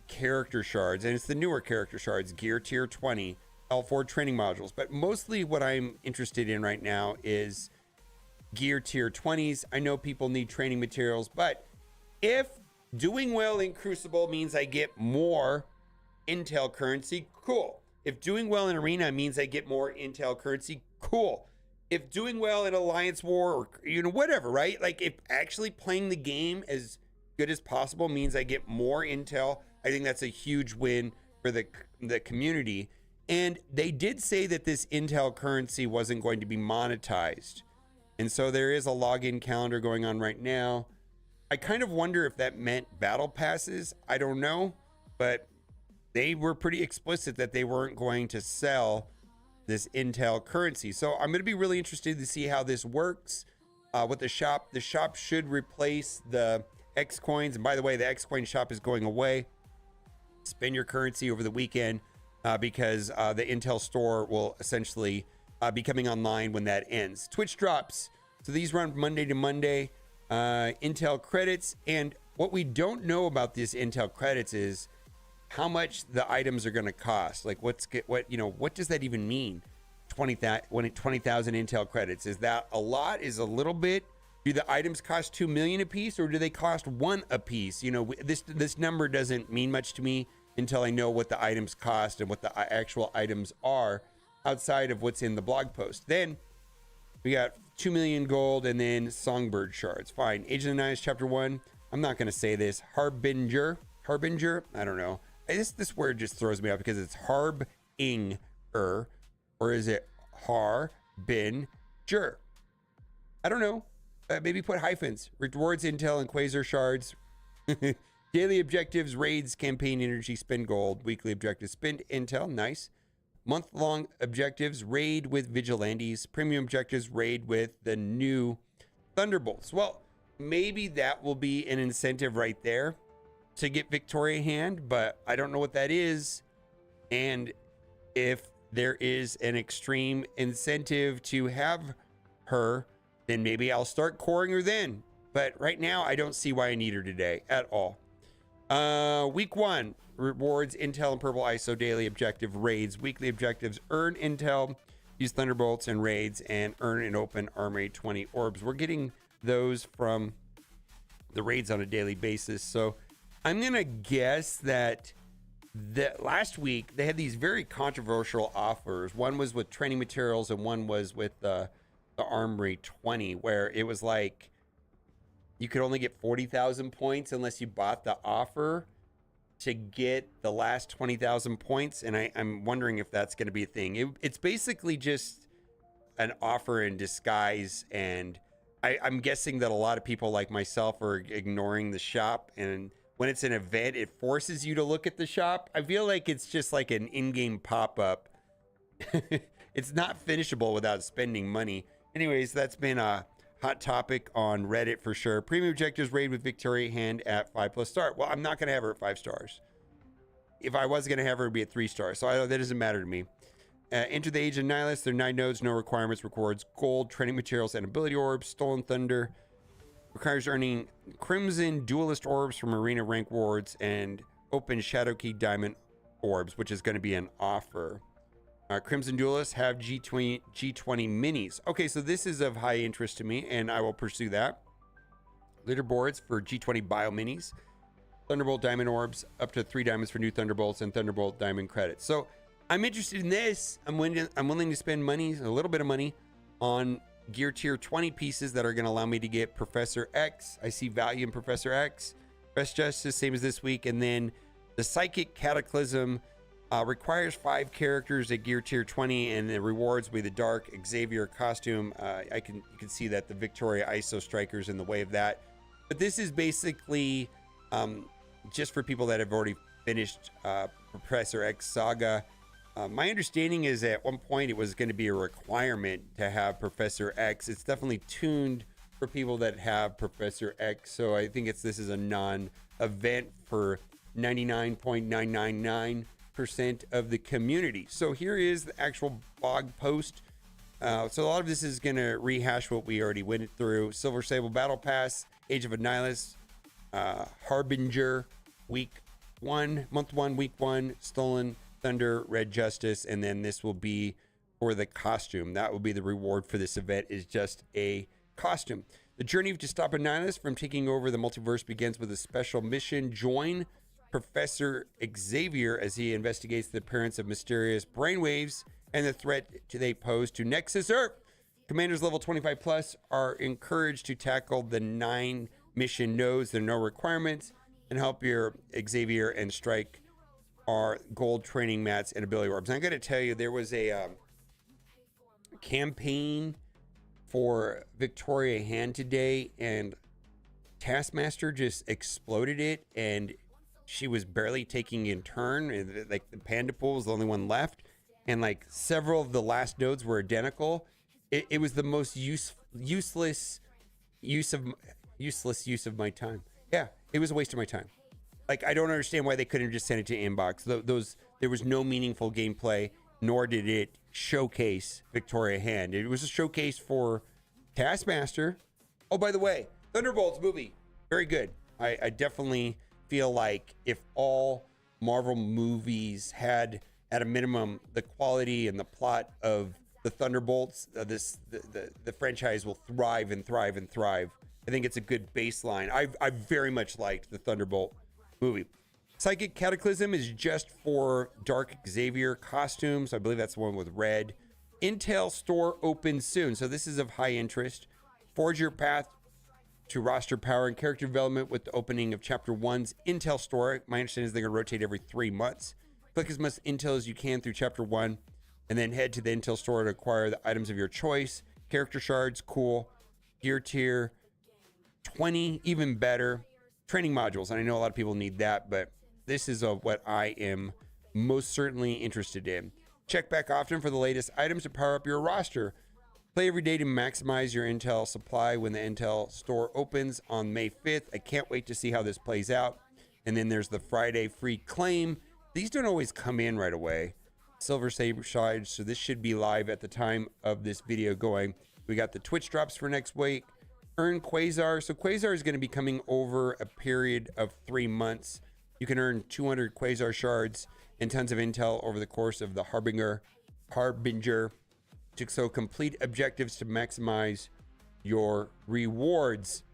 Character shards, and it's the newer character shards, gear tier 20, L4 training modules. But mostly what I'm interested in right now is gear tier 20s. I know people need training materials, but if doing well in Crucible means I get more Intel currency, cool. If doing well in Arena means I get more Intel currency, cool. If doing well in Alliance War or, you know, whatever, right? Like if actually playing the game as good as possible means I get more Intel, I think that's a huge win for the community. And they did say that this Intel currency wasn't going to be monetized. And so there is a login calendar going on right now. I kind of wonder if that meant battle passes. I don't know, but they were pretty explicit that they weren't going to sell this Intel currency. So I'm going to be really interested to see how this works with the shop. The shop should replace the X coins. And by the way, the X coin shop is going away. Spend your currency over the weekend because the Intel store will essentially be coming online when that ends. Twitch drops. So these run Monday to Monday. Intel credits. And what we don't know about these Intel credits is how much the items are going to cost. Like what does that even mean? 20,000 Intel credits. Is that a lot? Is a little bit? Do the items cost 2 million a piece, or do they cost 1 a piece? You know, this number doesn't mean much to me until I know what the items cost and what the actual items are outside of what's in the blog post. Then we got 2 million gold and then songbird shards. Fine. Age of the Knives chapter 1. I'm not going to say this. Harbinger. I don't know. This word just throws me off because it's harbinger, or is it harbinger? I don't know. Maybe put hyphens. Rewards, intel, and quasar shards. Daily objectives, raids, campaign energy, spend gold. Weekly objectives, spend intel. Nice. Month-long objectives, raid with vigilantes. Premium objectives, raid with the new Thunderbolts. Well, maybe that will be an incentive right there to get Victoria Hand, but I don't know what that is. And if there is an extreme incentive to have her, then maybe I'll start coring her then. But right now, I don't see why I need her today at all. Week 1, rewards, intel, and purple ISO daily objective raids. Weekly objectives, earn intel, use thunderbolts and raids, and earn and open armory 20 orbs. We're getting those from the raids on a daily basis. So I'm going to guess that last week they had these very controversial offers. One was with training materials and one was with the Armory 20, where it was like you could only get 40,000 points unless you bought the offer to get the last 20,000 points. And I'm wondering if that's going to be a thing. It's basically just an offer in disguise. And I'm guessing that a lot of people like myself are ignoring the shop, and when it's an event, it forces you to look at the shop. I feel like it's just like an in-game pop-up. It's not finishable without spending money. Anyways, that's been a hot topic on Reddit for sure. Premium objectives raid with Victoria Hand at 5+ start. Well, I'm not going to have her at 5 stars. If I was going to have her, it'd be at 3 stars. So that doesn't matter to me. Enter the Age of Nihilus. There are 9 nodes, no requirements, records gold, training materials, and ability orbs. Stolen Thunder requires earning Crimson Duelist orbs from Arena rank wards and open Shadow Key Diamond orbs, which is going to be an offer. Crimson Duelists have G20 minis. Okay, so this is of high interest to me, and I will pursue that. Leaderboards for G20 Bio Minis. Thunderbolt Diamond orbs, up to 3 diamonds for new Thunderbolts, and Thunderbolt Diamond credits. So I'm interested in this. I'm willing to spend money, a little bit of money, on Gear Tier 20 pieces that are going to allow me to get Professor X. I see value in Professor X. Best Justice, same as this week. And then the Psychic Cataclysm requires 5 characters at Gear Tier 20, and the rewards will be the Dark Xavier costume. You can see that the Victoria ISO Striker's in the way of that. But this is basically just for people that have already finished Professor X Saga. My understanding is at one point it was going to be a requirement to have Professor X. It's definitely tuned for people that have Professor X. So I think this is a non-event for 99.999% of the community. So here is the actual blog post. So a lot of this is going to rehash what we already went through. Silver Sable Battle Pass, Age of Nihilus, Harbinger, month 1, week 1, Stolen Thunder, Red Justice, and then this will be for the costume. That will be the reward for this event, is just a costume. The journey to stop Nihilus from taking over the multiverse begins with a special mission. Join Professor Xavier as he investigates the appearance of mysterious brainwaves and the threat they pose to Nexus Earth. Commanders level 25 plus are encouraged to tackle the 9 mission nodes. There are no requirements, and help your Xavier and strike are gold training mats and ability orbs. And I got to tell you, there was a campaign for Victoria Hand today, and Taskmaster just exploded it, and she was barely taking in turn. And like the Panda Pool was the only one left, and like several of the last nodes were identical. It was the most useless use of my time. Yeah, it was a waste of my time. Like, I don't understand why they couldn't just send it to inbox. There was no meaningful gameplay, nor did it showcase Victoria Hand. It was a showcase for Taskmaster. Oh, by the way, Thunderbolts movie, very good. I definitely feel like if all Marvel movies had, at a minimum, the quality and the plot of the Thunderbolts, the franchise will thrive and thrive and thrive. I think it's a good baseline. I very much liked the Thunderbolt movie. Psychic Cataclysm is just for Dark Xavier costumes. I believe that's the one with red. Intel store opens soon, so this is of high interest. Forge your path to roster power and character development with the opening of Chapter 1's Intel store. My understanding is they're going to rotate every 3 months. Click as much Intel as you can through Chapter 1, and then head to the Intel store to acquire the items of your choice. Character shards, cool. Gear tier 20, even better. Training modules, and I know a lot of people need that, but this is what I am most certainly interested in. Check back often for the latest items to power up your roster. Play every day to maximize your Intel supply when the Intel store opens on May 5th. I can't wait to see how this plays out. And then there's the Friday free claim. These don't always come in right away. Silver Saber shards, so this should be live at the time of this video going. We got the Twitch drops for next week. Earn Quasar. So Quasar is going to be coming over a period of 3 months. You can earn 200 Quasar shards and tons of intel over the course of the Harbinger. So complete objectives to maximize your rewards.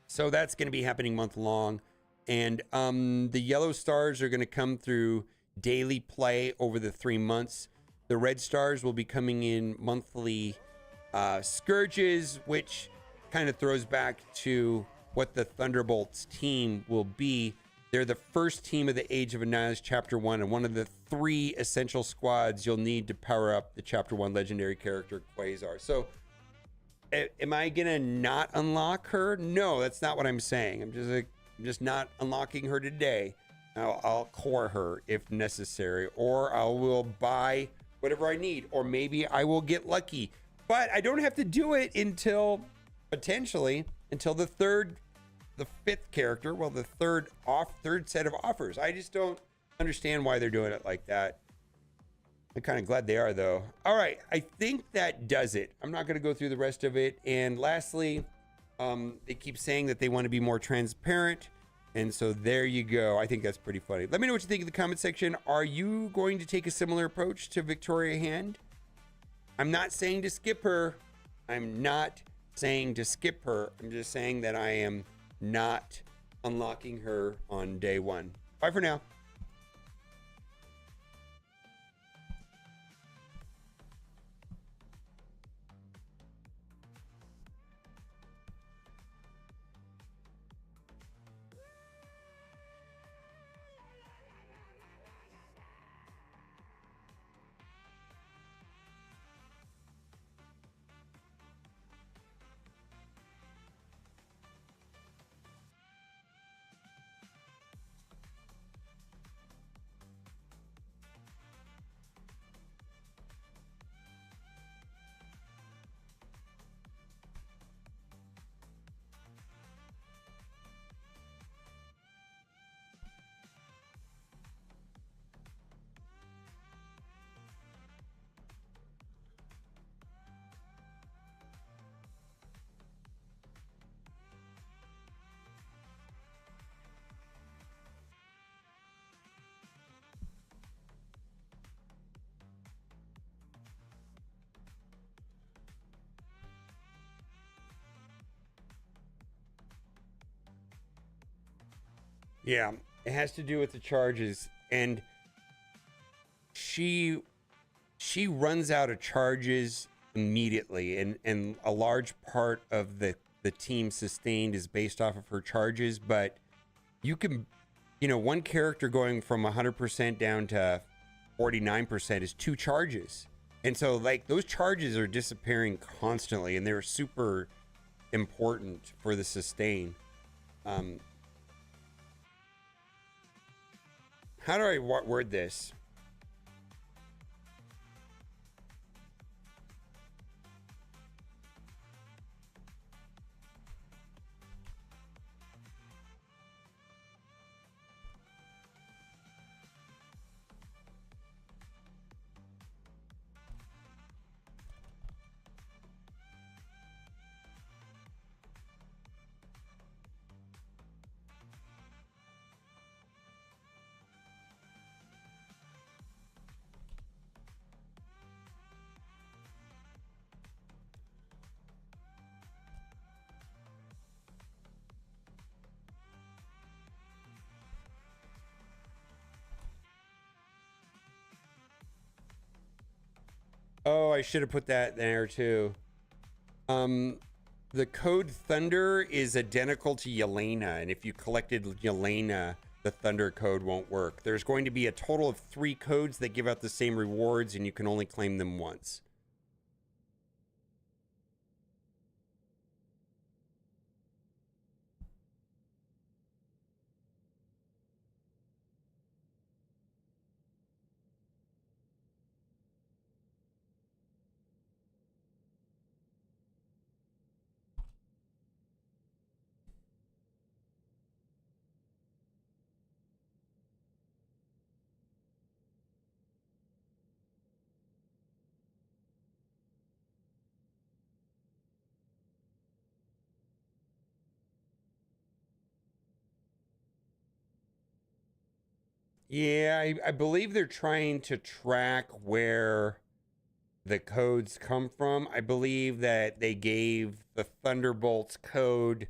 So that's going to be happening month long. And the yellow stars are going to come through daily play over the 3 months. The red stars will be coming in monthly scourges, which kind of throws back to what the Thunderbolts team will be. They're the first team of the Age of Annihilus Chapter 1, and one of the 3 essential squads you'll need to power up the Chapter 1 legendary character Quasar. So am I gonna not unlock her? No, that's not what I'm saying. I'm just not unlocking her today. I'll core her if necessary, or I will buy whatever I need, or maybe I will get lucky. But I don't have to do it until potentially until the 5th character. Well, the third set of offers. I just don't understand why they're doing it like that. I'm kind of glad they are, though. All right, I think that does it. I'm not going to go through the rest of it. And lastly, they keep saying that they want to be more transparent. And so there you go. I think that's pretty funny. Let me know what you think in the comment section. Are you going to take a similar approach to Victoria Hand? I'm not saying to skip her. I'm not saying to skip her. I'm just saying that I am not unlocking her on day 1. Bye for now. Yeah, it has to do with the charges, and she runs out of charges immediately, and a large part of the team sustained is based off of her charges. But you can, one character going from 100% down to 49% is 2 charges, And so like those charges are disappearing constantly, and they're super important for the sustain. How do I word this? Oh, I should have put that there too. The code Thunder is identical to Yelena, and if you collected Yelena, the Thunder code won't work. There's going to be a total of 3 codes that give out the same rewards, and you can only claim them once. Yeah, I believe they're trying to track where the codes come from. I believe that they gave the Thunderbolts code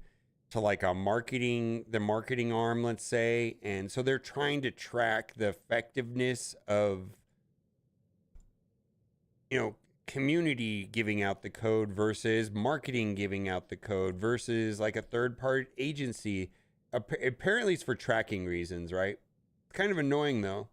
to like the marketing arm, let's say. And so they're trying to track the effectiveness of, community giving out the code versus marketing giving out the code versus like a third party agency. Apparently it's for tracking reasons, right? Kind of annoying though.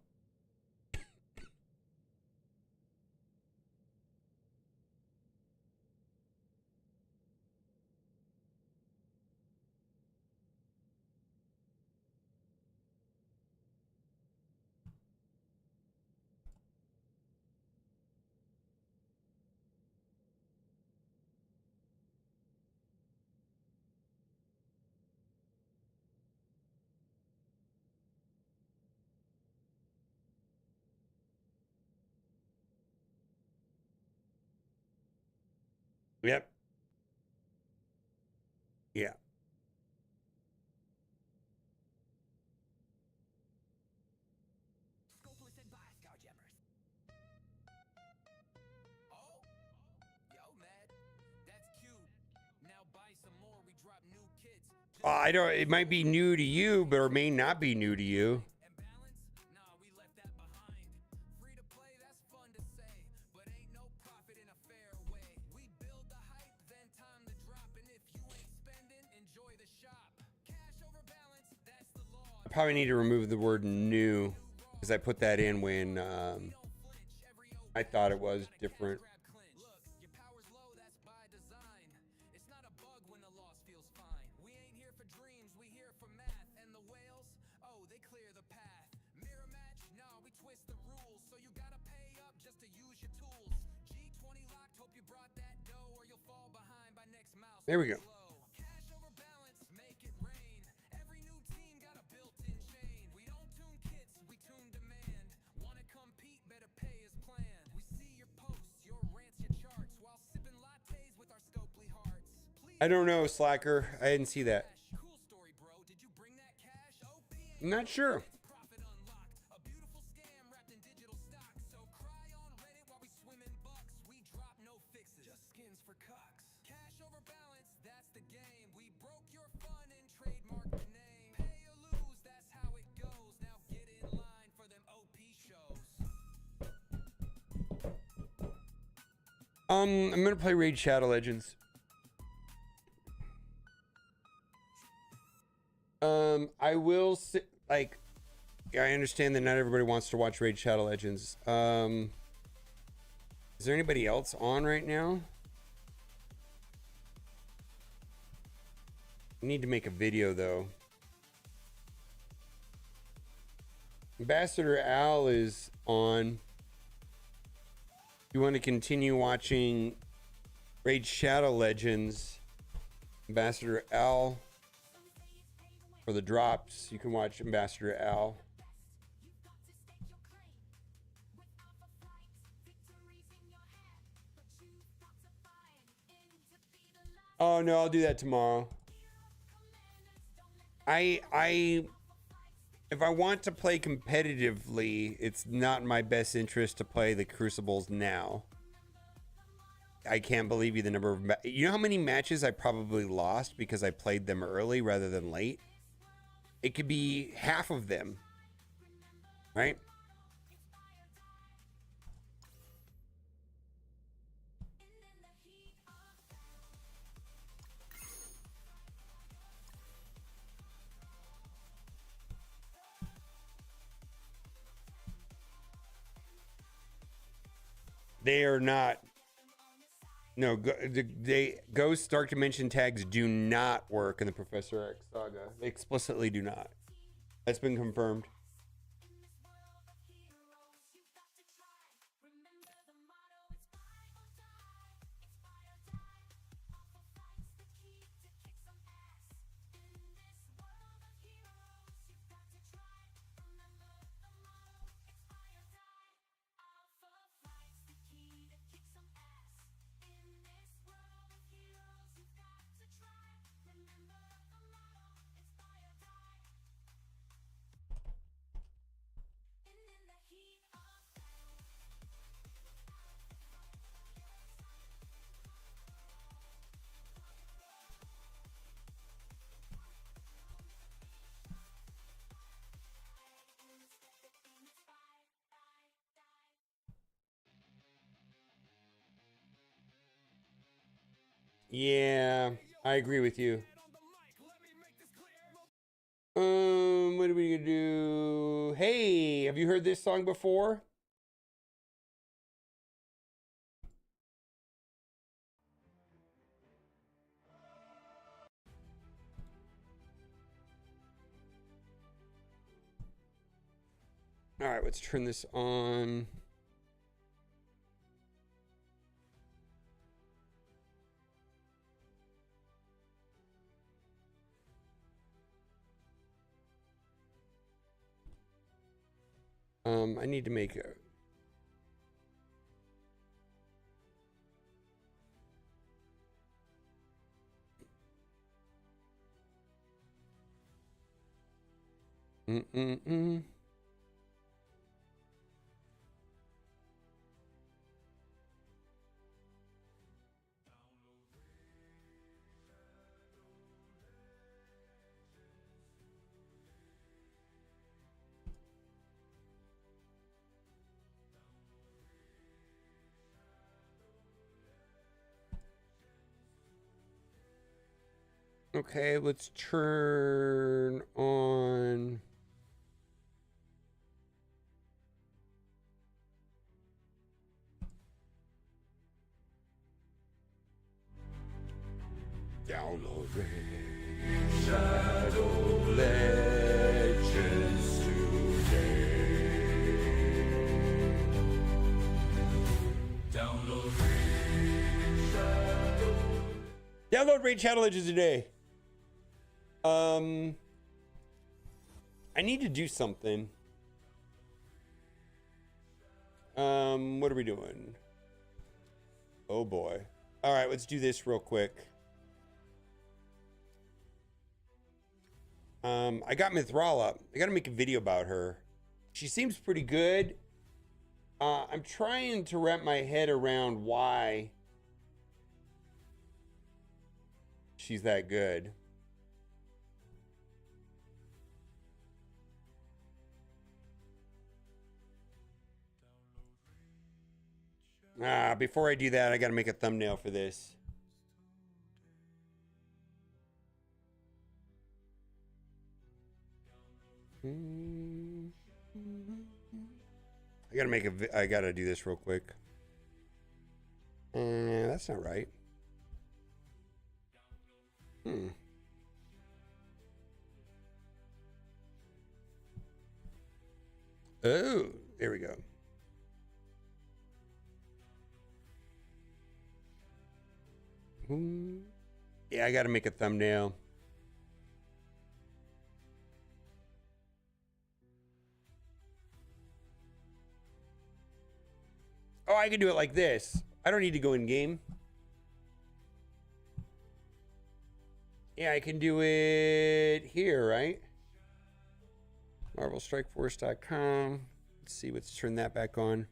Yep. Yeah. Scopeless advice, Scoutjammers. Oh, yo, Matt, that's cute. Now buy some more. We drop new kits. I don't. It might be new to you, but it may not be new to you. And balance? Nah, we left that behind. Free to play, that's fun to say, but ain't no profit in a fair way. We build the hype, then time to drop, and if you ain't spending, enjoy the shop. Cash over balance, that's the law. I probably need to remove the word new because I put that in when I thought it was different. Look, your power's low, that's by design. It's not a bug when the loss feels fine. We ain't here for dreams, we here for math. And the whales, oh, they clear the path. Mirror match, nah, we twist the rules. So you gotta pay up just to use your tools. G20 locked, hope you brought that dough, or you'll fall behind by next mouse. There we go. Cash over balance, make it rain. Every new team got a built-in chain. We don't tune kits, we tune demand. Wanna compete, better pay as planned. We see your posts, your rants, your charts, while sipping lattes with our Scopely hearts. Please I don't know, Slacker. I didn't see that. cool story, bro. Did you bring that cash? OP I'm not sure. profit unlocked. A beautiful scam wrapped in digital stock. So cry on Reddit while we swim in bucks. We drop no fixes, just skins for cucks. Cash over balance, that's the game. We broke your fun and trademarked the name. Pay or lose, that's how it goes. Now get in line for them OP shows. I'm gonna play Raid Shadow Legends. I will sit like I understand that not everybody wants to watch Raid Shadow Legends. Is there anybody else on right now? I need to make a video though. Ambassador Al is on. You want to continue watching Raid Shadow Legends? Ambassador Al. For the drops, you can watch Ambassador Al. Oh no, I'll do that tomorrow. If I want to play competitively, it's not in my best interest to play the Crucibles now. I can't believe you the number of you know how many matches I probably lost because I played them early rather than late? It could be half of them, right? They are not. No, Ghost Dark Dimension tags do not work in the Professor X saga. They explicitly do not. That's been confirmed. Yeah, I agree with you. What are we gonna do? Hey, have you heard this song before? All right, let's turn this on. I need to make a. Okay, let's turn on. Download Shadow Legends today. Download Raid Shadow Legends today. I need to do something. What are we doing? Oh boy. All right, let's do this real quick. I got Mithril up. I got to make a video about her. She seems pretty good. I'm trying to wrap my head around why she's that good. Before I do that, I got to make a thumbnail for this. I gotta do this real quick. That's not right. Oh, there we go. Yeah, I got to make a thumbnail. Oh, I can do it like this. I don't need to go in game. Yeah, I can do it here, right? MarvelStrikeForce.com. Let's see, let's turn that back on.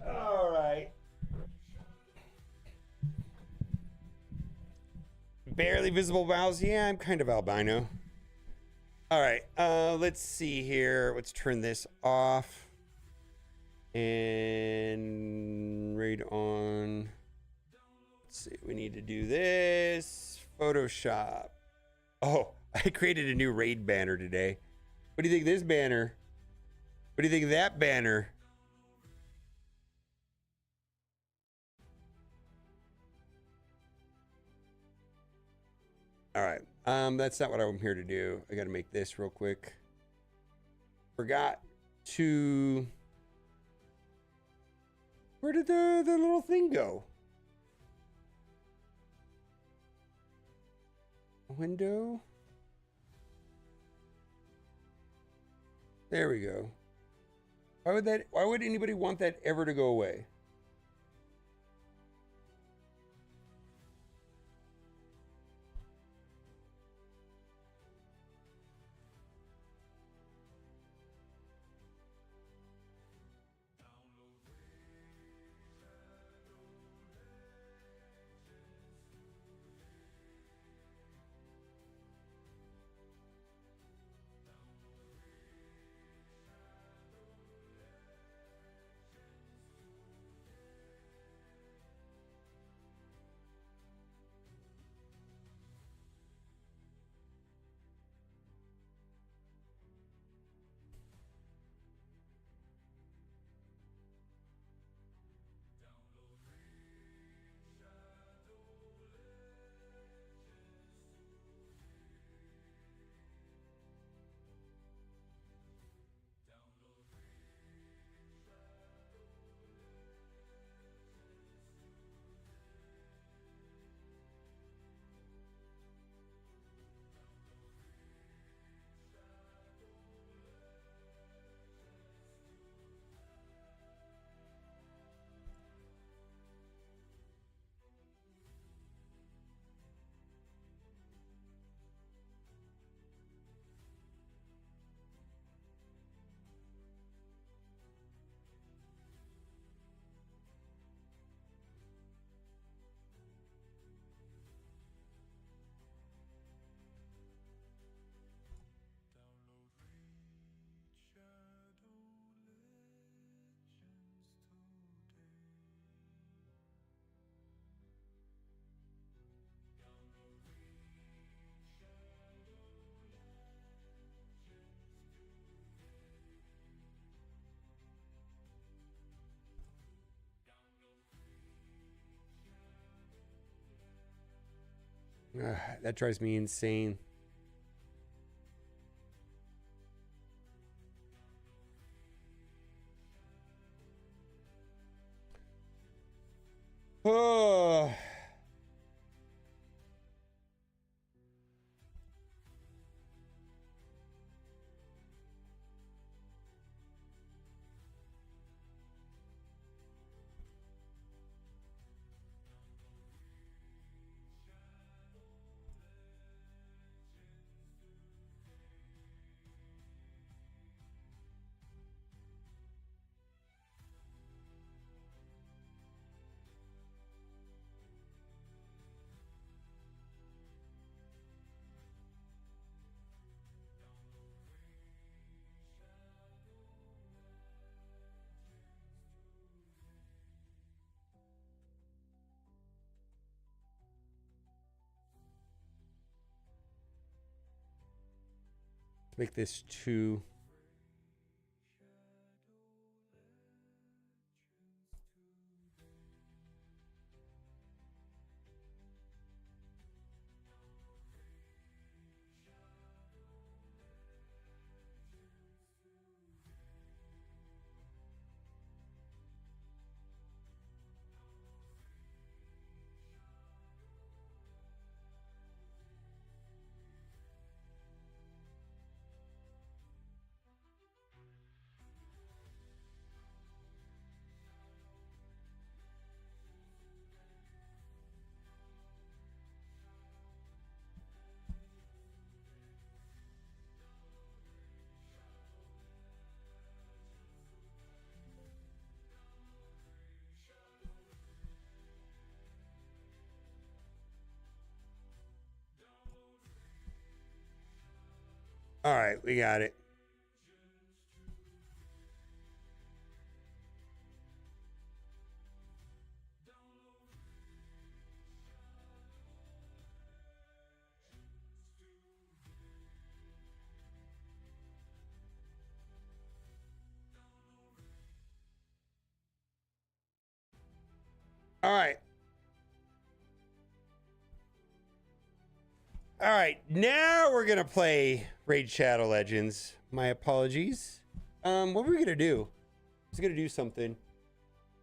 All right. Barely visible vowels. Yeah, I'm kind of albino. All right. Let's see here. Let's turn this off. And raid on. Let's see. We need to do this. Photoshop. Oh, I created a new raid banner today. What do you think of this banner? What do you think of that banner? All right. That's not what I'm here to do. I got to make this real quick. Forgot to. Where did the little thing go? Window. There we go. Why would anybody want that ever to go away? That drives me insane. Oh. Make this 2. All right, we got it. All right. All right, now we're gonna play Raid Shadow Legends. My apologies. What were we gonna do? I was gonna do something.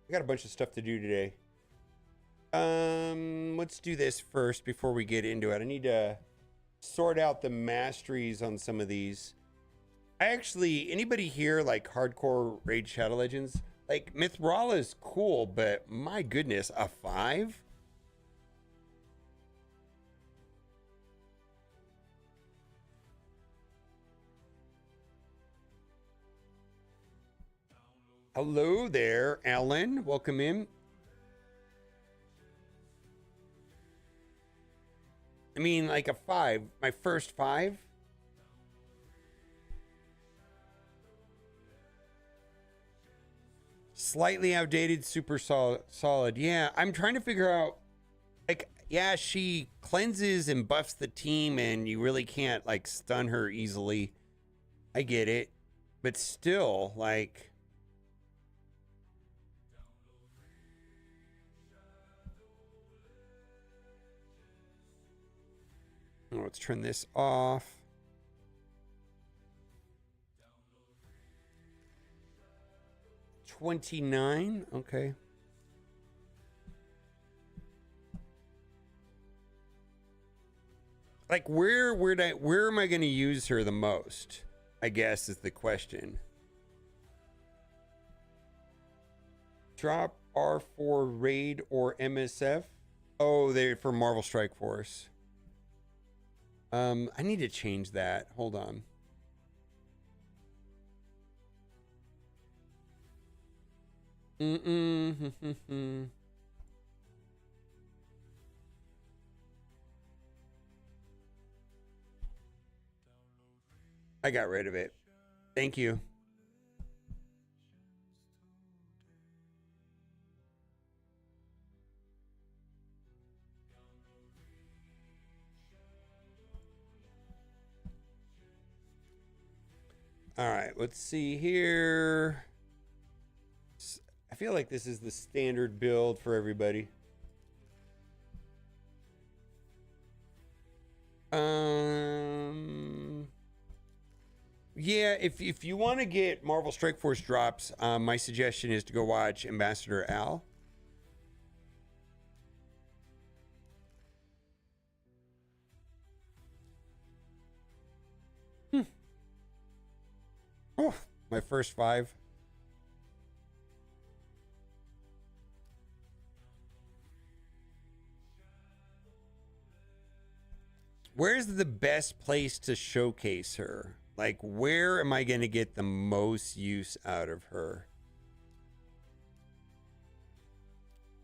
I got a bunch of stuff to do today. Let's do this first before we get into it. I need to sort out the masteries on some of these. Anybody here like hardcore Raid Shadow Legends? Like Mithrala is cool, but my goodness, a 5? Hello there, Alan. Welcome in. I mean, like a 5. My first 5. Slightly outdated, super solid. Yeah, I'm trying to figure out, like, yeah, she cleanses and buffs the team, and you really can't, like, stun her easily. I get it. But still, like... Oh, let's turn this off. $29. Okay. Like where am I going to use her the most? I guess is the question. Drop R4 Raid or MSF? Oh, they're for Marvel Strike Force. I need to change that. Hold on. I got rid of it. Thank you. All right, let's see here. I feel like this is the standard build for everybody. Yeah, if you want to get Marvel Strike Force drops, my suggestion is to go watch Ambassador Al. Oh, my first 5. Where's the best place to showcase her? Like, where am I going to get the most use out of her?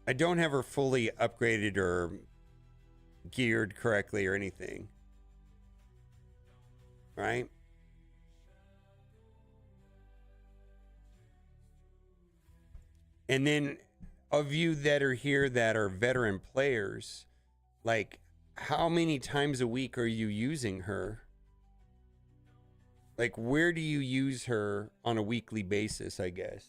I don't have her fully upgraded or geared correctly or anything. Right? And then of you that are here that are veteran players, like, how many times a week are you using her? Like, where do you use her on a weekly basis, I guess?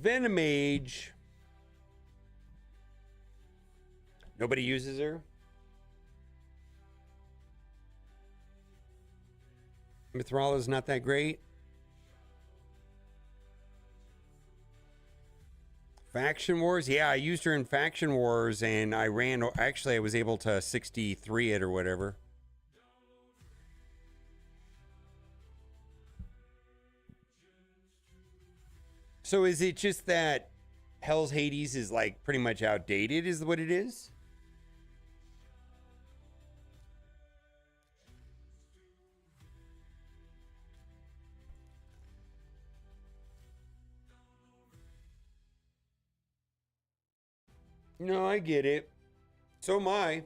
Venomage. Nobody uses her. Mithrala's not that great. Faction Wars? Yeah, I used her in Faction Wars and I ran. Actually, I was able to 63 it or whatever. So is it just that Hell's Hades is like pretty much outdated, is what it is? No, I get it. So am I.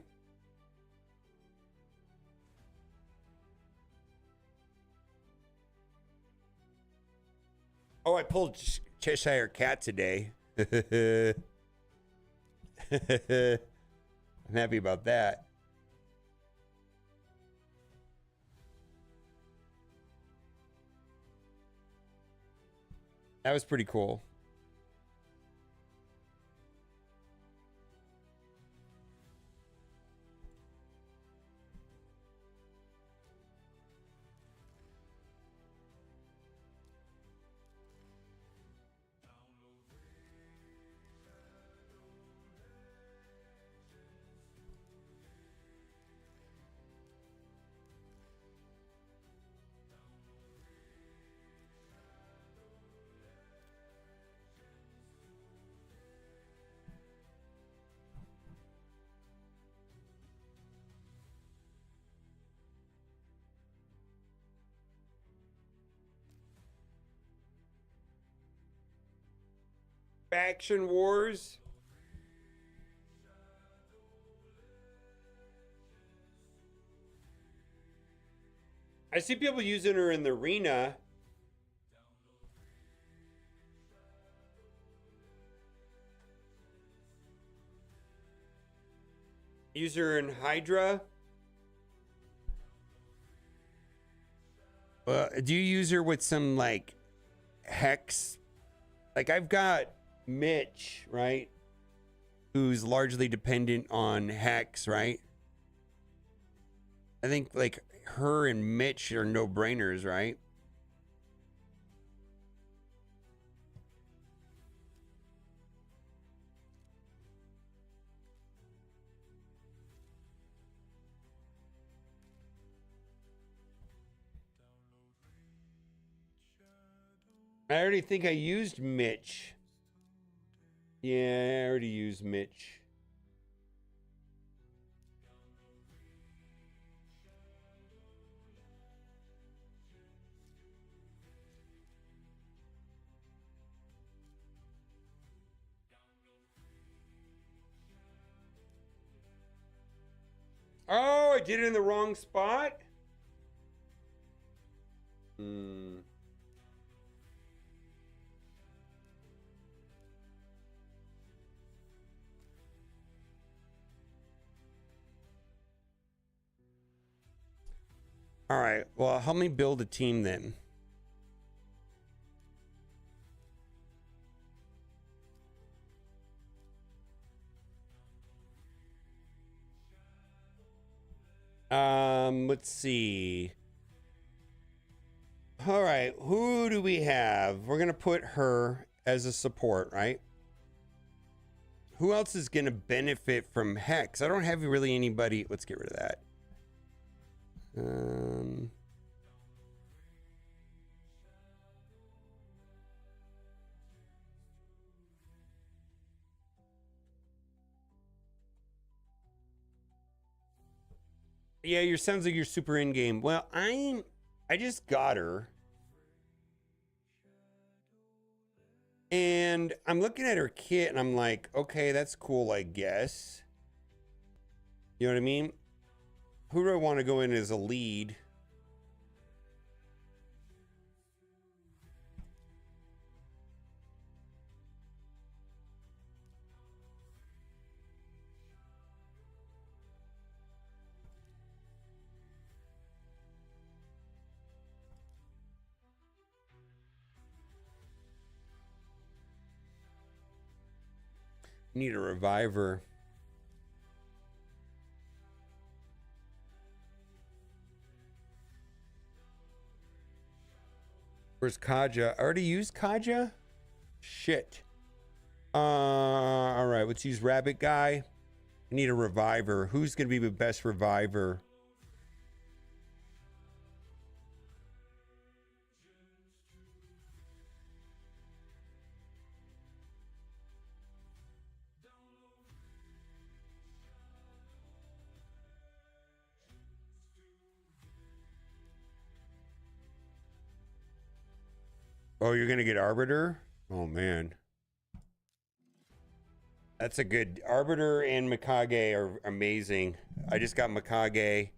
Oh, I pulled Cheshire Cat today. I'm happy about that. That was pretty cool. Faction Wars. I see people using her in the arena. Use her in Hydra. Do you use her with some like Hex? Like I've got Mitch, right? Who's largely dependent on Hex, right? I think like her and Mitch are no-brainers, right? I already think I used Mitch. Yeah, I already used Mitch. Oh, I did it in the wrong spot? Hmm. All right. Well, help me build a team then. Let's see. All right, who do we have? We're gonna put her as a support, right? Who else is gonna benefit from Hex? I don't have really anybody. Let's get rid of that. Yeah, your sounds like you're super in game. Well, I just got her. And I'm looking at her kit and I'm like, okay, that's cool, I guess. You know what I mean? Who do I want to go in as a lead? Need a reviver. Where's Kaja? I already used Kaja? Shit. All right, let's use Rabbit Guy. I need a reviver. Who's going to be the best reviver? Oh, you're going to get Arbiter? Oh, man. That's a good... Arbiter and Mikage are amazing. I just got Mikage.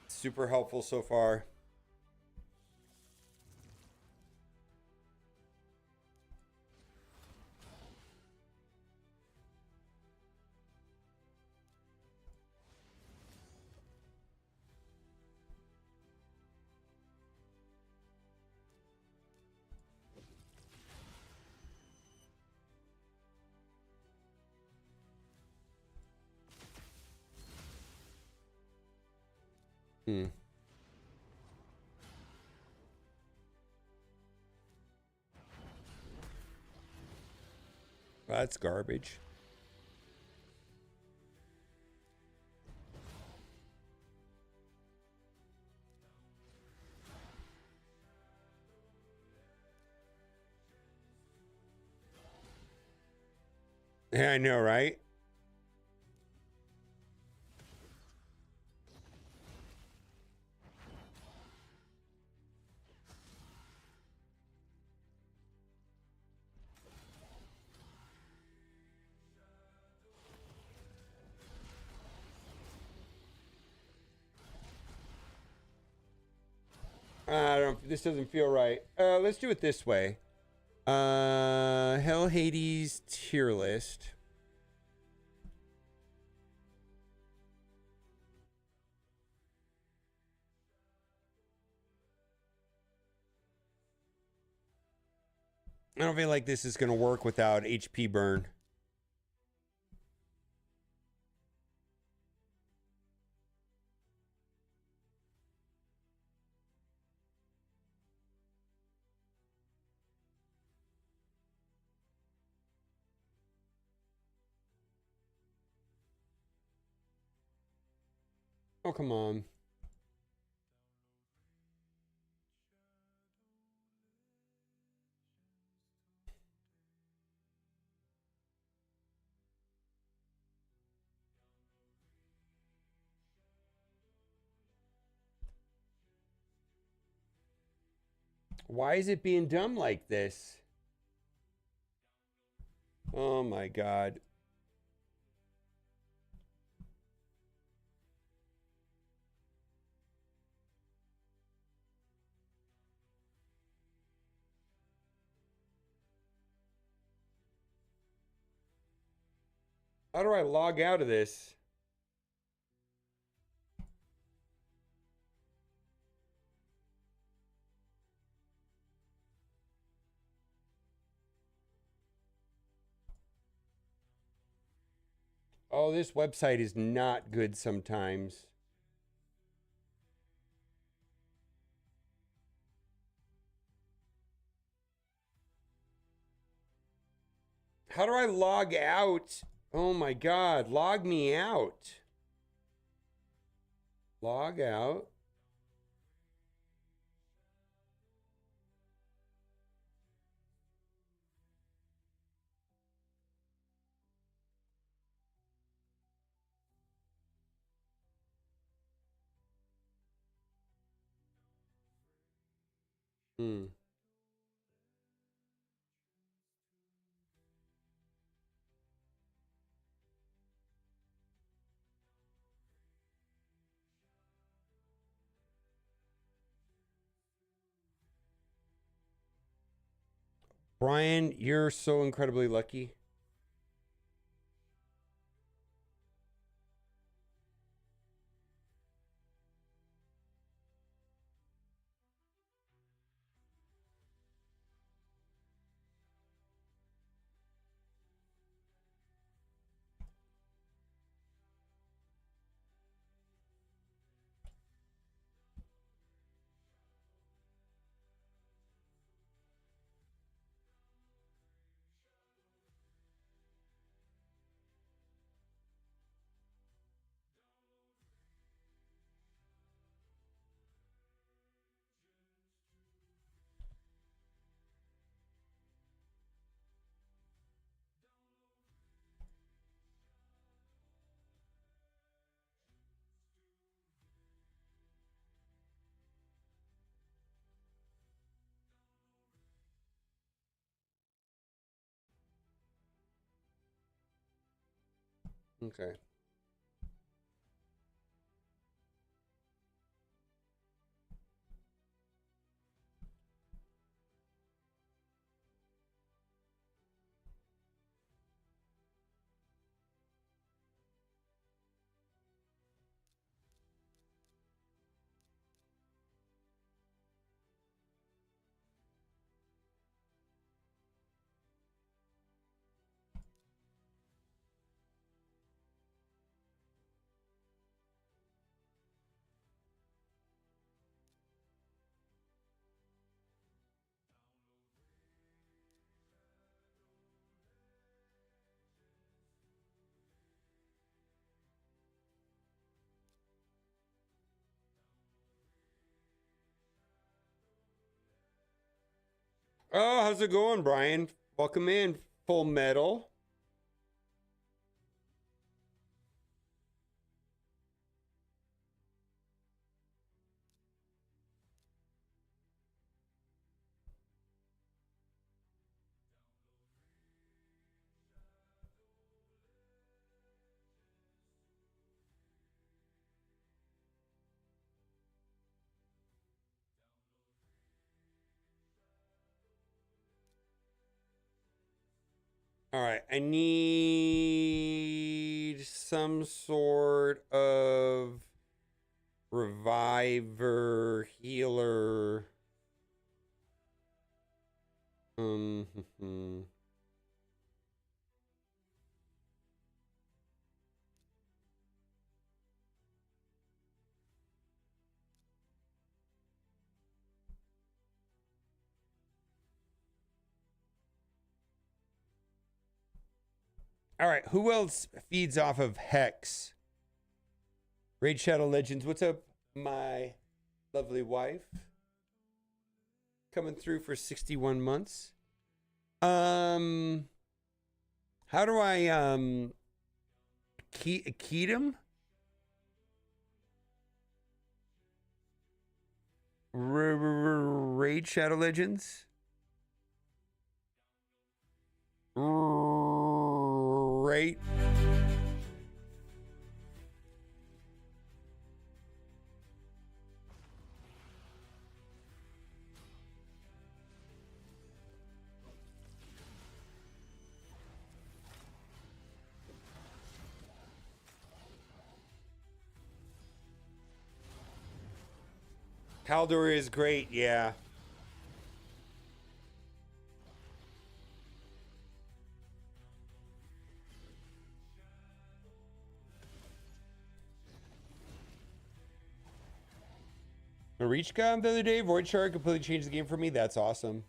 Super helpful so far. Hmm. Well, that's garbage. Yeah, I know, right? I don't. This doesn't feel right. Let's do it this way. Hell Hades tier list. I don't feel like this is going to work without HP burn. Oh, come on. Why is it being dumb like this? Oh my God. How do I log out of this? Oh, this website is not good sometimes. How do I log out? Oh my God, log me out. Log out. Hmm. Brian, you're so incredibly lucky. Okay. Oh, how's it going, Brian? Welcome in, Full Metal. All right, I need some sort of reviver, healer. All right, who else feeds off of Hex? Raid Shadow Legends, what's up, my lovely wife? Coming through for 61 months. How do I keep him? Raid Shadow Legends. Right. Haldor is great, yeah. I reached God the other day. Void Shard completely changed the game for me. That's awesome.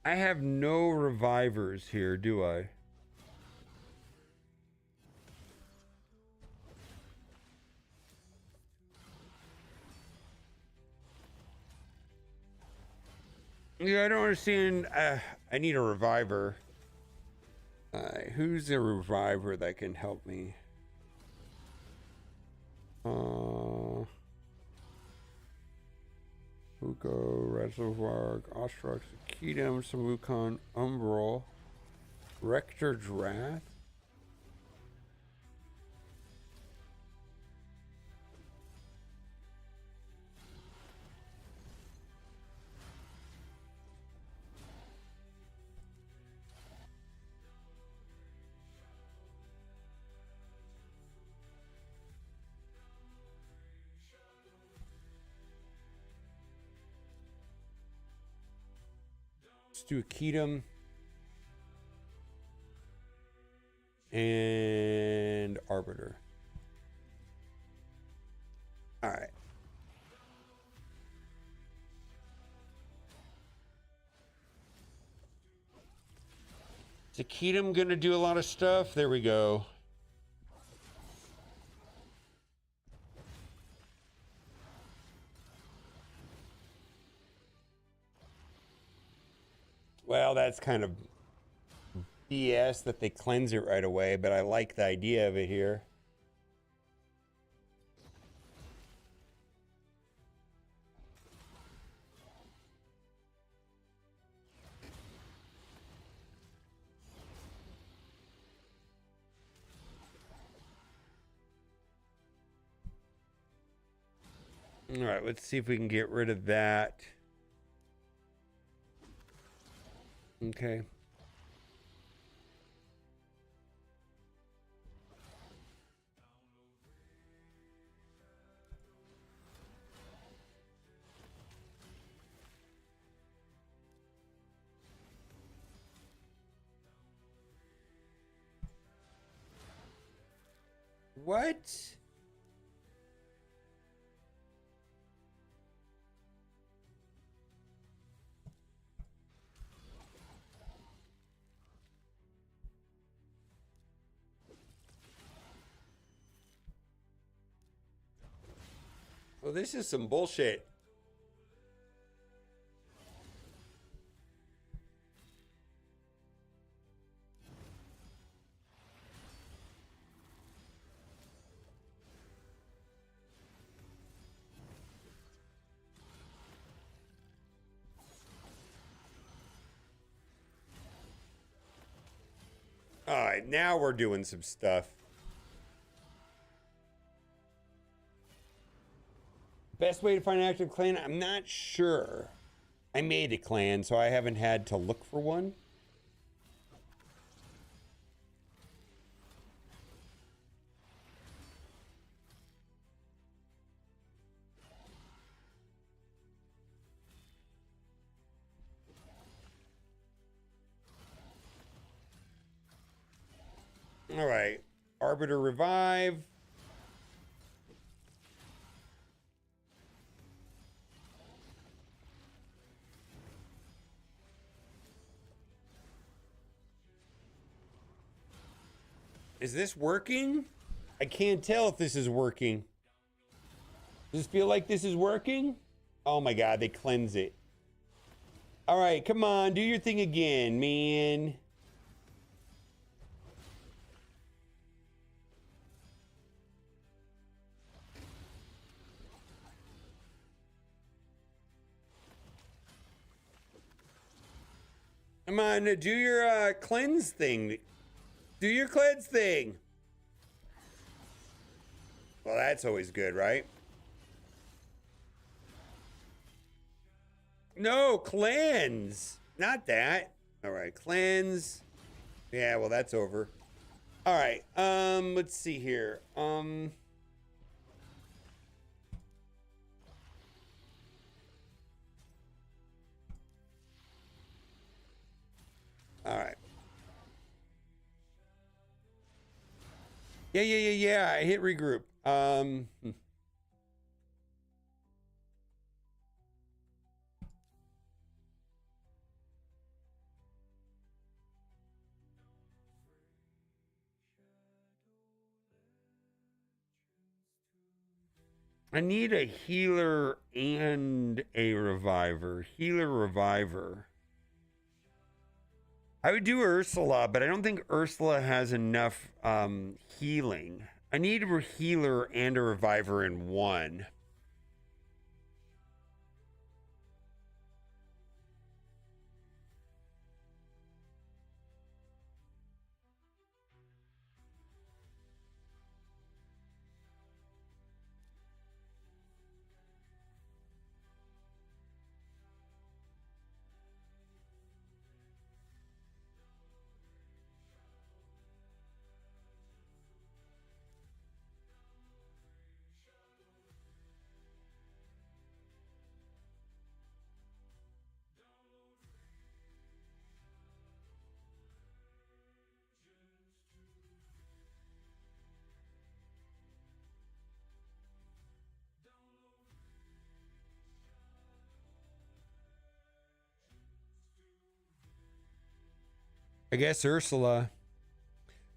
I have no revivers here, do I? Yeah, I don't understand. I need a reviver. Who's a reviver that can help me? Hugo, Reservoir, Ostrox, Kedem, Samukan, Umbral, Rector Drath. Let's do a Kedem and Arbiter. All right. Is Kedem gonna do a lot of stuff? There we go. Well, that's kind of BS that they cleanse it right away, but I like the idea of it here. All right, let's see if we can get rid of that. Okay. What? Well, this is some bullshit. All right, now we're doing some stuff. Best way to find an active clan? I'm not sure. I made a clan, so I haven't had to look for one. All right, Arbiter Revive. Is this working? I can't tell if this is working. Does this feel like this is working? Oh my God, they cleanse it. All right, come on, do your thing again, man. Come on, do your cleanse thing. Do your cleanse thing. Well, that's always good, right? No, cleanse. Not that. All right, cleanse. Yeah, well, that's over. All right. Let's see here. All right. Yeah. I hit regroup. I need a healer and a reviver. Healer, reviver. I would do Ursula, but I don't think Ursula has enough healing. I need a healer and a reviver in one. I guess Ursula.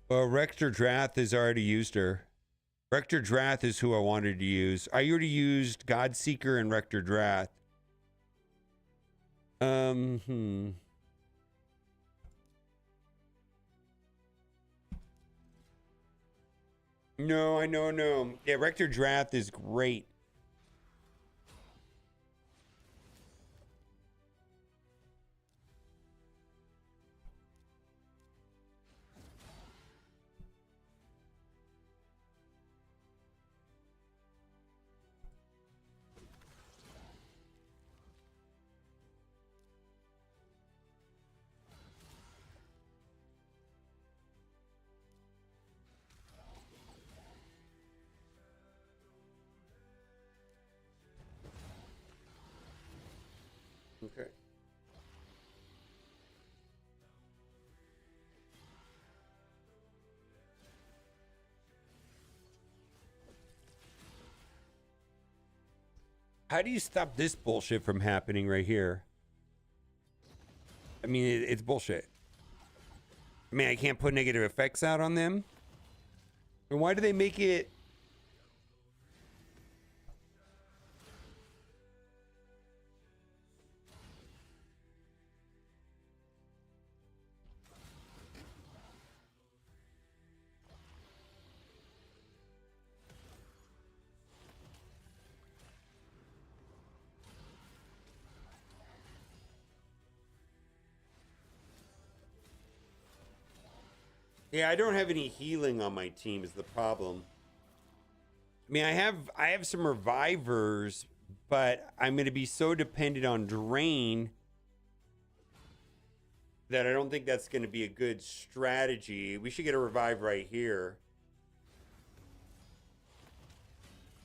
Well, Rector Drath has already used her. Rector Drath is who I wanted to use. I already used Godseeker and Rector Drath. No, I know, no. Yeah, Rector Drath is great. Okay. How do you stop this bullshit from happening right here? I mean, it's bullshit. I mean, I can't put negative effects out on them. And why do they make it? Yeah, I don't have any healing on my team is the problem. I mean, I have some revivers, but I'm going to be so dependent on drain that I don't think that's going to be a good strategy. We should get a revive right here.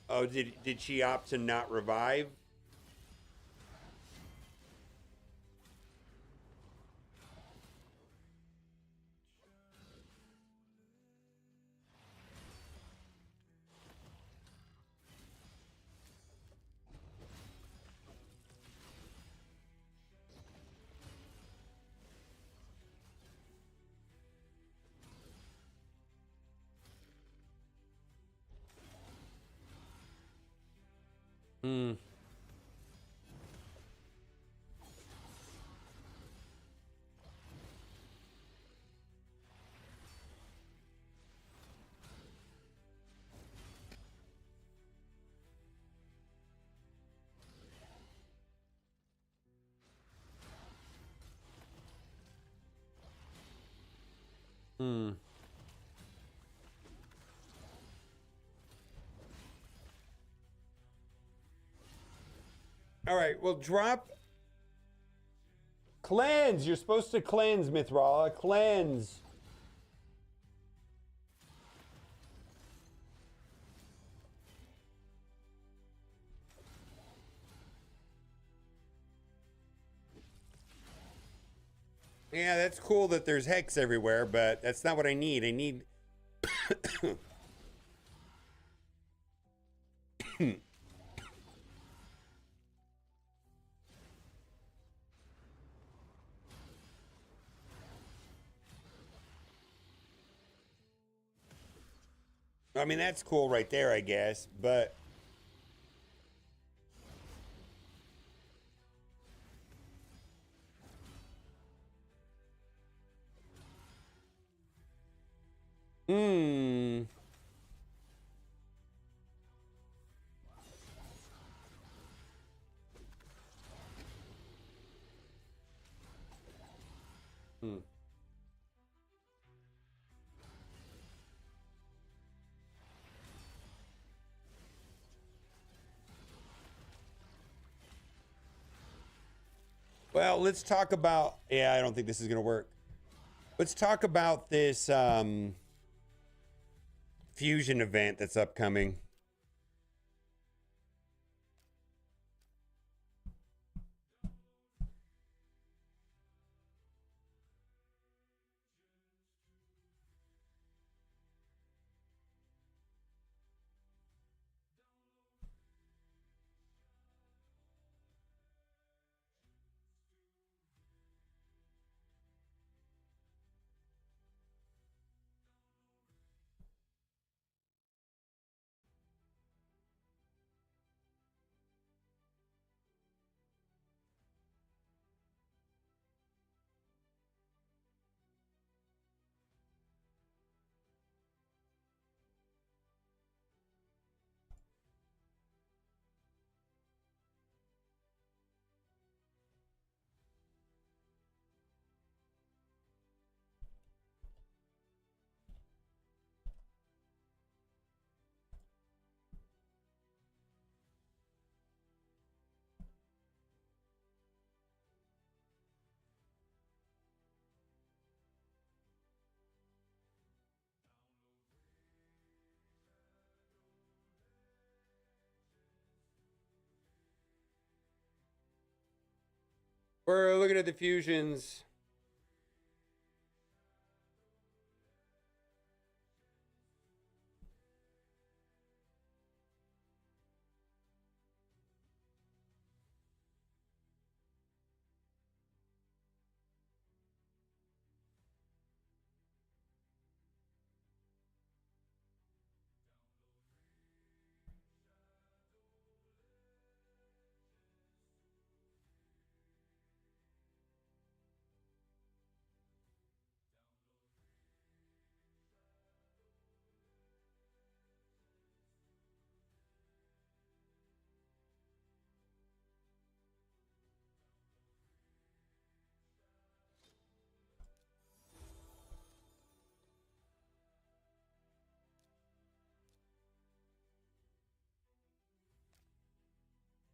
Oh, did she opt to not revive? Hmm. Hmm. All right, well, drop. Cleanse. You're supposed to cleanse, Mithrala. Cleanse. Yeah, that's cool that there's hex everywhere, but that's not what I need. I need... I mean, that's cool right there, I guess, but... Hmm. Hmm. Well, let's talk about... Yeah, I don't think this is going to work. Let's talk about this fusion event that's upcoming. We're looking at the fusions.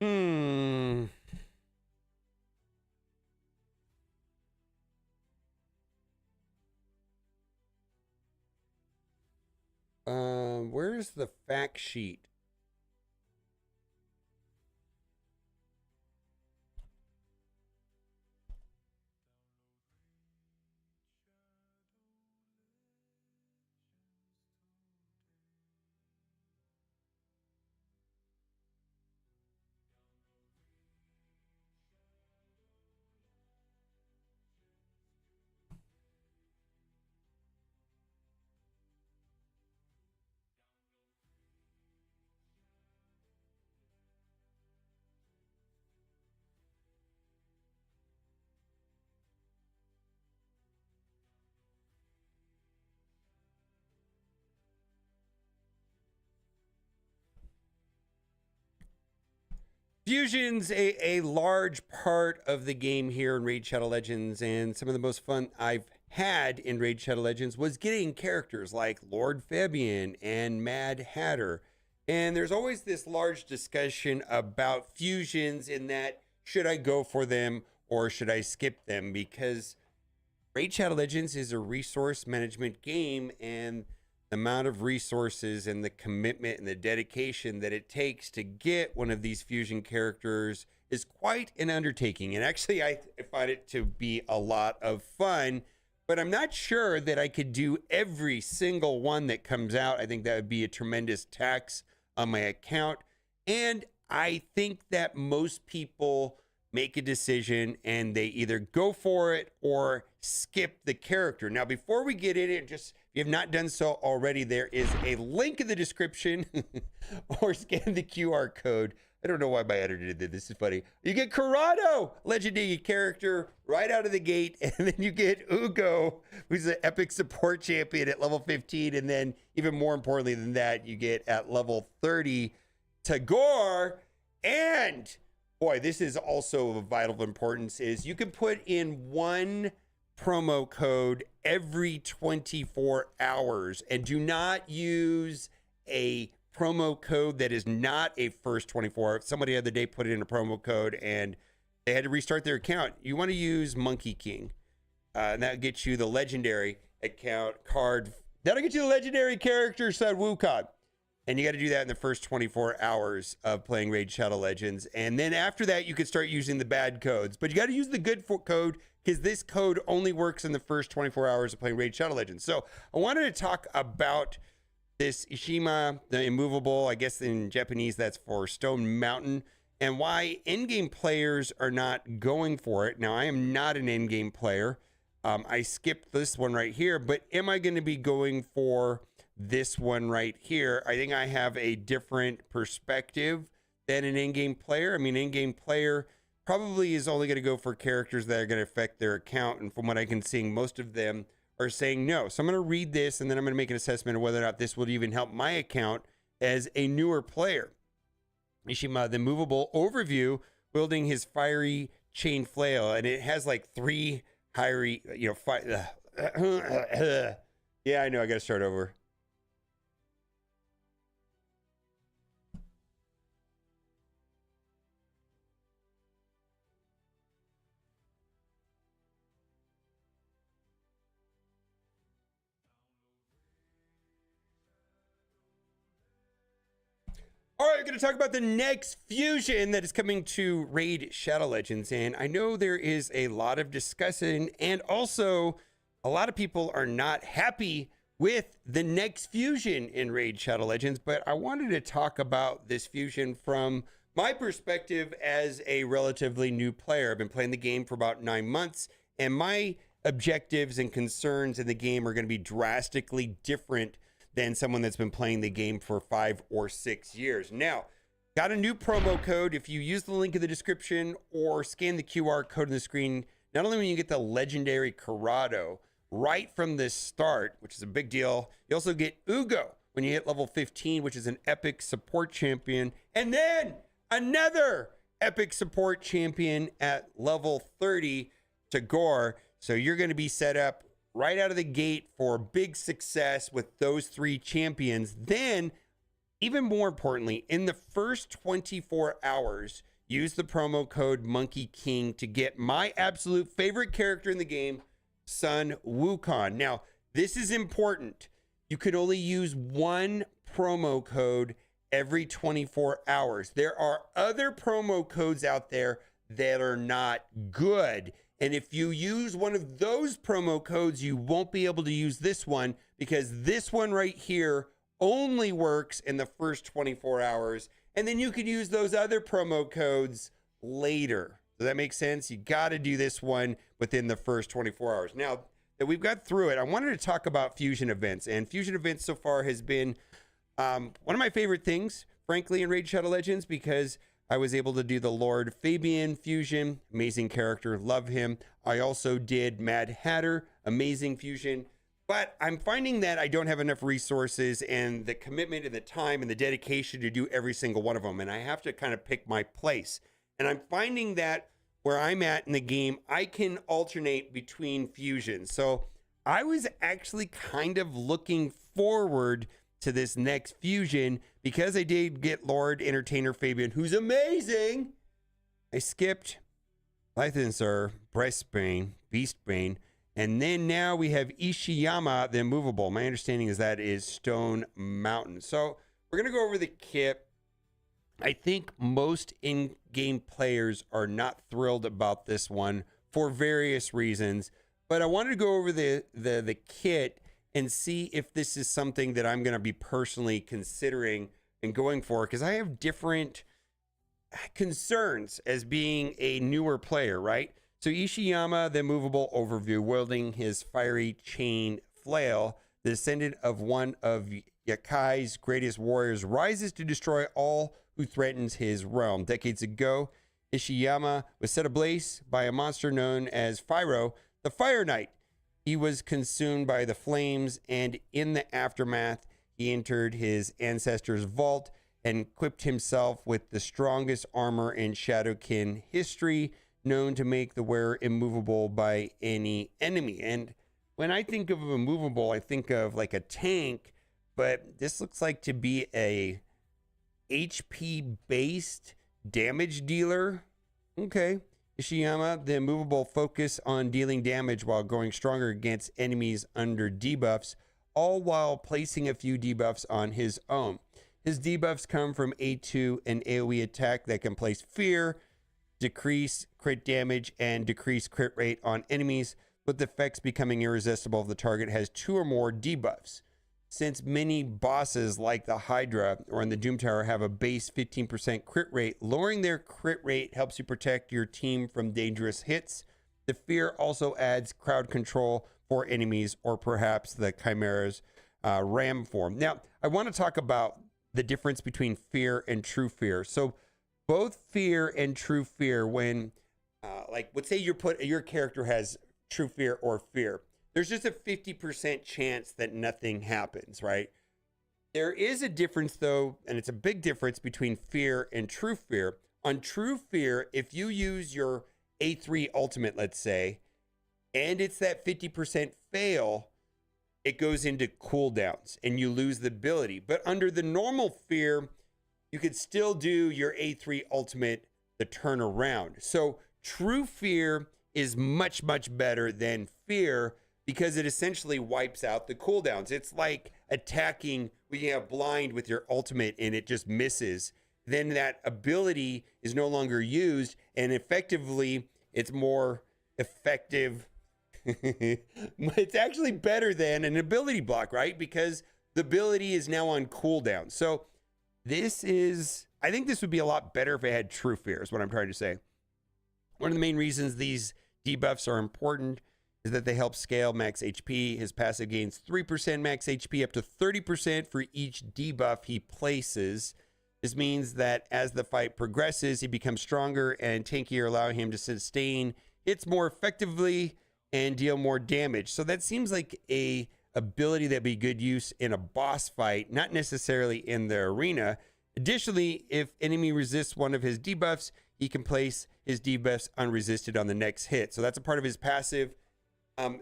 Hmm. Where's the fact sheet? Fusion's a large part of the game here in Raid Shadow Legends, and some of the most fun I've had in Raid Shadow Legends was getting characters like Lord Fabian and Mad Hatter And there's always this large discussion about fusions in that should I go for them or should I skip them? Because Raid Shadow Legends is a resource management game, and the amount of resources and the commitment and the dedication that it takes to get one of these fusion characters is quite an undertaking. And actually, I find it to be a lot of fun, but I'm not sure that I could do every single one that comes out. I think that would be a tremendous tax on my account. And I think that most people make a decision and they either go for it or skip the character. Now, before we get in it, just if you have not done so already, there is a link in the description or scan the QR code. I don't know why my editor did this. This is funny. You get Corrado, legendary character, right out of the gate. And then you get Ugo, who's an epic support champion at level 15. And then even more importantly than that, you get at level 30, Tagore. And boy, this is also of vital importance, is you can put in one promo code every 24 hours and do not use a promo code that is not a first 24 hours. Somebody the other day put in a promo code and they had to restart their account. You want to use Monkey King. And that gets you the legendary account card. That'll get you the legendary character, Sun Wukong. And you got to do that in the first 24 hours of playing Raid Shadow Legends. And then after that, you can start using the bad codes. But you got to use the good code, because this code only works in the first 24 hours of playing Raid Shadow Legends. So I wanted to talk about this Ishima, the immovable. I guess in Japanese, that's for Stone Mountain. And why in-game players are not going for it. Now, I am not an in-game player. I skipped this one right here. But am I going to be going for this one right here? I think I have a different perspective than an in-game player. I mean, in-game player probably is only going to go for characters that are going to affect their account. And from what I can see, most of them are saying no. So I'm going to read this and then I'm going to make an assessment of whether or not this will even help my account as a newer player. Ishima, the movable overview, wielding his fiery chain flail. And it has like 3 fiery, yeah, I know. I got to start over. All right, we're going to talk about the next fusion that is coming to Raid Shadow Legends. And I know there is a lot of discussion, and also a lot of people are not happy with the next fusion in Raid Shadow Legends. But I wanted to talk about this fusion from my perspective as a relatively new player. I've been playing the game for about 9 months, and my objectives and concerns in the game are going to be drastically different than someone that's been playing the game for 5 or 6 years. Now, got a new promo code. If you use the link in the description or scan the QR code on the screen, not only when you get the legendary Corrado right from the start, which is a big deal, you also get Ugo when you hit level 15, which is an epic support champion, and then another epic support champion at level 30, Tagore. So you're going to be set up right out of the gate for big success with those 3 champions. Then, even more importantly, in the first 24 hours, use the promo code Monkey King to get my absolute favorite character in the game, Sun Wukong. Now, this is important. You can only use one promo code every 24 hours. There are other promo codes out there that are not good. And if you use one of those promo codes, you won't be able to use this one, because this one right here only works in the first 24 hours. And then you could use those other promo codes later. Does that make sense? You got to do this one within the first 24 hours. Now that we've got through it, I wanted to talk about fusion events. And fusion events so far has been one of my favorite things, frankly, in Raid Shadow Legends, because I was able to do the Lord Fabian fusion, amazing character, love him. I also did Mad Hatter, amazing fusion. But I'm finding that I don't have enough resources and the commitment and the time and the dedication to do every single one of them. And I have to kind of pick my place. And I'm finding that where I'm at in the game, I can alternate between fusions. So I was actually kind of looking forward to this next fusion, because I did get Lord Entertainer Fabian, who's amazing, I skipped Lythansur, Breastbane, Beastbane, and then now we have Ishiyama, the immovable. My understanding is that is Stone Mountain. So we're going to go over the kit. I think most in-game players are not thrilled about this one for various reasons, but I wanted to go over the kit and see if this is something that I'm going to be personally considering and going for, because I have different concerns as being a newer player, right? So Ishiyama, the movable overview, wielding his fiery chain flail, the descendant of one of Yakai's greatest warriors, rises to destroy all who threatens his realm. Decades ago, Ishiyama was set ablaze by a monster known as Fyro, the Fire Knight. He was consumed by the flames, and in the aftermath, he entered his ancestor's vault and equipped himself with the strongest armor in Shadowkin history, known to make the wearer immovable by any enemy. And when I think of immovable, I think of like a tank, but this looks like to be a HP based damage dealer. Okay. Ishiyama, the immovable, focus on dealing damage while growing stronger against enemies under debuffs, all while placing a few debuffs on his own. His debuffs come from A2 and AoE attack that can place fear, decrease crit damage, and decrease crit rate on enemies, with the effects becoming irresistible if the target has 2 or more debuffs. Since many bosses like the Hydra or in the Doom Tower have a base 15% crit rate, lowering their crit rate helps you protect your team from dangerous hits. The fear also adds crowd control for enemies, or perhaps the Chimera's ram form. Now, I want to talk about the difference between fear and true fear. So both fear and true fear, when let's say your character has true fear or fear, there's just a 50% chance that nothing happens, right? There is a difference though, and it's a big difference between fear and true fear. On true fear, if you use your A3 ultimate, let's say, and it's that 50% fail, it goes into cooldowns and you lose the ability. But under the normal fear, you could still do your A3 ultimate the turn around. So true fear is much, much better than fear because it essentially wipes out the cooldowns. It's like attacking when you have blind with your ultimate and it just misses. Then that ability is no longer used, and effectively it's more effective. It's actually better than an ability block, right? Because the ability is now on cooldown. So I think this would be a lot better if it had true fear, is what I'm trying to say. One of the main reasons these debuffs are important is that they help scale max HP. His passive gains 3% max HP up to 30% for each debuff he places. This means that as the fight progresses, he becomes stronger and tankier, allowing him to sustain hits more effectively and deal more damage. So that seems like a ability that'd be good use in a boss fight, not necessarily in the arena. Additionally, if enemy resists one of his debuffs, he can place his debuffs unresisted on the next hit. So that's a part of his passive.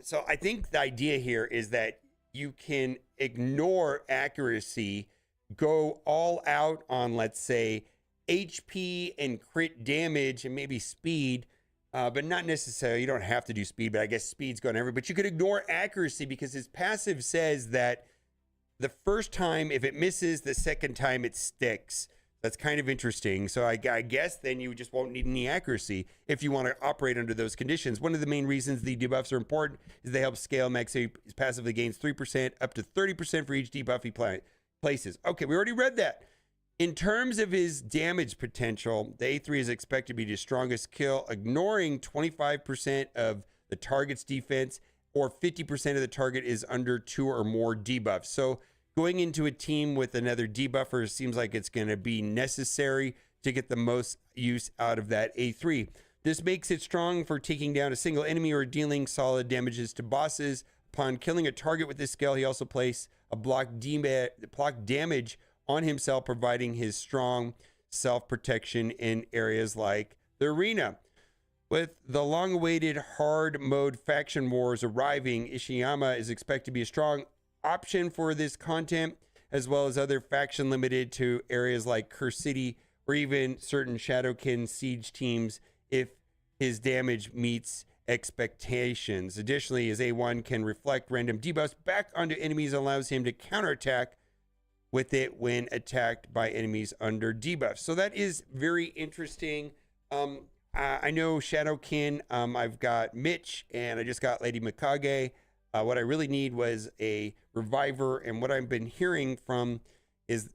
So I think the idea here is that you can ignore accuracy, go all out on, let's say, HP and crit damage and maybe speed, but not necessarily. You don't have to do speed, but I guess speed's going everywhere. But you could ignore accuracy because his passive says that the first time, if it misses, the second time it sticks. That's kind of interesting. So I guess then you just won't need any accuracy if you want to operate under those conditions. One of the main reasons the debuffs are important is they help scale max. He passively gains 3% up to 30% for each debuff he places. Okay, we already read that. In terms of his damage potential, the A3 is expected to be the strongest kill, ignoring 25% of the target's defense, or 50% of the target is under 2 or more debuffs. So going into a team with another debuffer seems like it's going to be necessary to get the most use out of that A3. This makes it strong for taking down a single enemy or dealing solid damages to bosses. Upon killing a target with this skill, he also places a block damage on himself, providing his strong self-protection in areas like the arena. With the long-awaited hard mode faction wars arriving, Ishiyama is expected to be a strong option for this content, as well as other faction limited to areas like Curse City or even certain Shadowkin siege teams if his damage meets expectations. Additionally, his A1 can reflect random debuffs back onto enemies and allows him to counterattack with it when attacked by enemies under debuff. So that is very interesting. I know Shadowkin. I've got Mitch and I just got Lady Mikage. What I really need was a reviver, and what I've been hearing from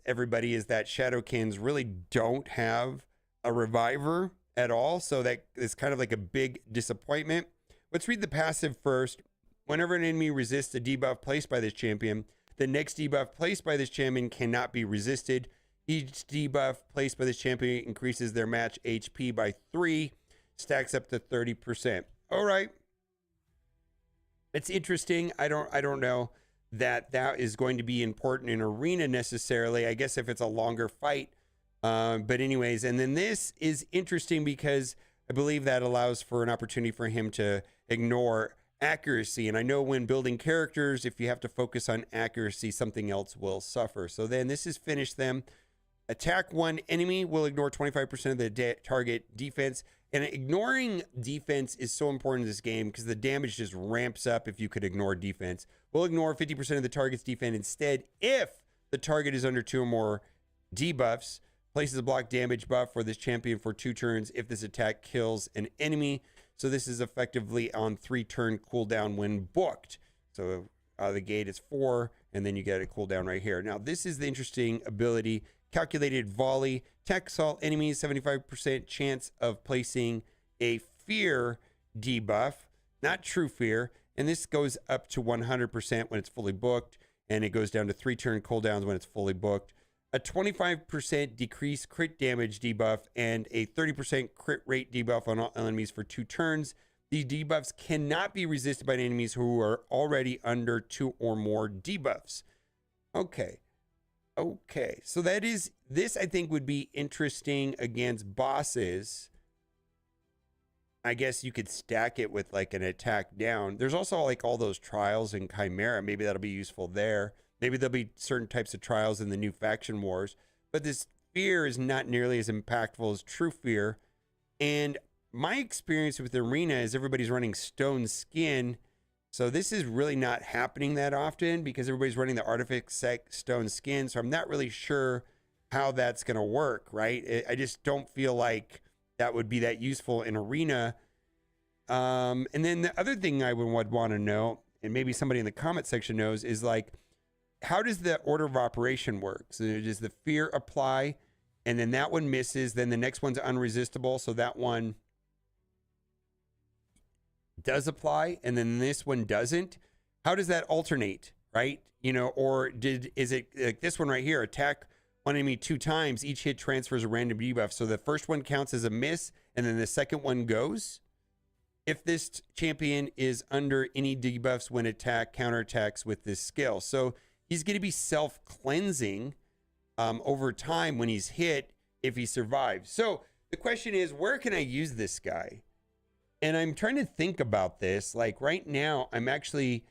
everybody is that Shadowkins really don't have a reviver at all. So that is kind of like a big disappointment. Let's read the passive first. Whenever an enemy resists a debuff placed by this champion, the next debuff placed by this champion cannot be resisted. Each debuff placed by this champion increases their match HP by 3, stacks up to 30%. All right. It's interesting. I don't know that is going to be important in arena necessarily. I guess if it's a longer fight. But anyways, and then this is interesting because I believe that allows for an opportunity for him to ignore accuracy. And I know when building characters, if you have to focus on accuracy, something else will suffer. So then this is finish them. Attack one enemy will ignore 25% of the target defense. And ignoring defense is so important in this game because the damage just ramps up if you could ignore defense. We'll ignore 50% of the target's defense instead if the target is under 2 or more debuffs. Places a block damage buff for this champion for 2 turns if this attack kills an enemy. So this is effectively on 3-turn cooldown when booked. So out of the gate it's 4, and then you get a cooldown right here. Now this is the interesting ability. Calculated volley. Attacks all enemies, 75% chance of placing a fear debuff, not true fear. And this goes up to 100% when it's fully booked. And it goes down to 3-turn cooldowns when it's fully booked. A 25% decreased crit damage debuff and a 30% crit rate debuff on all enemies for 2 turns. These debuffs cannot be resisted by enemies who are already under 2 or more debuffs. Okay. So this I think would be interesting against bosses. I guess you could stack it with like an attack down. There's also like all those trials in Chimera. Maybe that'll be useful there. Maybe there'll be certain types of trials in the new faction wars, but this fear is not nearly as impactful as true fear. And my experience with Arena is everybody's running stone skin. So this is really not happening that often because everybody's running the artifact stone skin. So I'm not really sure how that's going to work, right? I just don't feel like that would be that useful in Arena. And then the other thing I would want to know, and maybe somebody in the comment section knows, is like, how does the order of operation work? So does the fear apply and then that one misses, then the next one's unresistible, so that one does apply and then this one doesn't? How does that alternate, right? You know, or is it like this one right here, attack one enemy 2 times, each hit transfers a random debuff, so the first one counts as a miss and then the second one goes? If this champion is under any debuffs when counterattacks with this skill. So he's going to be self-cleansing over time when he's hit if he survives. So the question is, where can I use this guy? And I'm trying to think about this. Like right now, I'm actually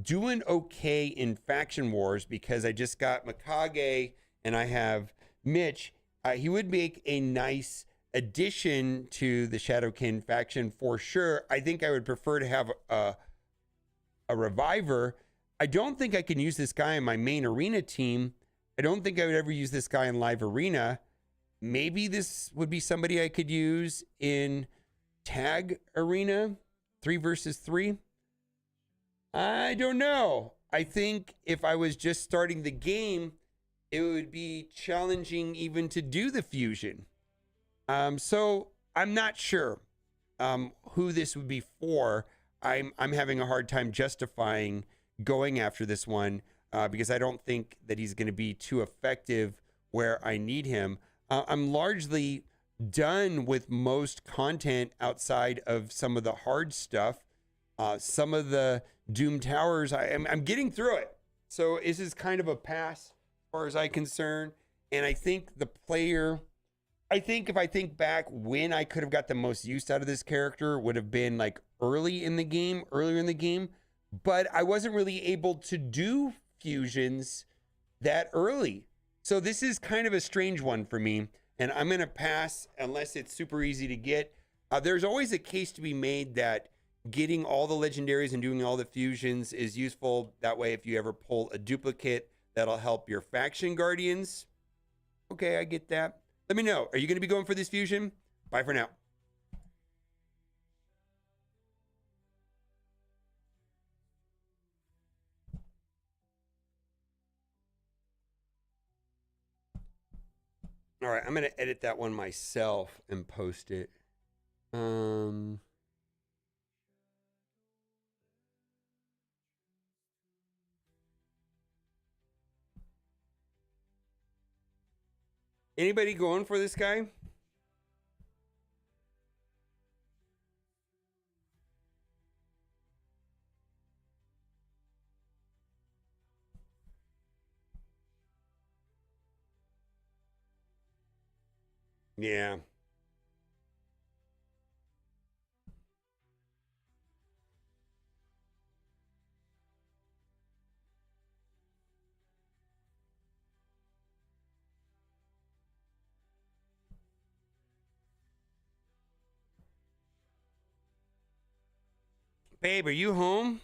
doing okay in faction wars because I just got Mikage and I have Mitch. He would make a nice addition to the Shadowkin faction for sure. I think I would prefer to have a reviver. I don't think I can use this guy in my main arena team. I don't think I would ever use this guy in live arena. Maybe this would be somebody I could use in tag arena, 3 versus 3. I don't know. I think if I was just starting the game, it would be challenging even to do the fusion. So I'm not sure who this would be for. I'm having a hard time justifying going after this one because I don't think that he's going to be too effective where I need him. I'm largely done with most content outside of some of the hard stuff. Some of the Doom Towers, I'm getting through it. So this is kind of a pass as far as I'm concerned. And I think the player, if I think back when I could have got the most use out of this character would have been like earlier in the game. But I wasn't really able to do fusions that early. So this is kind of a strange one for me, and I'm going to pass unless it's super easy to get. There's always a case to be made that getting all the legendaries and doing all the fusions is useful. That way, if you ever pull a duplicate, that'll help your faction guardians. Okay, I get that. Let me know. Are you going to be going for this fusion? Bye for now. All right, I'm going to edit that one myself and post it. Anybody going for this guy? Yeah. Babe, are you home?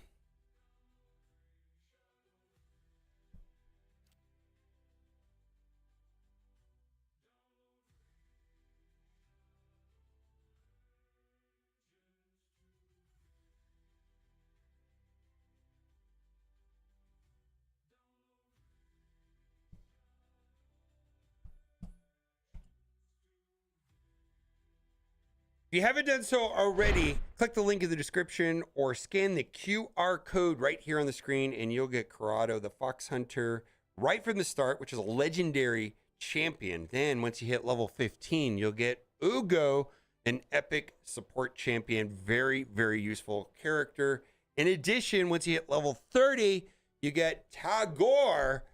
If you haven't done so already, click the link in the description or scan the QR code right here on the screen and you'll get Corrado, the Fox Hunter, right from the start, which is a legendary champion. Then once you hit level 15, you'll get Ugo, an epic support champion. Very, very useful character. In addition, once you hit level 30, you get Tagore,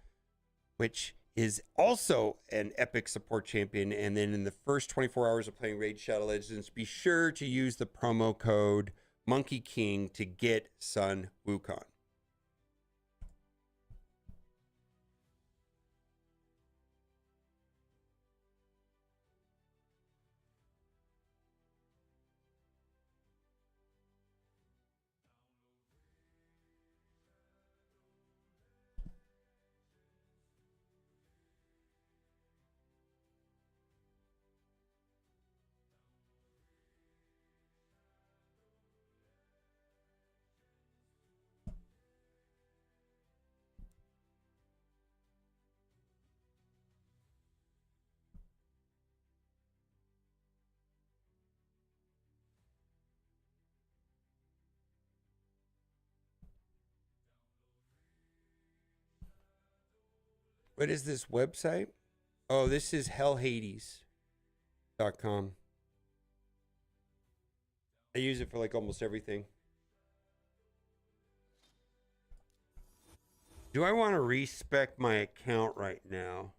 which is also an epic support champion. And then in the first 24 hours of playing Raid Shadow Legends, be sure to use the promo code Monkey King to get Sun Wukong. What is this website? Oh, this is hellhades.com. I use it for like almost everything. Do I want to respec my account right now?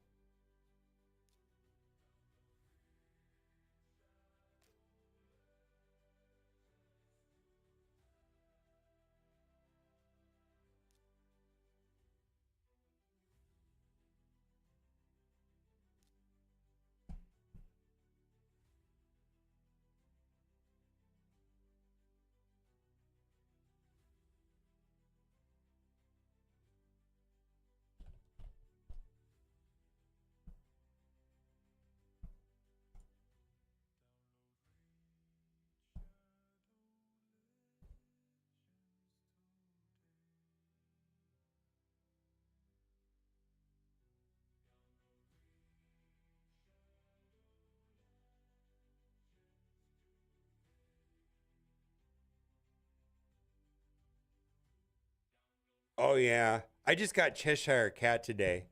Oh, yeah. I just got Cheshire Cat today,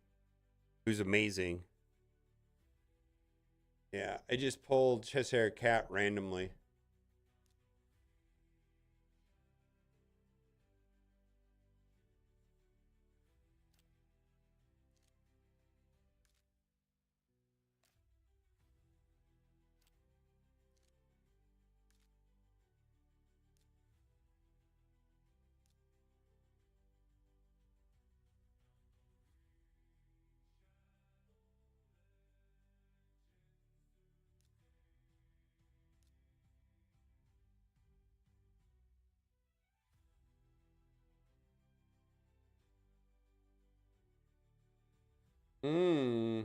who's amazing. Yeah, I just pulled Cheshire Cat randomly. Hmm.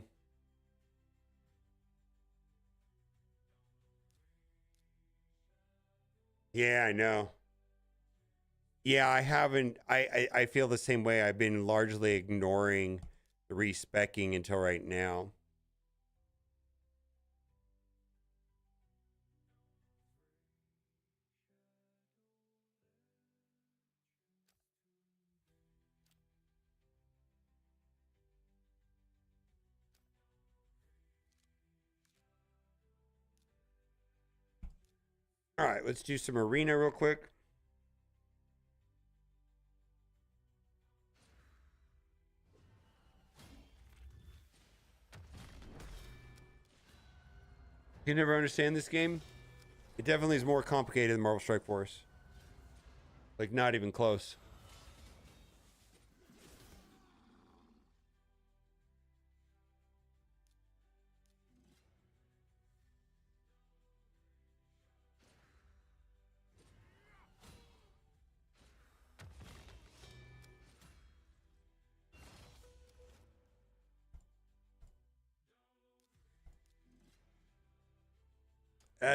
Yeah, I know. Yeah, I haven't. I feel the same way. I've been largely ignoring the respecking until right now. All right, let's do some arena real quick. You never understand this game? It definitely is more complicated than Marvel Strike Force. Like, not even close.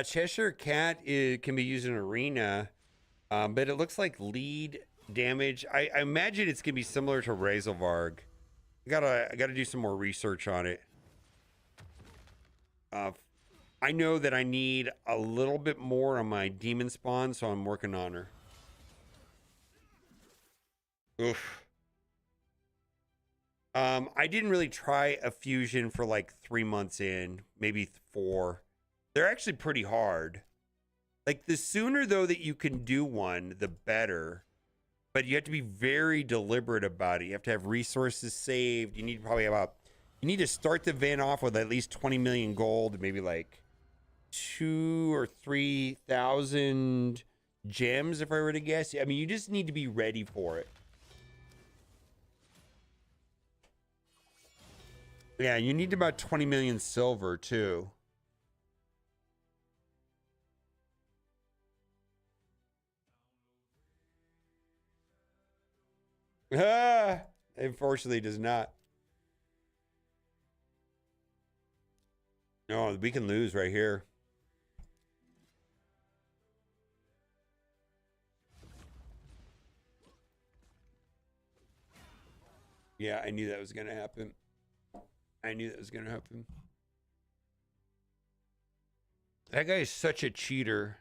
Cheshire Cat can be used in arena, but it looks like lead damage. I imagine it's gonna be similar to Razelvarg. I gotta do some more research on it. I know that I need a little bit more on my demon spawn, so I'm working on her. Oof. I didn't really try a fusion for like 3 months in, maybe 4. They're actually pretty hard. Like, the sooner though that you can do one, the better. But you have to be very deliberate about it. You have to have resources saved. You need to start the event off with at least 20 million gold, maybe like 2 or 3,000 gems, if I were to guess. I mean, you just need to be ready for it. Yeah, you need about 20 million silver too. Ah, unfortunately, does not. No, we can lose right here. Yeah, I knew that was gonna happen. I knew that was gonna happen. That guy is such a cheater.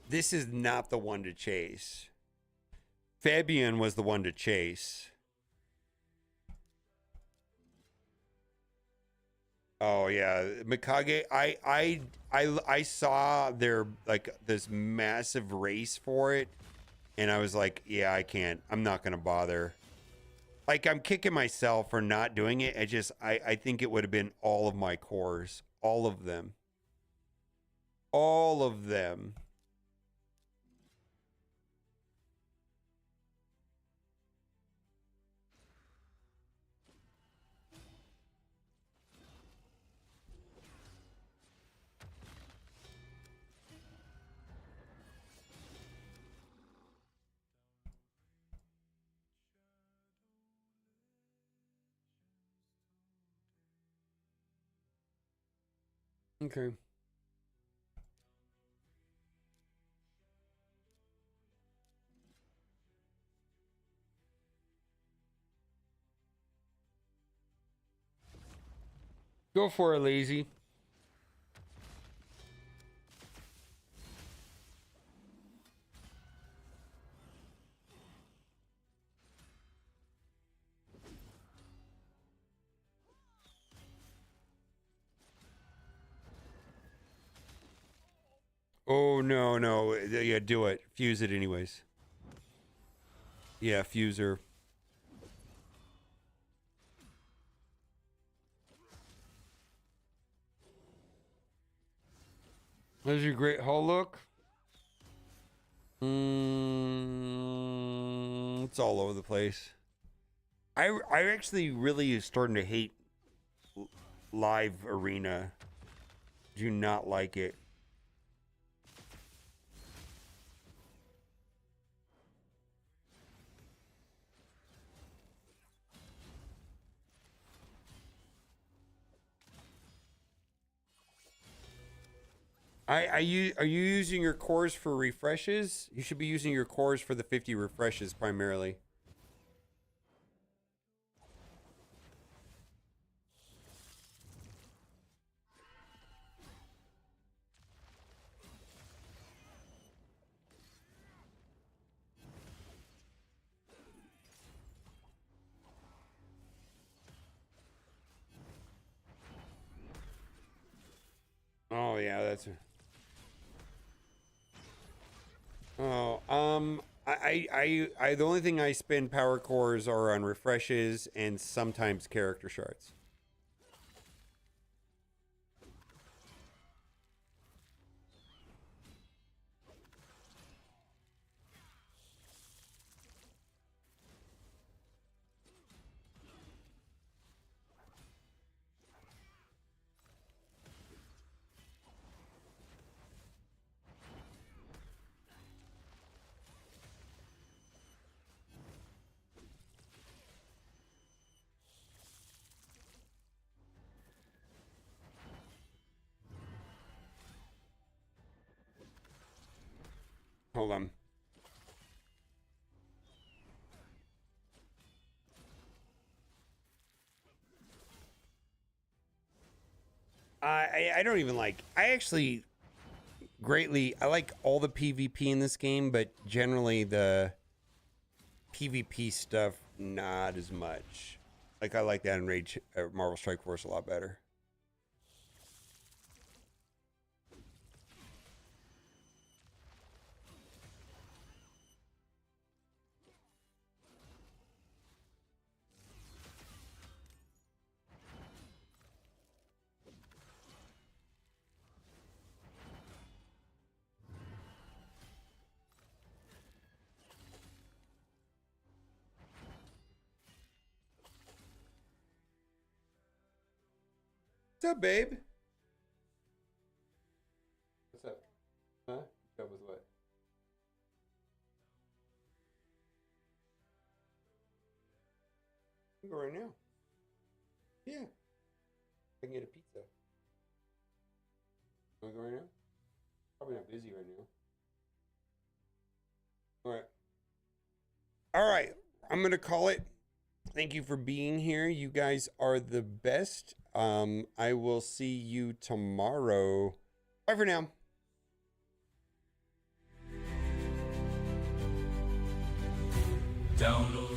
This is not the one to chase. Fabian was the one to chase. Oh yeah, Mikage. I saw their like this massive race for it, and I was like, yeah, I can't. I'm not gonna bother. Like, I'm kicking myself for not doing it. I think it would have been all of my cores, all of them, all of them. Okay. Go for it, lazy. Oh no, no. Yeah, do it. Fuse it anyways. Yeah, fuser. There's your great hull look. It's all over the place. I actually really is starting to hate live arena. Do not like it. Are you using your cores for refreshes? You should be using your cores for the 50 refreshes primarily. Oh yeah, that's. Oh, the only thing I spend power cores are on refreshes and sometimes character shards. Hold on. I don't even like. I actually I like all the PvP in this game, but generally the PvP stuff not as much. Like I like that in Marvel Strike Force a lot better. What's up, babe? What's up? Huh? What's up with what? You can go right now. Yeah. I can get a pizza. Want to go right now? Probably not busy right now. All right. All right. I'm going to call it. Thank you for being here. You guys are the best. I will see you tomorrow. Bye for now. Download